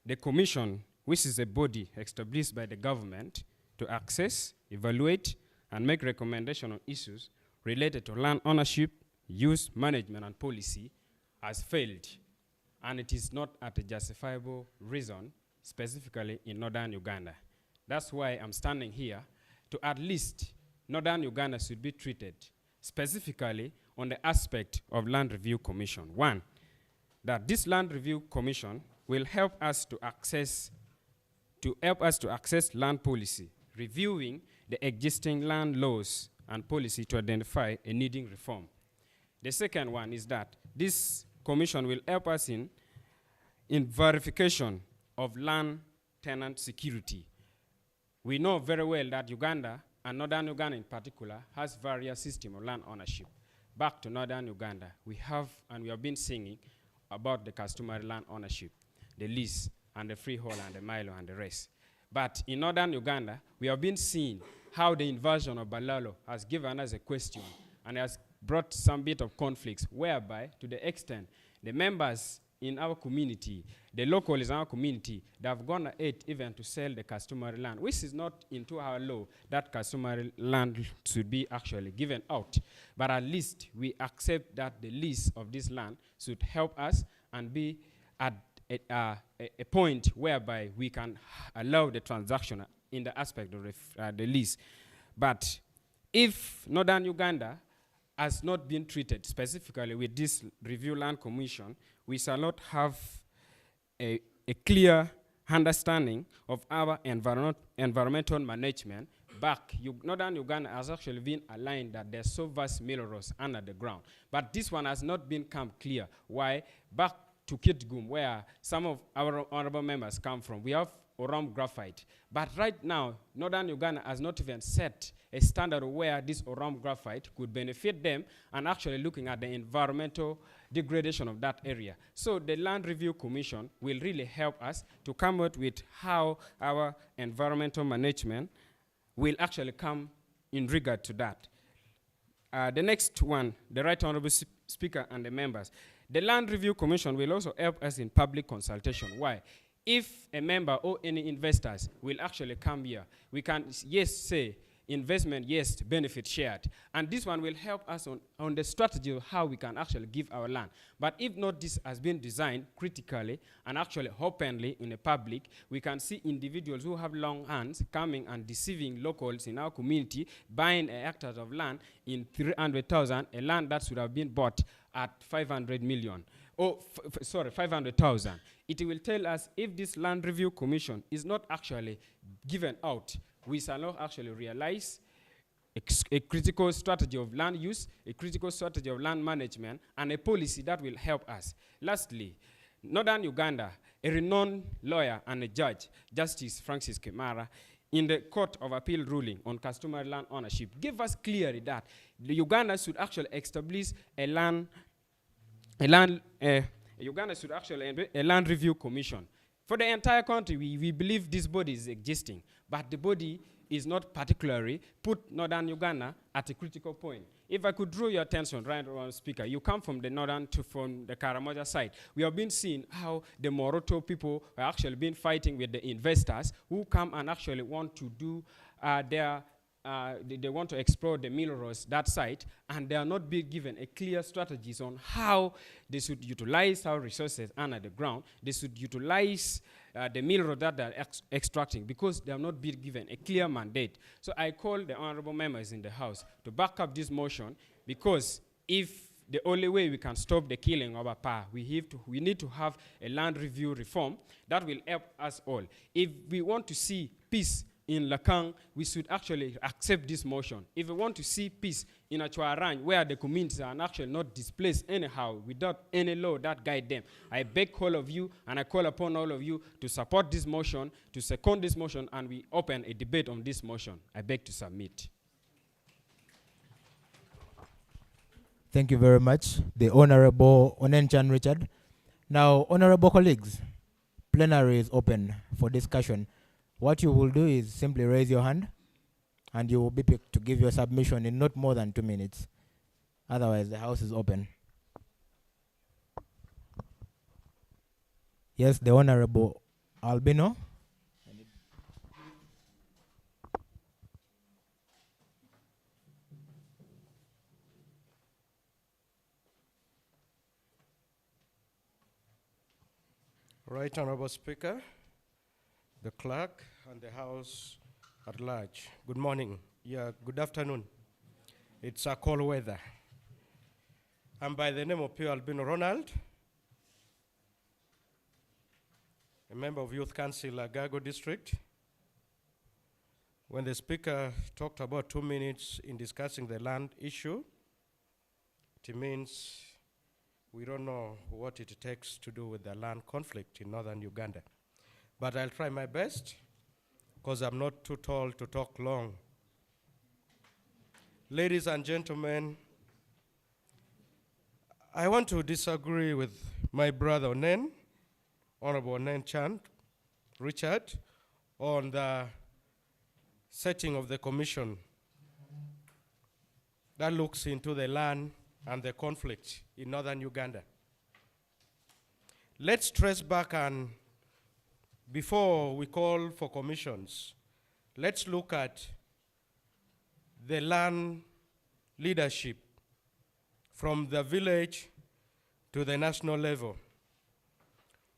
the commission, which is a body established by the government to access, evaluate, and make recommendations on issues related to land ownership, use, management, and policy, has failed. And it is not at a justifiable reason, specifically in northern Uganda. That's why I'm standing here to at least northern Uganda should be treated specifically on the aspect of Land Review Commission. One, that this Land Review Commission will help us to access land policy, reviewing the existing land laws and policy to identify a needing reform. The second one is that this commission will help us in verification of land tenant security. We know very well that Uganda, and northern Uganda in particular, has various systems of land ownership. Back to northern Uganda, we have been singing about the customary land ownership, the lease, and the freehold, and the milo, and the rest. But in northern Uganda, we have been seeing how the invasion of Balalo has given us a question and has brought some bit of conflicts, whereby, to the extent, the members in our community, the locals in our community, they have gone ahead even to sell the customary land, which is not into our law that customary land should be actually given out. But at least we accept that the lease of this land should help us and be at a point whereby we can allow the transaction in the aspect of the lease. But if northern Uganda has not been treated specifically with this Review Land Commission, we shall not have a clear understanding of our environmental management. Northern Uganda has actually been aligned that there's so vast minerals under the ground. But this one has not become clear. Why? Back to Kitgum, where some of our honorable members come from, we have Oram graphite. But right now, northern Uganda has not even set a standard where this Oram graphite could benefit them and actually looking at the environmental degradation of that area. So the Land Review Commission will really help us to come out with how our environmental management will actually come in regard to that. The next one, the Right Honorable Speaker and the members. The Land Review Commission will also help us in public consultation. Why? If a member or any investors will actually come here, we can, yes, say, investment, yes, benefit shared. And this one will help us on the strategy of how we can actually give our land. But if not, this has been designed critically and actually openly in the public, we can see individuals who have long hands coming and deceiving locals in our community, buying hectares of land in 300,000, a land that should have been bought at 500 million. 500,000. It will tell us if this Land Review Commission is not actually given out, we shall not actually realize a critical strategy of land use, a critical strategy of land management, and a policy that will help us. Lastly, northern Uganda, a renowned lawyer and a judge, Justice Francis Kimara, in the Court of Appeal ruling on customary land ownership, gave us clearly that the Uganda should actually establish a land review commission. For the entire country, we believe this body is existing, but the body is not particularly put northern Uganda at a critical point. If I could draw your attention, right, Speaker, you come from the northern from the Karamoja side. We have been seeing how the Moroto people are actually been fighting with the investors who come and actually want to do they want to explore the minerals that site, and they are not being given a clear strategies on how they should utilize our resources under the ground. They should utilize the mineral that they are extracting, because they have not been given a clear mandate. So I call the honorable members in the House to back up this motion, because if the only way we can stop the killing of Apa, we need to have a land review reform that will help us all. If we want to see peace in Lakang, we should actually accept this motion. If we want to see peace in Achuarany, where the communities are actually not displaced anyhow, without any law that guide them, I beg all of you, and I call upon all of you to support this motion, to second this motion, and we open a debate on this motion. I beg to submit. Thank you very much, the Honorable Onenchan Richard. Now, honorable colleagues, plenary is open for discussion. What you will do is simply raise your hand and you will be picked to give your submission in not more than 2 minutes. Otherwise, the house is open. Yes, the Honorable Albino. Right Honorable Speaker, the clerk, and the House at large. Good morning. Yeah, good afternoon. It's a cold weather. I'm by the name of Pio Albino Ronald, a member of Youth Council, Agago District. When the Speaker talked about 2 minutes in discussing the land issue, it means we don't know what it takes to do with the land conflict in northern Uganda. But I'll try my best, because I'm not too tall to talk long. Ladies and gentlemen, I want to disagree with my brother Onen, Honorable Onenchan Richard, on the setting of the commission that looks into the land and the conflict in northern Uganda. Let's trace back, and before we call for commissions, let's look at the land leadership from the village to the national level.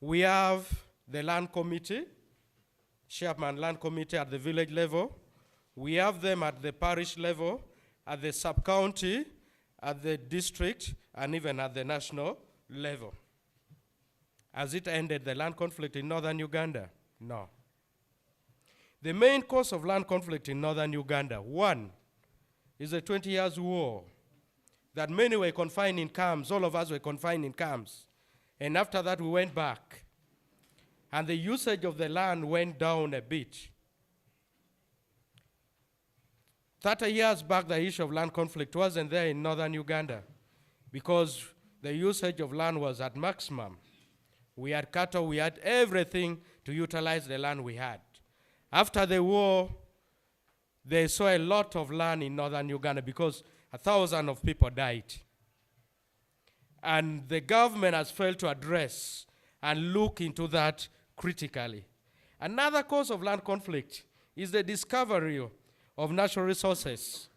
We have the land committee, chairman land committee at the village level. We have them at the parish level, at the sub-county, at the district, and even at the national level. Has it ended the land conflict in northern Uganda? No. The main cause of land conflict in northern Uganda, one, is the 20 years war, that many were confined in camps, all of us were confined in camps. And after that we went back, and the usage of the land went down a bit. 30 years back, the issue of land conflict wasn't there in northern Uganda because the usage of land was at maximum. We had cattle, we had everything to utilize the land we had. After the war, they saw a lot of land in northern Uganda because 1,000 of people died. And the government has failed to address and look into that critically. Another cause of land conflict is the discovery of natural resources.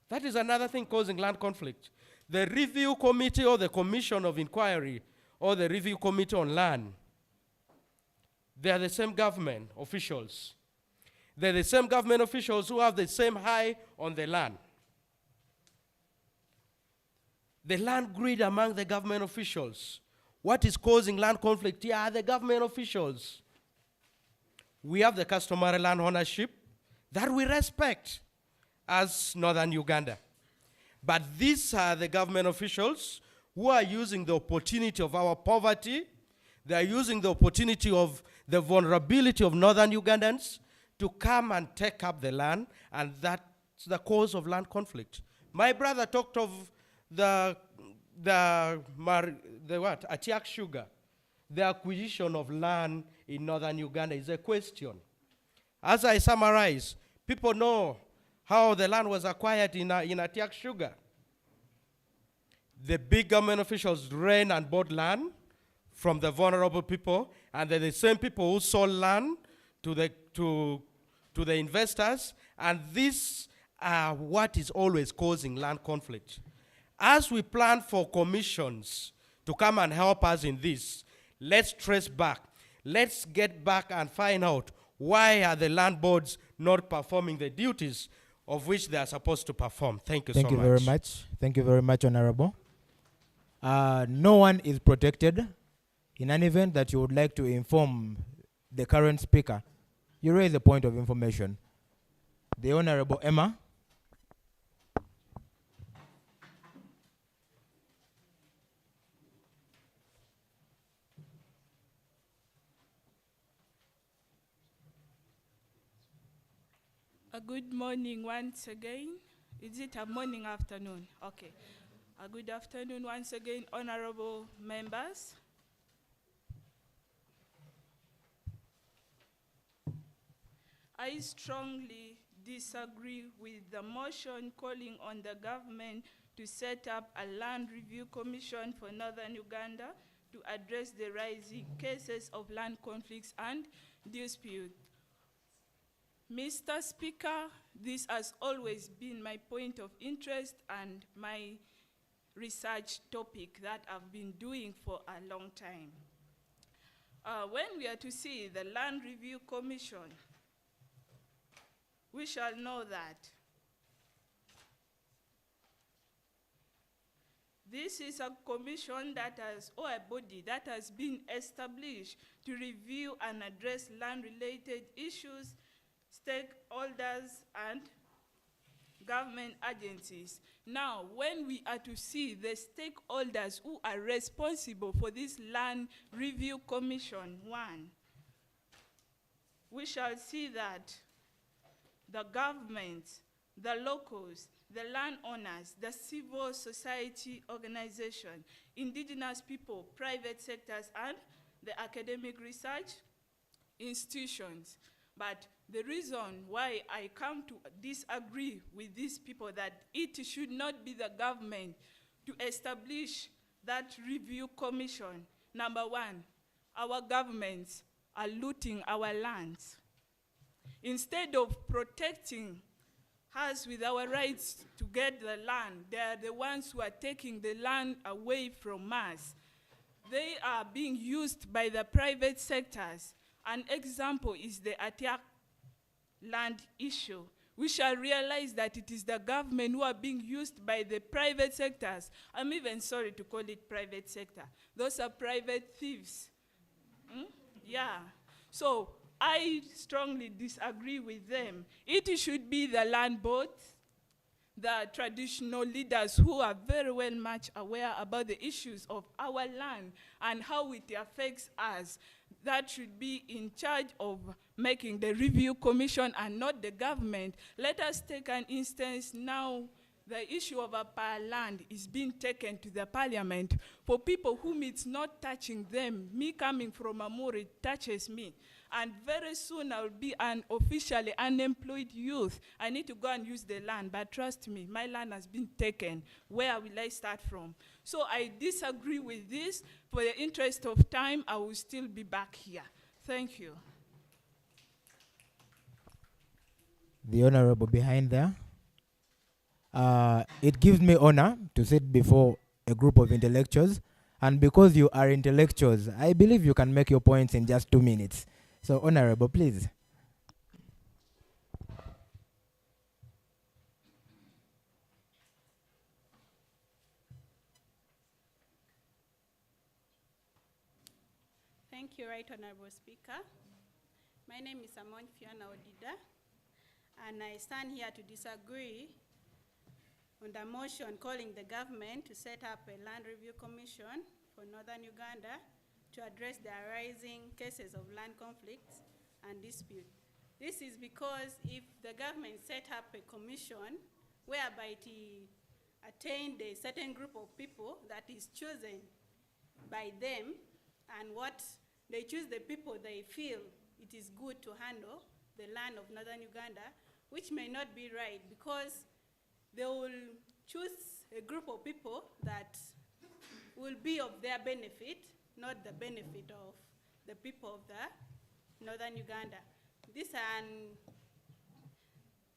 That is another thing causing land conflict. The review committee or the commission of inquiry or the review committee on land, they are the same government officials. They're the same government officials who have the same eye on the land. The land grid among the government officials. What is causing land conflict here are the government officials. We have the customary land ownership that we respect as northern Uganda. But these are the government officials who are using the opportunity of our poverty. They are using the opportunity of the vulnerability of northern Ugandans to come and take up the land, and that's the cause of land conflict. My brother talked of the Atiak sugar. The acquisition of land in northern Uganda is a question. As I summarize, people know how the land was acquired in Atiak sugar. The big government officials ran and bought land from the vulnerable people, and they're the same people who sold land to the investors, and these are what is always causing land conflict. As we plan for commissions to come and help us in this, let's trace back. Let's get back and find out why are the land boards not performing the duties of which they are supposed to perform. Thank you so much. Thank you very much. Thank you very much, Honorable. No one is protected. In an event that you would like to inform the current speaker You raise a point of information. The Honorable Emma. A good morning once again. Is it a morning, afternoon? Okay. A good afternoon once again, honorable members. I strongly disagree with the motion calling on the government to set up a land review commission for northern Uganda to address the rising cases of land conflicts and dispute. Mr. Speaker, this has always been my point of interest and my research topic that I've been doing for a long time. When we are to see the Land Review Commission, we shall know that this is a commission that has, or a body that has been established to review and address land-related issues, stakeholders, and government agencies. Now, when we are to see the stakeholders who are responsible for this Land Review Commission, one, we shall see that the government, the locals, the landowners, the civil society organization, indigenous people, private sectors, and the academic research institutions. But the reason why I come to disagree with these people that it should not be the government to establish that review commission. Number one, our governments are looting our lands. Instead of protecting us with our rights to get the land, they are the ones who are taking the land away from us. They are being used by the private sectors. An example is the Atiak land issue. We shall realize that it is the government who are being used by the private sectors. I'm even sorry to call it private sector. Those are private thieves. Yeah. So I strongly disagree with them. It should be the land boards, the traditional leaders who are very well much aware about the issues of our land and how it affects us, that should be in charge of making the review commission and not the government. Let us take an instance now. The issue of our land is being taken to the parliament for people whom it's not touching them. Me coming from Amur, it touches me. And very soon I will be an officially unemployed youth. I need to go and use the land, but trust me, my land has been taken. Where will I start from? So I disagree with this. For the interest of time, I will still be back here. Thank you. The Honorable behind there. It gives me honor to sit before a group of intellectuals. And because you are intellectuals, I believe you can make your points in just 2 minutes. So, Honorable, please. Thank you, Right Honorable Speaker. My name is Amon Fiona Odida, and I stand here to disagree on the motion calling the government to set up a land review commission for northern Uganda to address the arising cases of land conflicts and dispute. This is because if the government set up a commission whereby it attained a certain group of people that is chosen by them, and what they choose the people they feel it is good to handle the land of northern Uganda, which may not be right because they will choose a group of people that will be of their benefit, not the benefit of the people of the northern Uganda. This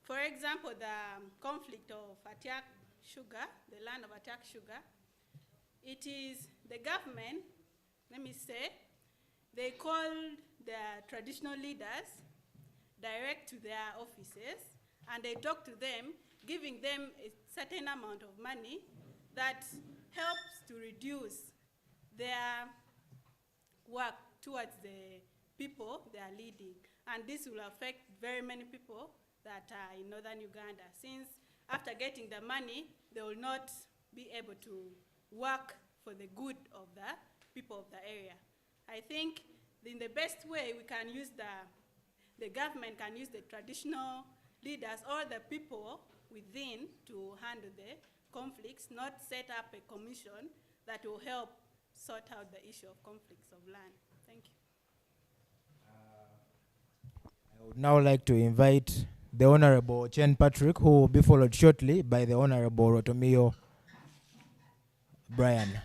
for example, the conflict of Atiak sugar, the land of Atiak sugar, it is the government, let me say, they called the traditional leaders direct to their offices and they talk to them, giving them a certain amount of money that helps to reduce their work towards the people they are leading. And this will affect very many people that are in northern Uganda, since after getting the money, they will not be able to work for the good of the people of the area. I think in the best way we can use the government can use the traditional leaders or the people within to handle the conflicts, not set up a commission that will help sort out the issue of conflicts of land. Thank you. I would now like to invite the Honorable Chen Patrick, who will be followed shortly by the Honorable Rotomio Brian.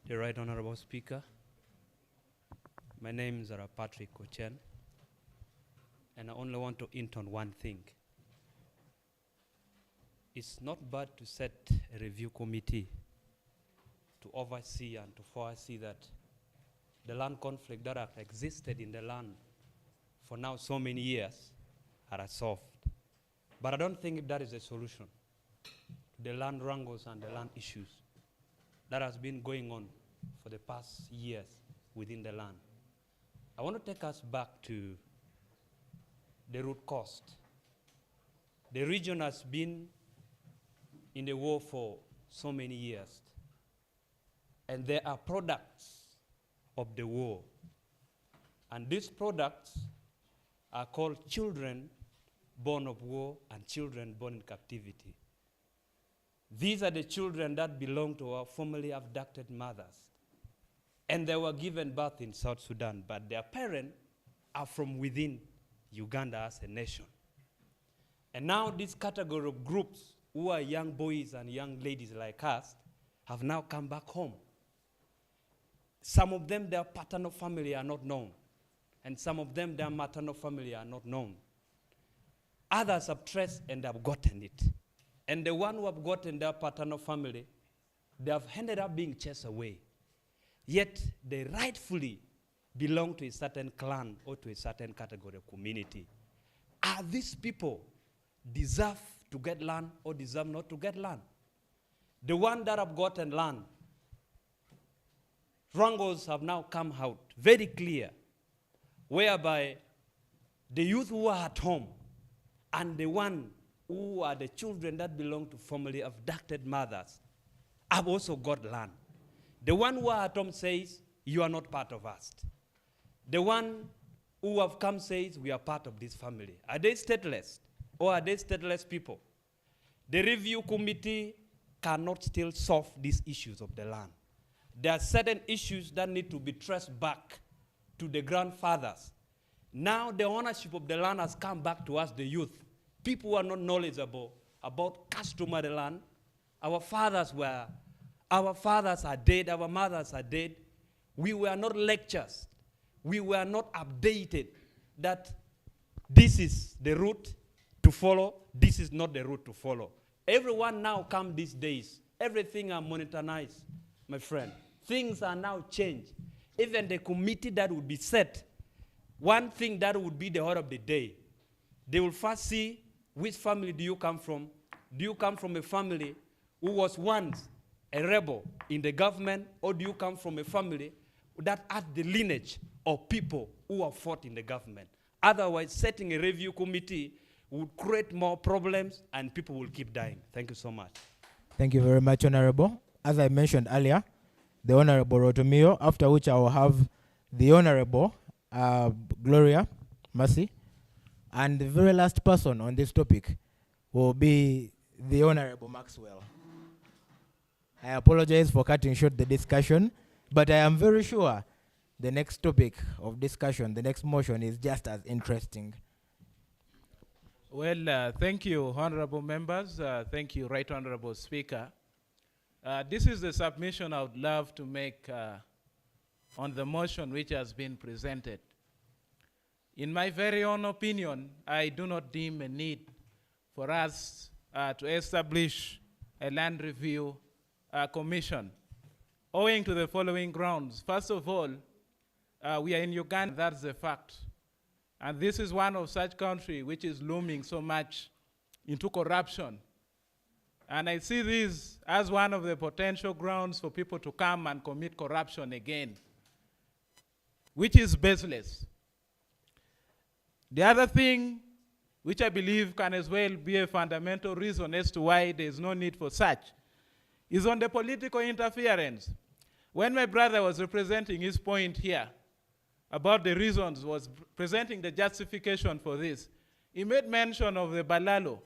The Right Honorable Speaker, my name is Patrick Ochen, and I only want to hint on one thing. It's not bad to set a review committee to oversee and to foresee that the land conflict that have existed in the land for now so many years are solved. But I don't think that is a solution to the land wrangles and the land issues that has been going on for the past years within the land. I want to take us back to the root cause. The region has been in the war for so many years, and there are products of the war. And these products are called children born of war and children born in captivity. These are the children that belong to our formerly abducted mothers. And they were given birth in South Sudan, but their parents are from within Uganda as a nation. And now this category of groups who are young boys and young ladies like us have now come back home. Some of them, their paternal family are not known. And some of them, their maternal family are not known. Others have traced and have gotten it. And the one who have gotten their paternal family, they have ended up being chased away. Yet they rightfully belong to a certain clan or to a certain category of community. Are these people deserve to get land or deserve not to get land? The one that have gotten land, wrangles have now come out very clear, whereby the youth who are at home and the one who are the children that belong to formerly abducted mothers have also got land. The one who are at home says, you are not part of us. The one who have come says, we are part of this family. Are they stateless or are they stateless people? The review committee cannot still solve these issues of the land. There are certain issues that need to be traced back to the grandfathers. Now the ownership of the land has come back to us, the youth. People who are not knowledgeable about customary land. Our fathers are dead, our mothers are dead. We were not lectured. We were not updated that this is the route to follow, this is not the route to follow. Everyone now come these days. Everything are monetized, my friend. Things are now changed. Even the committee that would be set, one thing that would be the order of the day, they will first see which family do you come from. Do you come from a family who was once a rebel in the government, or do you come from a family that had the lineage of people who have fought in the government? Otherwise, setting a review committee would create more problems and people will keep dying. Thank you so much. Thank you very much, Honorable. As I mentioned earlier, the Honorable Rotomio, after which I will have the Honorable Gloria Mercy, and the very last person on this topic will be the Honorable Maxwell. I apologize for cutting short the discussion, but I am very sure the next topic of discussion, the next motion, is just as interesting. Well, thank you, honorable members. Thank you, Right Honorable Speaker. This is the submission I would love to make on the motion which has been presented. In my very own opinion, I do not deem a need for us to establish a land review commission. owing to the following grounds. First of all, we are in Uganda, that's a fact. And this is one of such countries which is looming so much into corruption. And I see this as one of the potential grounds for people to come and commit corruption again, which is baseless. The other thing, which I believe can as well be a fundamental reason as to why there is no need for such, is on the political interference. When my brother was representing his point here about the reasons, was presenting the justification for this, he made mention of the Balalo.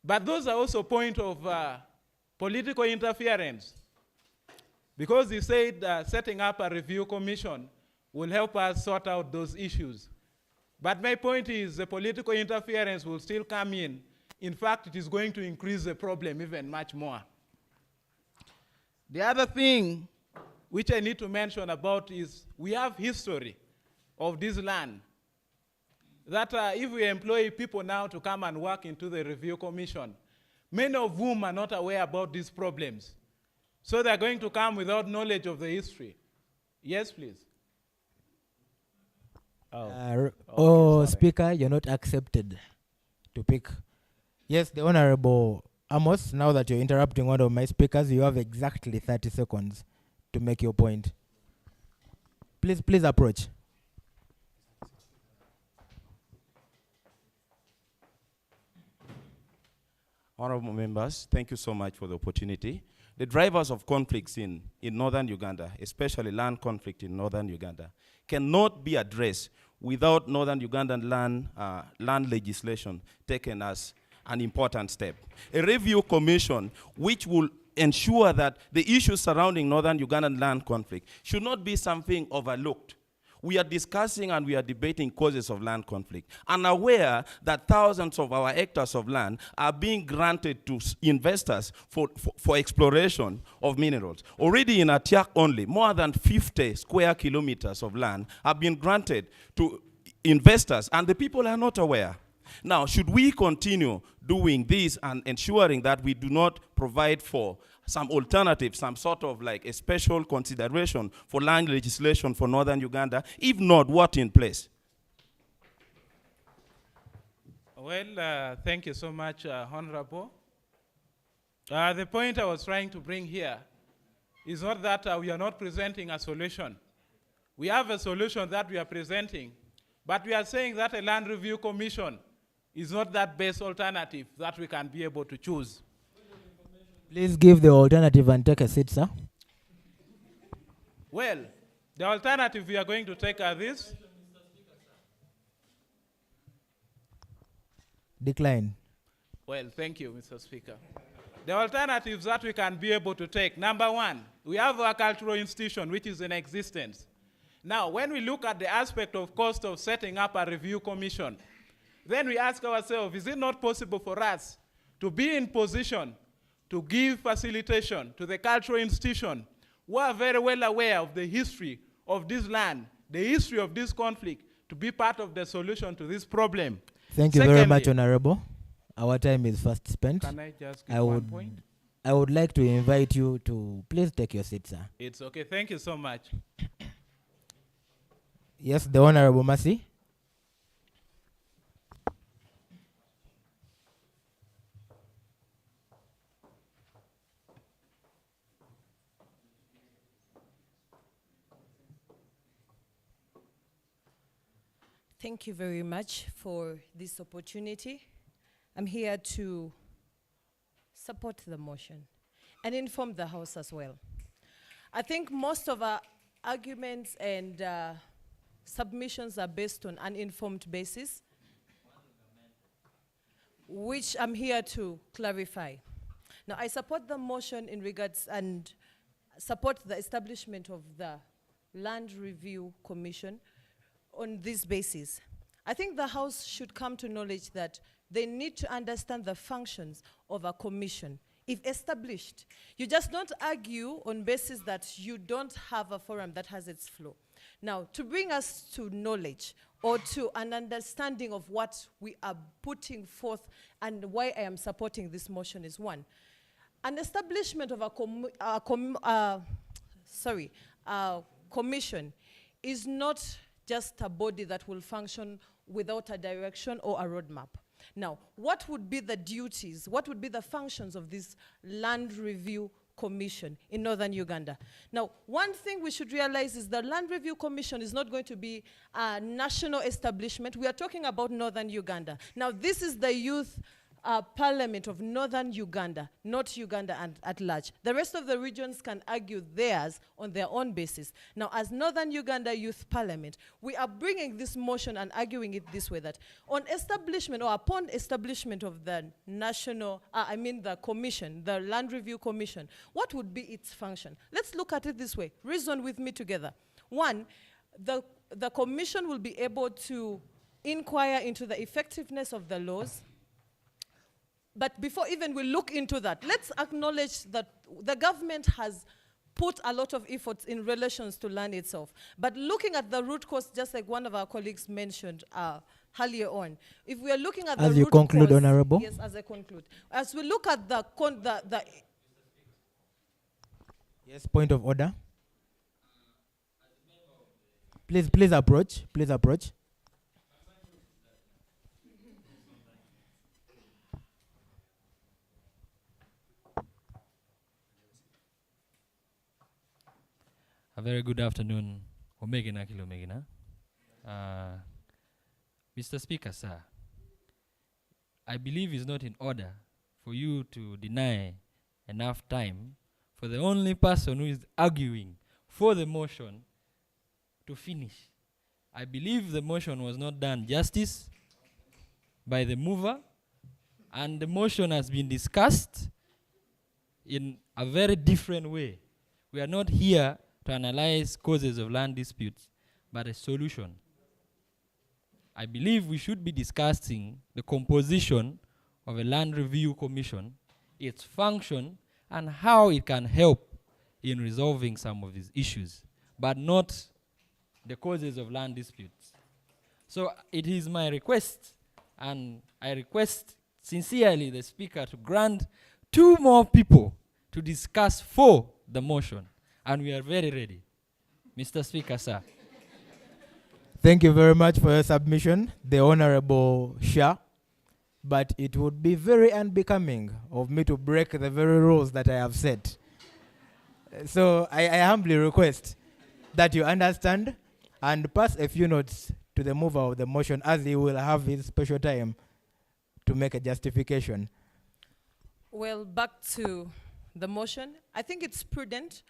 But those are also point of political interference, because he said setting up a review commission will help us sort out those issues. But my point is the political interference will still come in. In fact, it is going to increase the problem even much more. The other thing which I need to mention about is we have history of this land. That if we employ people now to come and work into the review commission, many of whom are not aware about these problems. So they're going to come without knowledge of the history. Yes, please. Speaker, you're not accepted to pick. Yes, the Honorable Amos, now that you're interrupting one of my speakers, you have exactly 30 seconds to make your point. Please approach. Honorable members, thank you so much for the opportunity. The drivers of conflicts in northern Uganda, especially land conflict in northern Uganda, cannot be addressed without northern Ugandan land legislation taken as an important step. A review commission which will ensure that the issues surrounding northern Ugandan land conflict should not be something overlooked. We are discussing and we are debating causes of land conflict, unaware that thousands of our hectares of land are being granted to investors for exploration of minerals. Already in Atiak only, more than 50 square kilometers of land have been granted to investors, and the people are not aware. Now, should we continue doing this and ensuring that we do not provide for some alternative, some sort of like a special consideration for land legislation for northern Uganda? If not, what in place? Well, thank you so much, Honorable. The point I was trying to bring here is not that we are not presenting a solution. We have a solution that we are presenting, but we are saying that a land review commission is not that best alternative that we can be able to choose. Please give the alternative and take a seat, sir. Well, the alternative we are going to take are this. Decline. Well, thank you, Mr. Speaker. The alternatives that we can be able to take, number one, we have our cultural institution, which is in existence. Now, when we look at the aspect of cost of setting up a review commission, then we ask ourselves, is it not possible for us to be in position to give facilitation to the cultural institution who are very well aware of the history of this land, the history of this conflict, to be part of the solution to this problem? Thank you very much, Honorable. Our time is fast spent. Can I just give one point? I would like to invite you to please take your seat, sir. It's okay. Thank you so much. Yes, the Honorable Mercy. Thank you very much for this opportunity. I'm here to support the motion and inform the House as well. I think most of our arguments and submissions are based on uninformed basis, which I'm here to clarify. Now, I support the motion in regards and support the establishment of the Land Review Commission on this basis. I think the House should come to knowledge that they need to understand the functions of a commission. If established, you just don't argue on basis that you don't have a forum that has its flow. Now, to bring us to knowledge or to an understanding of what we are putting forth and why I am supporting this motion is one, an establishment of a commission is not just a body that will function without a direction or a roadmap. Now, what would be the duties, what would be the functions of this Land Review Commission in Northern Uganda? Now, one thing we should realize is the Land Review Commission is not going to be a national establishment. We are talking about Northern Uganda. Now, this is the youth parliament of Northern Uganda, not Uganda and at large. The rest of the regions can argue theirs on their own basis. Now, as Northern Uganda Youth Parliament, we are bringing this motion and arguing it this way, that on establishment or upon establishment of the national, the commission, the Land Review Commission, what would be its function? Let's look at it this way. Reason with me together. One, the commission will be able to inquire into the effectiveness of the laws. But before even we look into that, let's acknowledge that the government has put a lot of efforts in relations to land itself. But looking at the root cause, just like one of our colleagues mentioned earlier on, if we are looking at the root cause— As you conclude, Honorable. Yes, as I conclude. As we look at the Yes, point of order. Please approach. Please approach. A very good afternoon, Omegina Kilomegina. Mr. Speaker, sir, I believe it's not in order for you to deny enough time for the only person who is arguing for the motion to finish. I believe the motion was not done justice by the mover, and the motion has been discussed in a very different way. We are not here to analyze causes of land disputes, but a solution. I believe we should be discussing the composition of a land review commission, its function, and how it can help in resolving some of these issues, but not the causes of land disputes. So it is my request, and I request sincerely the Speaker to grant 2 more people to discuss for the motion. And we are very ready. Mr. Speaker, sir. Thank you very much for your submission, the Honorable Shah. But it would be very unbecoming of me to break the very rules that I have set. So I humbly request that you understand and pass a few notes to the mover of the motion, as he will have his special time to make a justification. Well, back to the motion. I think it's prudent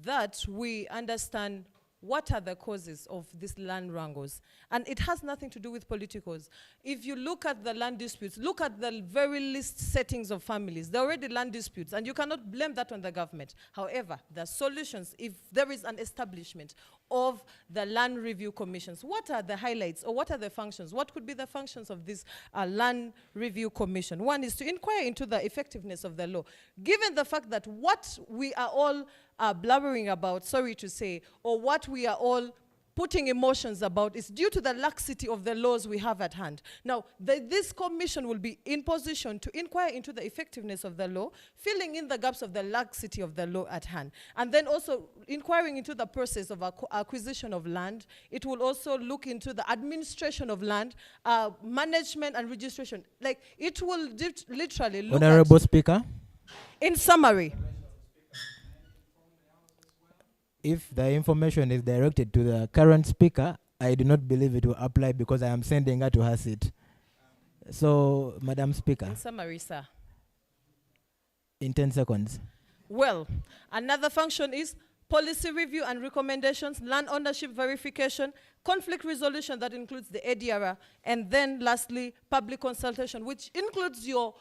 that we understand what are the causes of these land wrangles. And it has nothing to do with politicals. If you look at the land disputes, look at the very least settings of families. They're already land disputes, and you cannot blame that on the government. However, there are solutions if there is an establishment of the land review commissions. What are the highlights, or what are the functions? What could be the functions of this land review commission? One is to inquire into the effectiveness of the law. Given the fact that what we are all blabbering about, sorry to say, or what we are all putting emotions about is due to the laxity of the laws we have at hand. Now, this commission will be in position to inquire into the effectiveness of the law, filling in the gaps of the laxity of the law at hand, and then also inquiring into the process of acquisition of land. It will also look into the administration of land, management and registration. Like, it will literally look Honorable Speaker. In summary, if the information is directed to the current speaker, I do not believe it will apply because I am sending her to her seat. So, Madam Speaker. In summary, sir. In 10 seconds. Well, another function is policy review and recommendations, land ownership verification, conflict resolution that includes the ADRR, and then lastly, public consultation, which includes your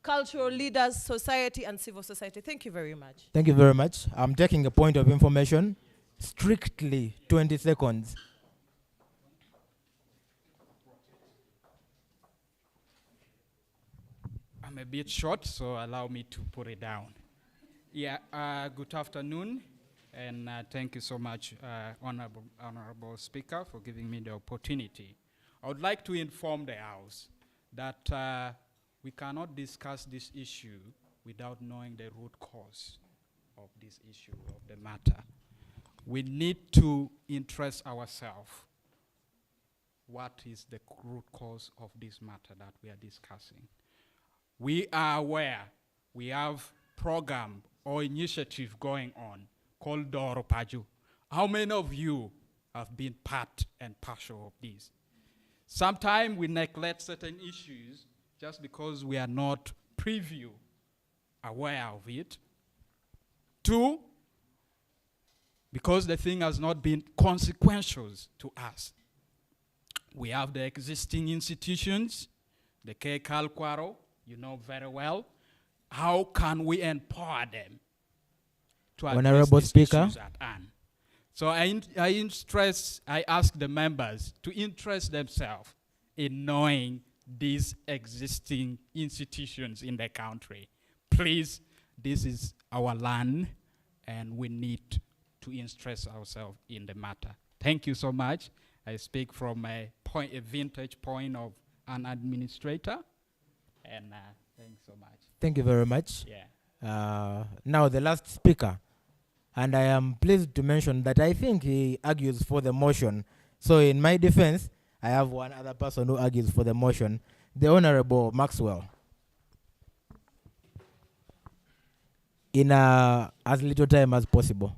cultural leaders, society, and civil society. Thank you very much. Thank you very much. I'm taking a point of information. Strictly 20 seconds. I'm a bit short, so allow me to put it down. Yeah, good afternoon, and thank you so much, Honorable Speaker, for giving me the opportunity. I would like to inform the House that we cannot discuss this issue without knowing the root cause of this issue, of the matter. We need to interest ourselves. What is the root cause of this matter that we are discussing? We are aware we have program or initiative going on called Doro Paju. How many of you have been part and parcel of this? Sometimes we neglect certain issues just because we are not aware of it. Two, because the thing has not been consequential to us. We have the existing institutions, the K. Kalkwaro, you know very well. How can we empower them to address Honorable these Speaker. issues at hand? So I ask the members to interest themselves in knowing these existing institutions in the country. Please, this is our land, and we need to interest ourselves in the matter. Thank you so much. I speak from a vintage point of an administrator, and thanks so much. Thank you very much. Yeah. Now the last speaker, and I am pleased to mention that I think he argues for the motion. So in my defense, I have one other person who argues for the motion, the Honorable Maxwell. In as little time as possible.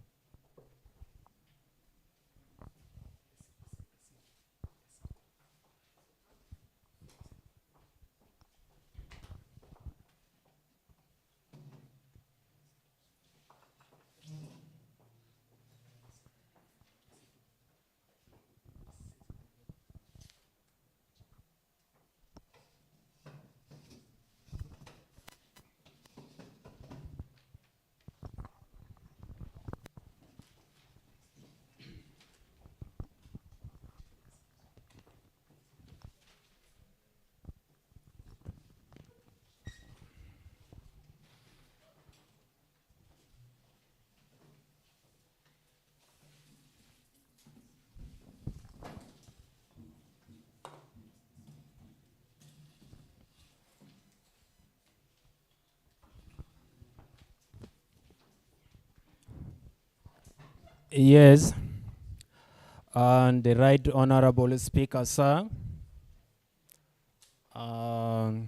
Yes, and the Right Honorable Speaker, sir. The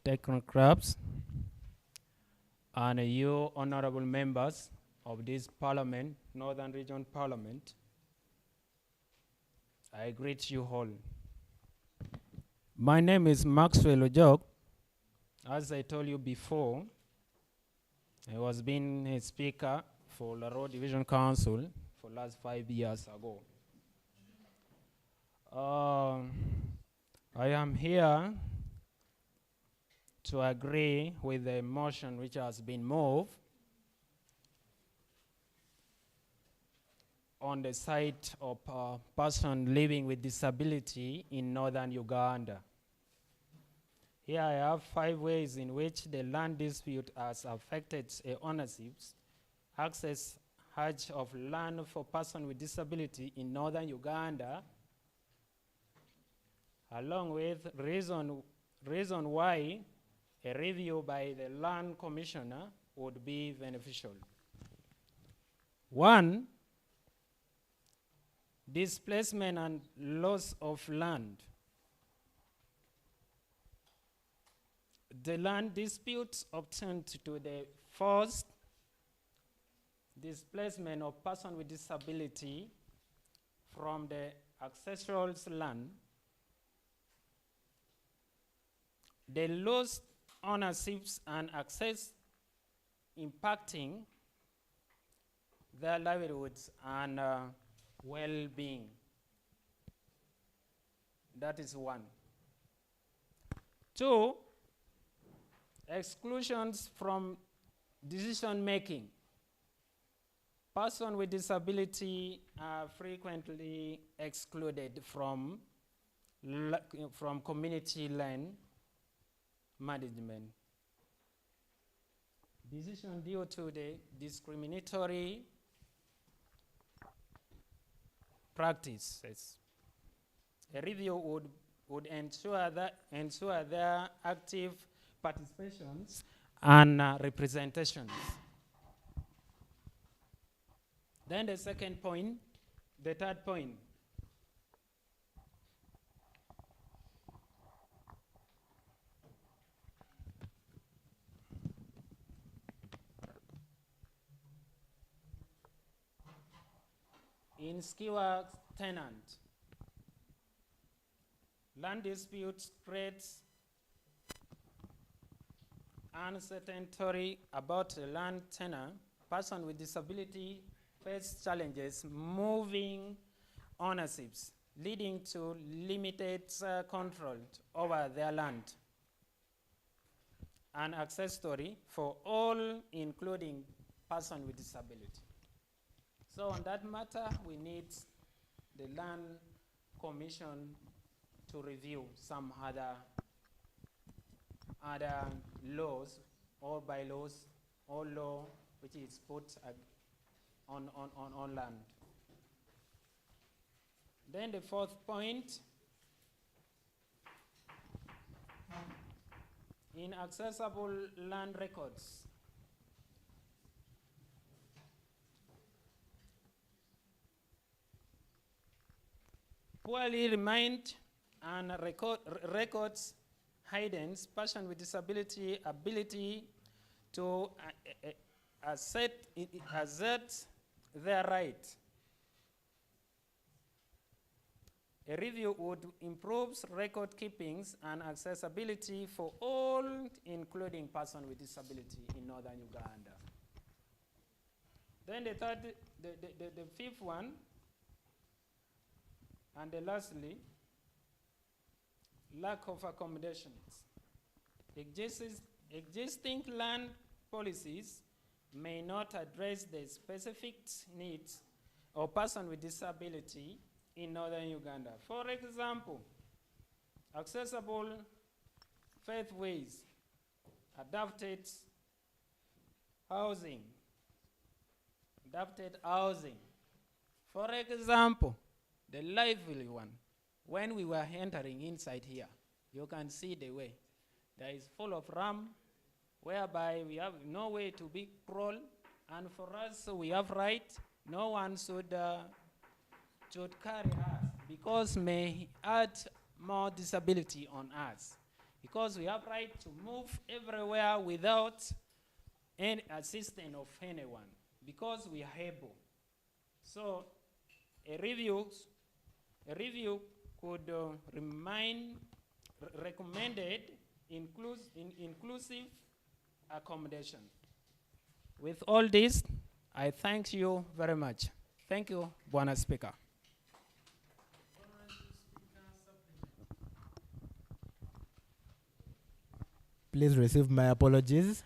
technocrats and you honorable members of this parliament, Northern Region Parliament, I greet you all. My name is Maxwell Ojok. As I told you before, I was being a speaker for Laro Division Council for last 5 years ago. I am here to agree with the motion which has been moved on the side of a person living with disability in northern Uganda. Here I have 5 ways in which the land dispute has affected ownerships, access of land for persons with disability in northern Uganda, along with reason why a review by the land commissioner would be beneficial. 1, displacement and loss of land. The land disputes obtained to the first displacement of person with disability from the ancestral land. They lost ownerships and access, impacting their livelihoods and well-being. That is 1. 2, exclusions from decision-making. Persons with disability are frequently excluded from community land management. Decision due to the discriminatory practices. A review would would ensure their active participations and representations. Then the second point, the third point. In skewer tenant, land disputes creates uncertainty about a land tenure. Person with disability face challenges moving ownerships, leading to limited control over their land. An access story for all, including person with disability. So on that matter, we need the Land Commission to review some other laws or bylaws or law which is put on land. Then the fourth point, inaccessible land records. Poorly remind and records hidden person with disability ability to assert their right. A review would improve record keepings and accessibility for all, including person with disability in northern Uganda. Then the fifth one, and lastly, lack of accommodations. Existing land policies may not address the specific needs of person with disability in northern Uganda. For example, accessible pathways, adapted housing. For example, the lively one, when we were entering inside here, you can see the way. There is full of ram, whereby we have no way to be crawl, and for us, we have right. No one should carry us, because may add more disability on us. Because we have right to move everywhere without any assistance of anyone, because we are able. So a review could recommended inclusive accommodation. With all this, I thank you very much. Thank you, Bwana Speaker. Please receive my apologies.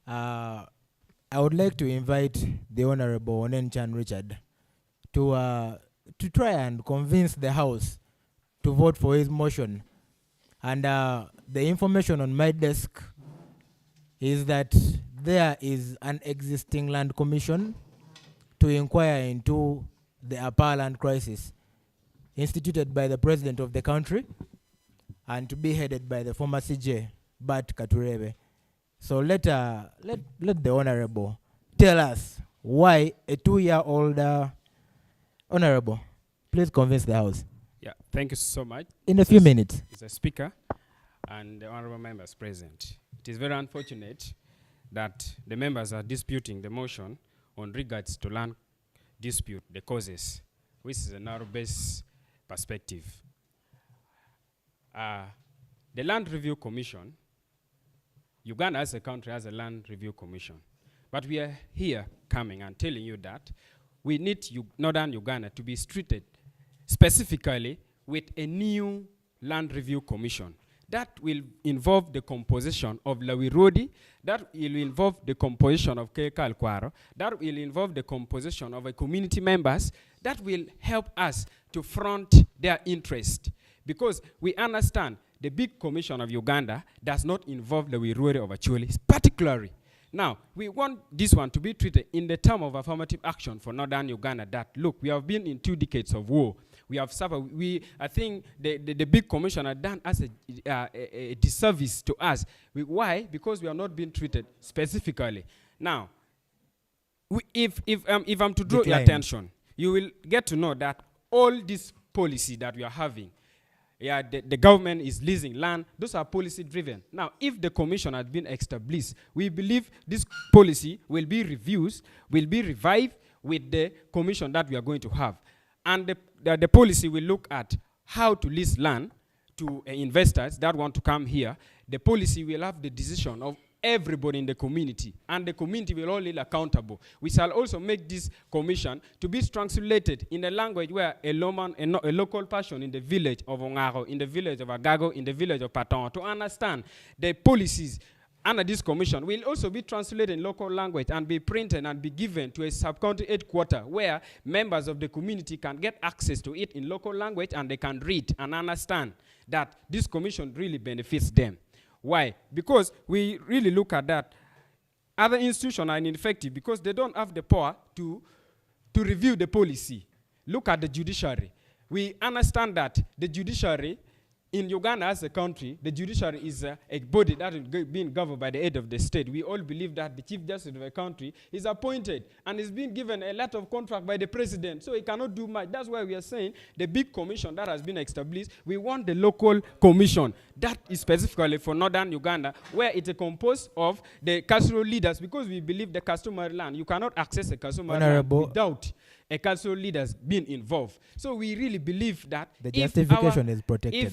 I would like to invite the Honorable Onenchan Richard to try and convince the House to vote for his motion. And the information on my desk is that there is an existing land commission to inquire into the Upper Land crisis, instituted by the President of the country and to be headed by the former CJ, Bat Katurebe. So let the Honorable tell us why a 2-year-old Honorable, please convince the House. Yeah, thank you so much. In a few minutes. Mr. Speaker and the honorable members present. It is very unfortunate that the members are disputing the motion on regards to land dispute, the causes, which is a narrow-based perspective. The Land Review Commission, Uganda as a country has a Land Review Commission. But we are here coming and telling you that we need Northern Uganda to be treated specifically with a new Land Review Commission. That will involve the composition of Lawirodi, that will involve the composition of Kekal Kwaro, that will involve the composition of community members, that will help us to front their interest. Because we understand the big commission of Uganda does not involve Lawirodi of Acholi, particularly. Now, we want this one to be treated in the term of affirmative action for Northern Uganda that, look, we have been in 2 decades of war. We have suffered. I think the big commission had done us a disservice to us. Why? Because we are not being treated specifically. Now, if I'm to draw your attention, you will get to know that all this policy that we are having, the government is leasing land, those are policy driven. Now, if the commission has been established, we believe this policy will be reviewed, will be revived with the commission that we are going to have. And the policy will look at how to lease land to investors that want to come here. The policy will have the decision of everybody in the community, and the community will all be accountable. We shall also make this commission to be translated in a language where a local person in the village of Ongaro, in the village of Agago, in the village of Paton, to understand the policies under this commission will also be translated in local language and be printed and be given to a sub-county headquarter where members of the community can get access to it in local language, and they can read and understand that this commission really benefits them. Why? Because we really look at that. Other institutions are ineffective because they don't have the power to review the policy. Look at the judiciary. We understand that the judiciary in Uganda as a country, the judiciary is a body that is being governed by the head of the state. We all believe that the chief justice of a country is appointed and is being given a lot of contract by the president, so he cannot do much. That's why we are saying the big commission that has been established, we want the local commission that is specifically for northern Uganda, where it is composed of the cultural leaders, because we believe the customary land, you cannot access a customary land without a cultural leaders being involved. So we really believe that the justification is protected.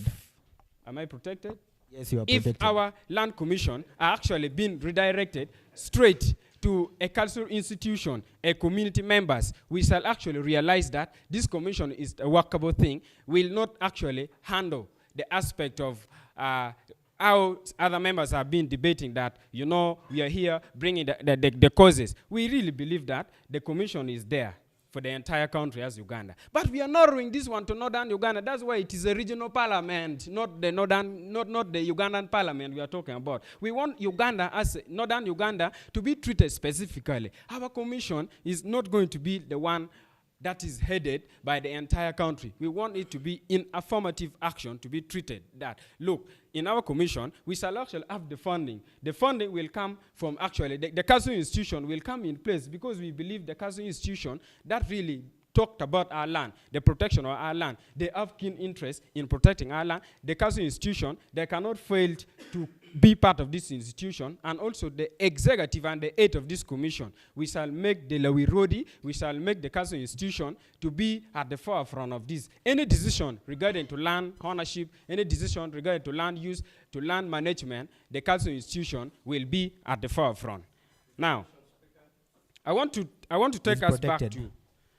Am I protected? Yes, you are protected. If our land commission are actually being redirected straight to a cultural institution, a community members, we shall actually realize that this commission is a workable thing, will not actually handle the aspect of how other members have been debating that, you know, we are here bringing the causes. We really believe that the commission is there for the entire country as Uganda. But we are narrowing this one to northern Uganda. That's why it is a regional parliament, not the Ugandan parliament we are talking about. We want Uganda, as northern Uganda, to be treated specifically. Our commission is not going to be the one that is headed by the entire country. We want it to be in affirmative action to be treated that, look, in our commission, we shall actually have the funding. The funding will come from actually, the council institution will come in place because we believe the council institution that really talked about our land, the protection of our land. They have keen interest in protecting our land. The council institution, they cannot fail to be part of this institution, and also the executive and the head of this commission. We shall make the Lawi Rodi, we shall make the council institution to be at the forefront of this. Any decision regarding to land ownership, any decision regarding to land use, to land management, the council institution will be at the forefront. Now, I want to take us back to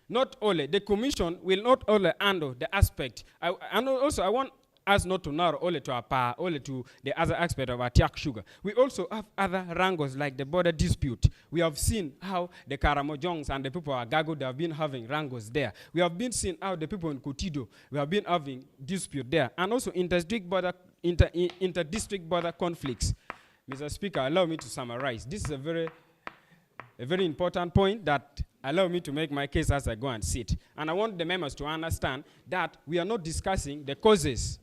not only, the commission will not only handle the aspect, and also I want us not to narrow only to our power, only to the other aspect of attack sugar. We also have other wrangles like the border dispute. We have seen how the Karamojongs and the people of Agago, they have been having wrangles there. We have been seeing how the people in Kotido, we have been having dispute there. And also inter-district border conflicts. Mr. Speaker, allow me to summarize. This is a very important point that allow me to make my case as I go and sit. And I want the members to understand that we are not discussing the causes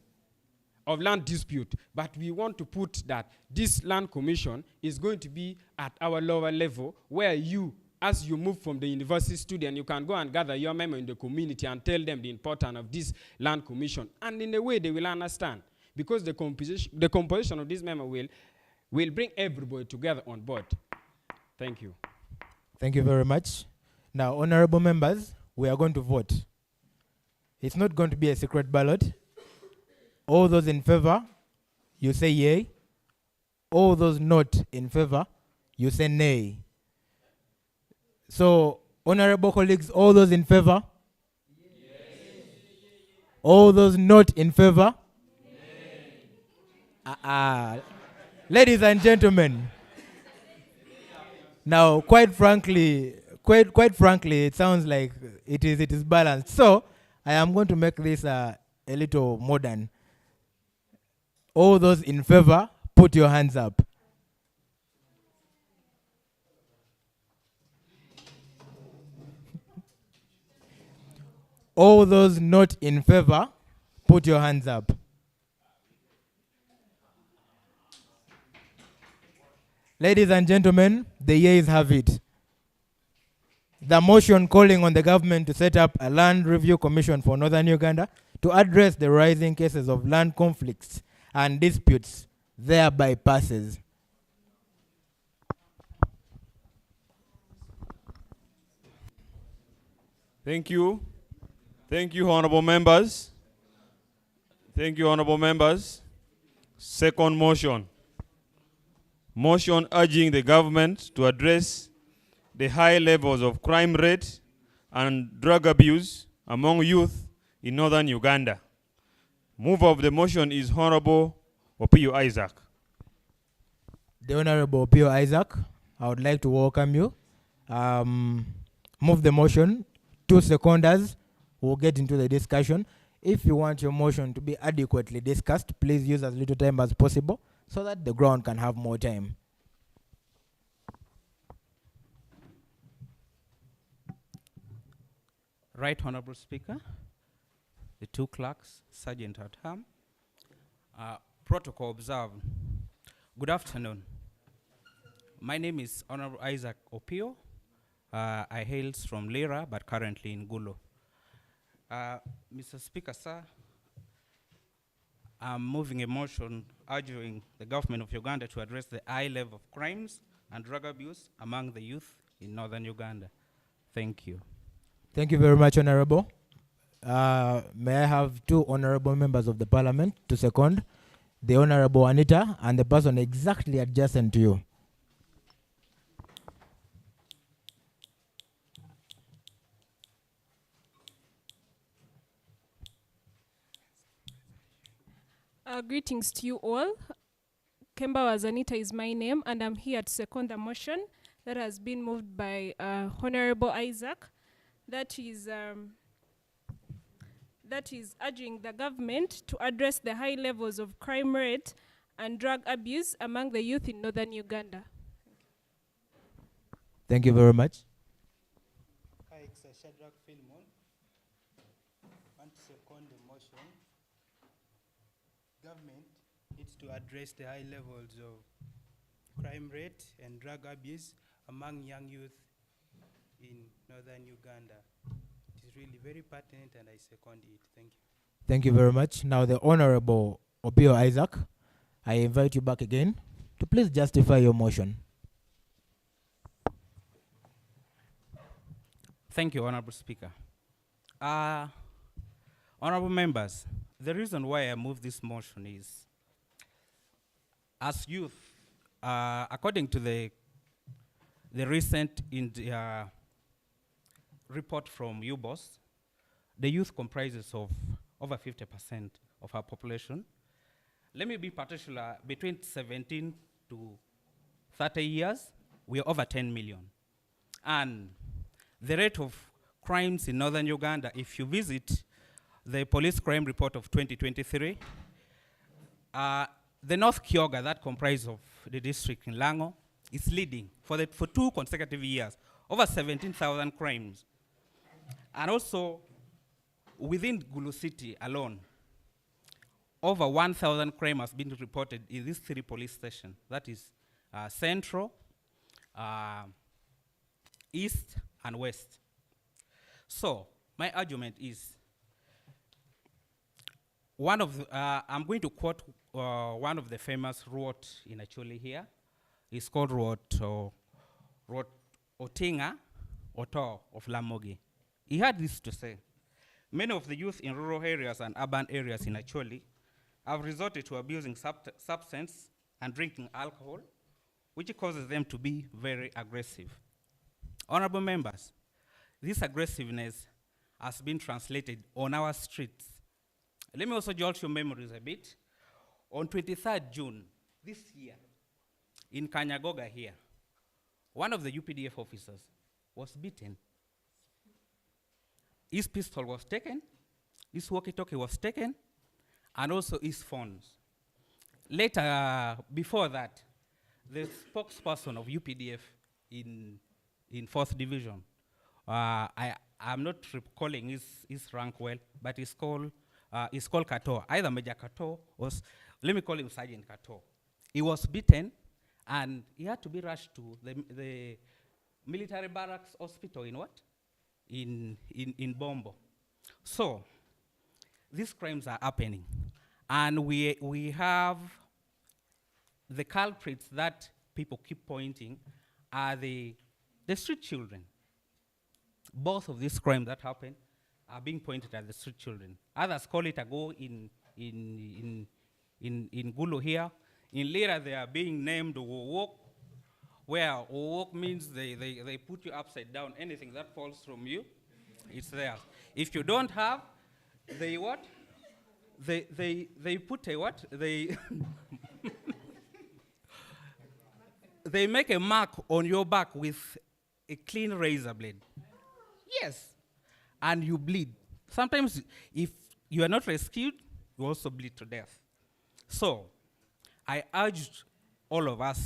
of land dispute, but we want to put that this land commission is going to be at our lower level, where you, as you move from the university student, you can go and gather your member in the community and tell them the importance of this land commission. And in a way they will understand, because the composition of this member will bring everybody together on board. Thank you. Thank you very much. Now, honorable members, we are going to vote. It's not going to be a secret ballot. All those in favor, you say yay. All those not in favor, you say nay. So, honorable colleagues, all those in favor? Yes. All those not in favor? Ladies and gentlemen, now, quite frankly, it sounds like it is balanced. So, I am going to make this a little modern. All those in favor, put your hands up. All those not in favor, put your hands up. Ladies and gentlemen, the yeas have it. The motion calling on the government to set up a land review commission for Northern Uganda to address the rising cases of land conflicts and disputes thereby passes. Thank you. Thank you, honorable members. Thank you, honorable members. Second motion. Motion urging the government to address the high levels of crime rate and drug abuse among youth in northern Uganda. Mover of the motion is Honorable Opio Isaac. The Honorable Opio Isaac, I would like to welcome you. Move the motion. 2 seconders. We'll get into the discussion. If you want your motion to be adequately discussed, please use as little time as possible so that the ground can have more time. Right Honorable Speaker, the two clerks, Sergeant at Arms, protocol observed. Good afternoon. My name is Honorable Isaac Opio. I hail from Lira, but currently in Gulu. Mr. Speaker, sir, I'm moving a motion urging the government of Uganda to address the high level of crimes and drug abuse among the youth in northern Uganda. Thank you. Thank you very much, Honorable. May I have 2 honorable members of the parliament to second? The Honorable Anita and the person exactly adjacent to you. Greetings to you all. Kemba Wazanita is my name, and I'm here to second the motion that has been moved by Honorable Isaac. That is urging the government to address the high levels of crime rate and drug abuse among the youth in northern Uganda. Thank you very much. Want to second the motion. Government needs to address the high levels of crime rate and drug abuse among young youth in northern Uganda. It is really very pertinent and I second it. Thank you. Thank you very much. Now the Honorable Opio Isaac, I invite you back again to please justify your motion. Thank you, Honorable Speaker. Honorable members, the reason why I move this motion is, as youth, according to the recent report from UBOS, the youth comprises of over 50% of our population. Let me be particular, between 17 to 30 years, we are over 10 million. And the rate of crimes in northern Uganda, if you visit the police crime report of 2023, the North Kyoga, that comprises of the district in Lango, is leading for 2 consecutive years, over 17,000 crimes. And also, within Gulu city alone, over 1,000 crimes has been reported in these 3 police stations. That is Central, East, and West. So, my argument is, I'm going to quote one of the famous road in Acholi here. It's called Road Otinga Oto of Lamogi. He had this to say: many of the youth in rural areas and urban areas in Acholi have resorted to abusing substance and drinking alcohol, which causes them to be very aggressive. Honorable members, this aggressiveness has been translated on our streets. Let me also jolt your memories a bit. On 23rd June this year, in Kanyagoga here, one of the UPDF officers was beaten. His pistol was taken, his walkie-talkie was taken, and also his phones. Later, before that, the spokesperson of UPDF in 4th Division, I'm not recalling his rank well, but it's called Kato, either Major Kato or let me call him Sergeant Kato. He was beaten, and he had to be rushed to the military barracks hospital in what? In Bombo. So these crimes are happening, and we have the culprits that people keep pointing are the street children. Both of these crimes that happen are being pointed at the street children. Others call it a go in Gulu here. In Lira, they are being named Wowok, where Wowok means they put you upside down. Anything that falls from you, it's there. If you don't have, they what? They put a what? They they make a mark on your back with a clean razor blade. Yes. And you bleed. Sometimes if you are not rescued, you also bleed to death. So I urge all of us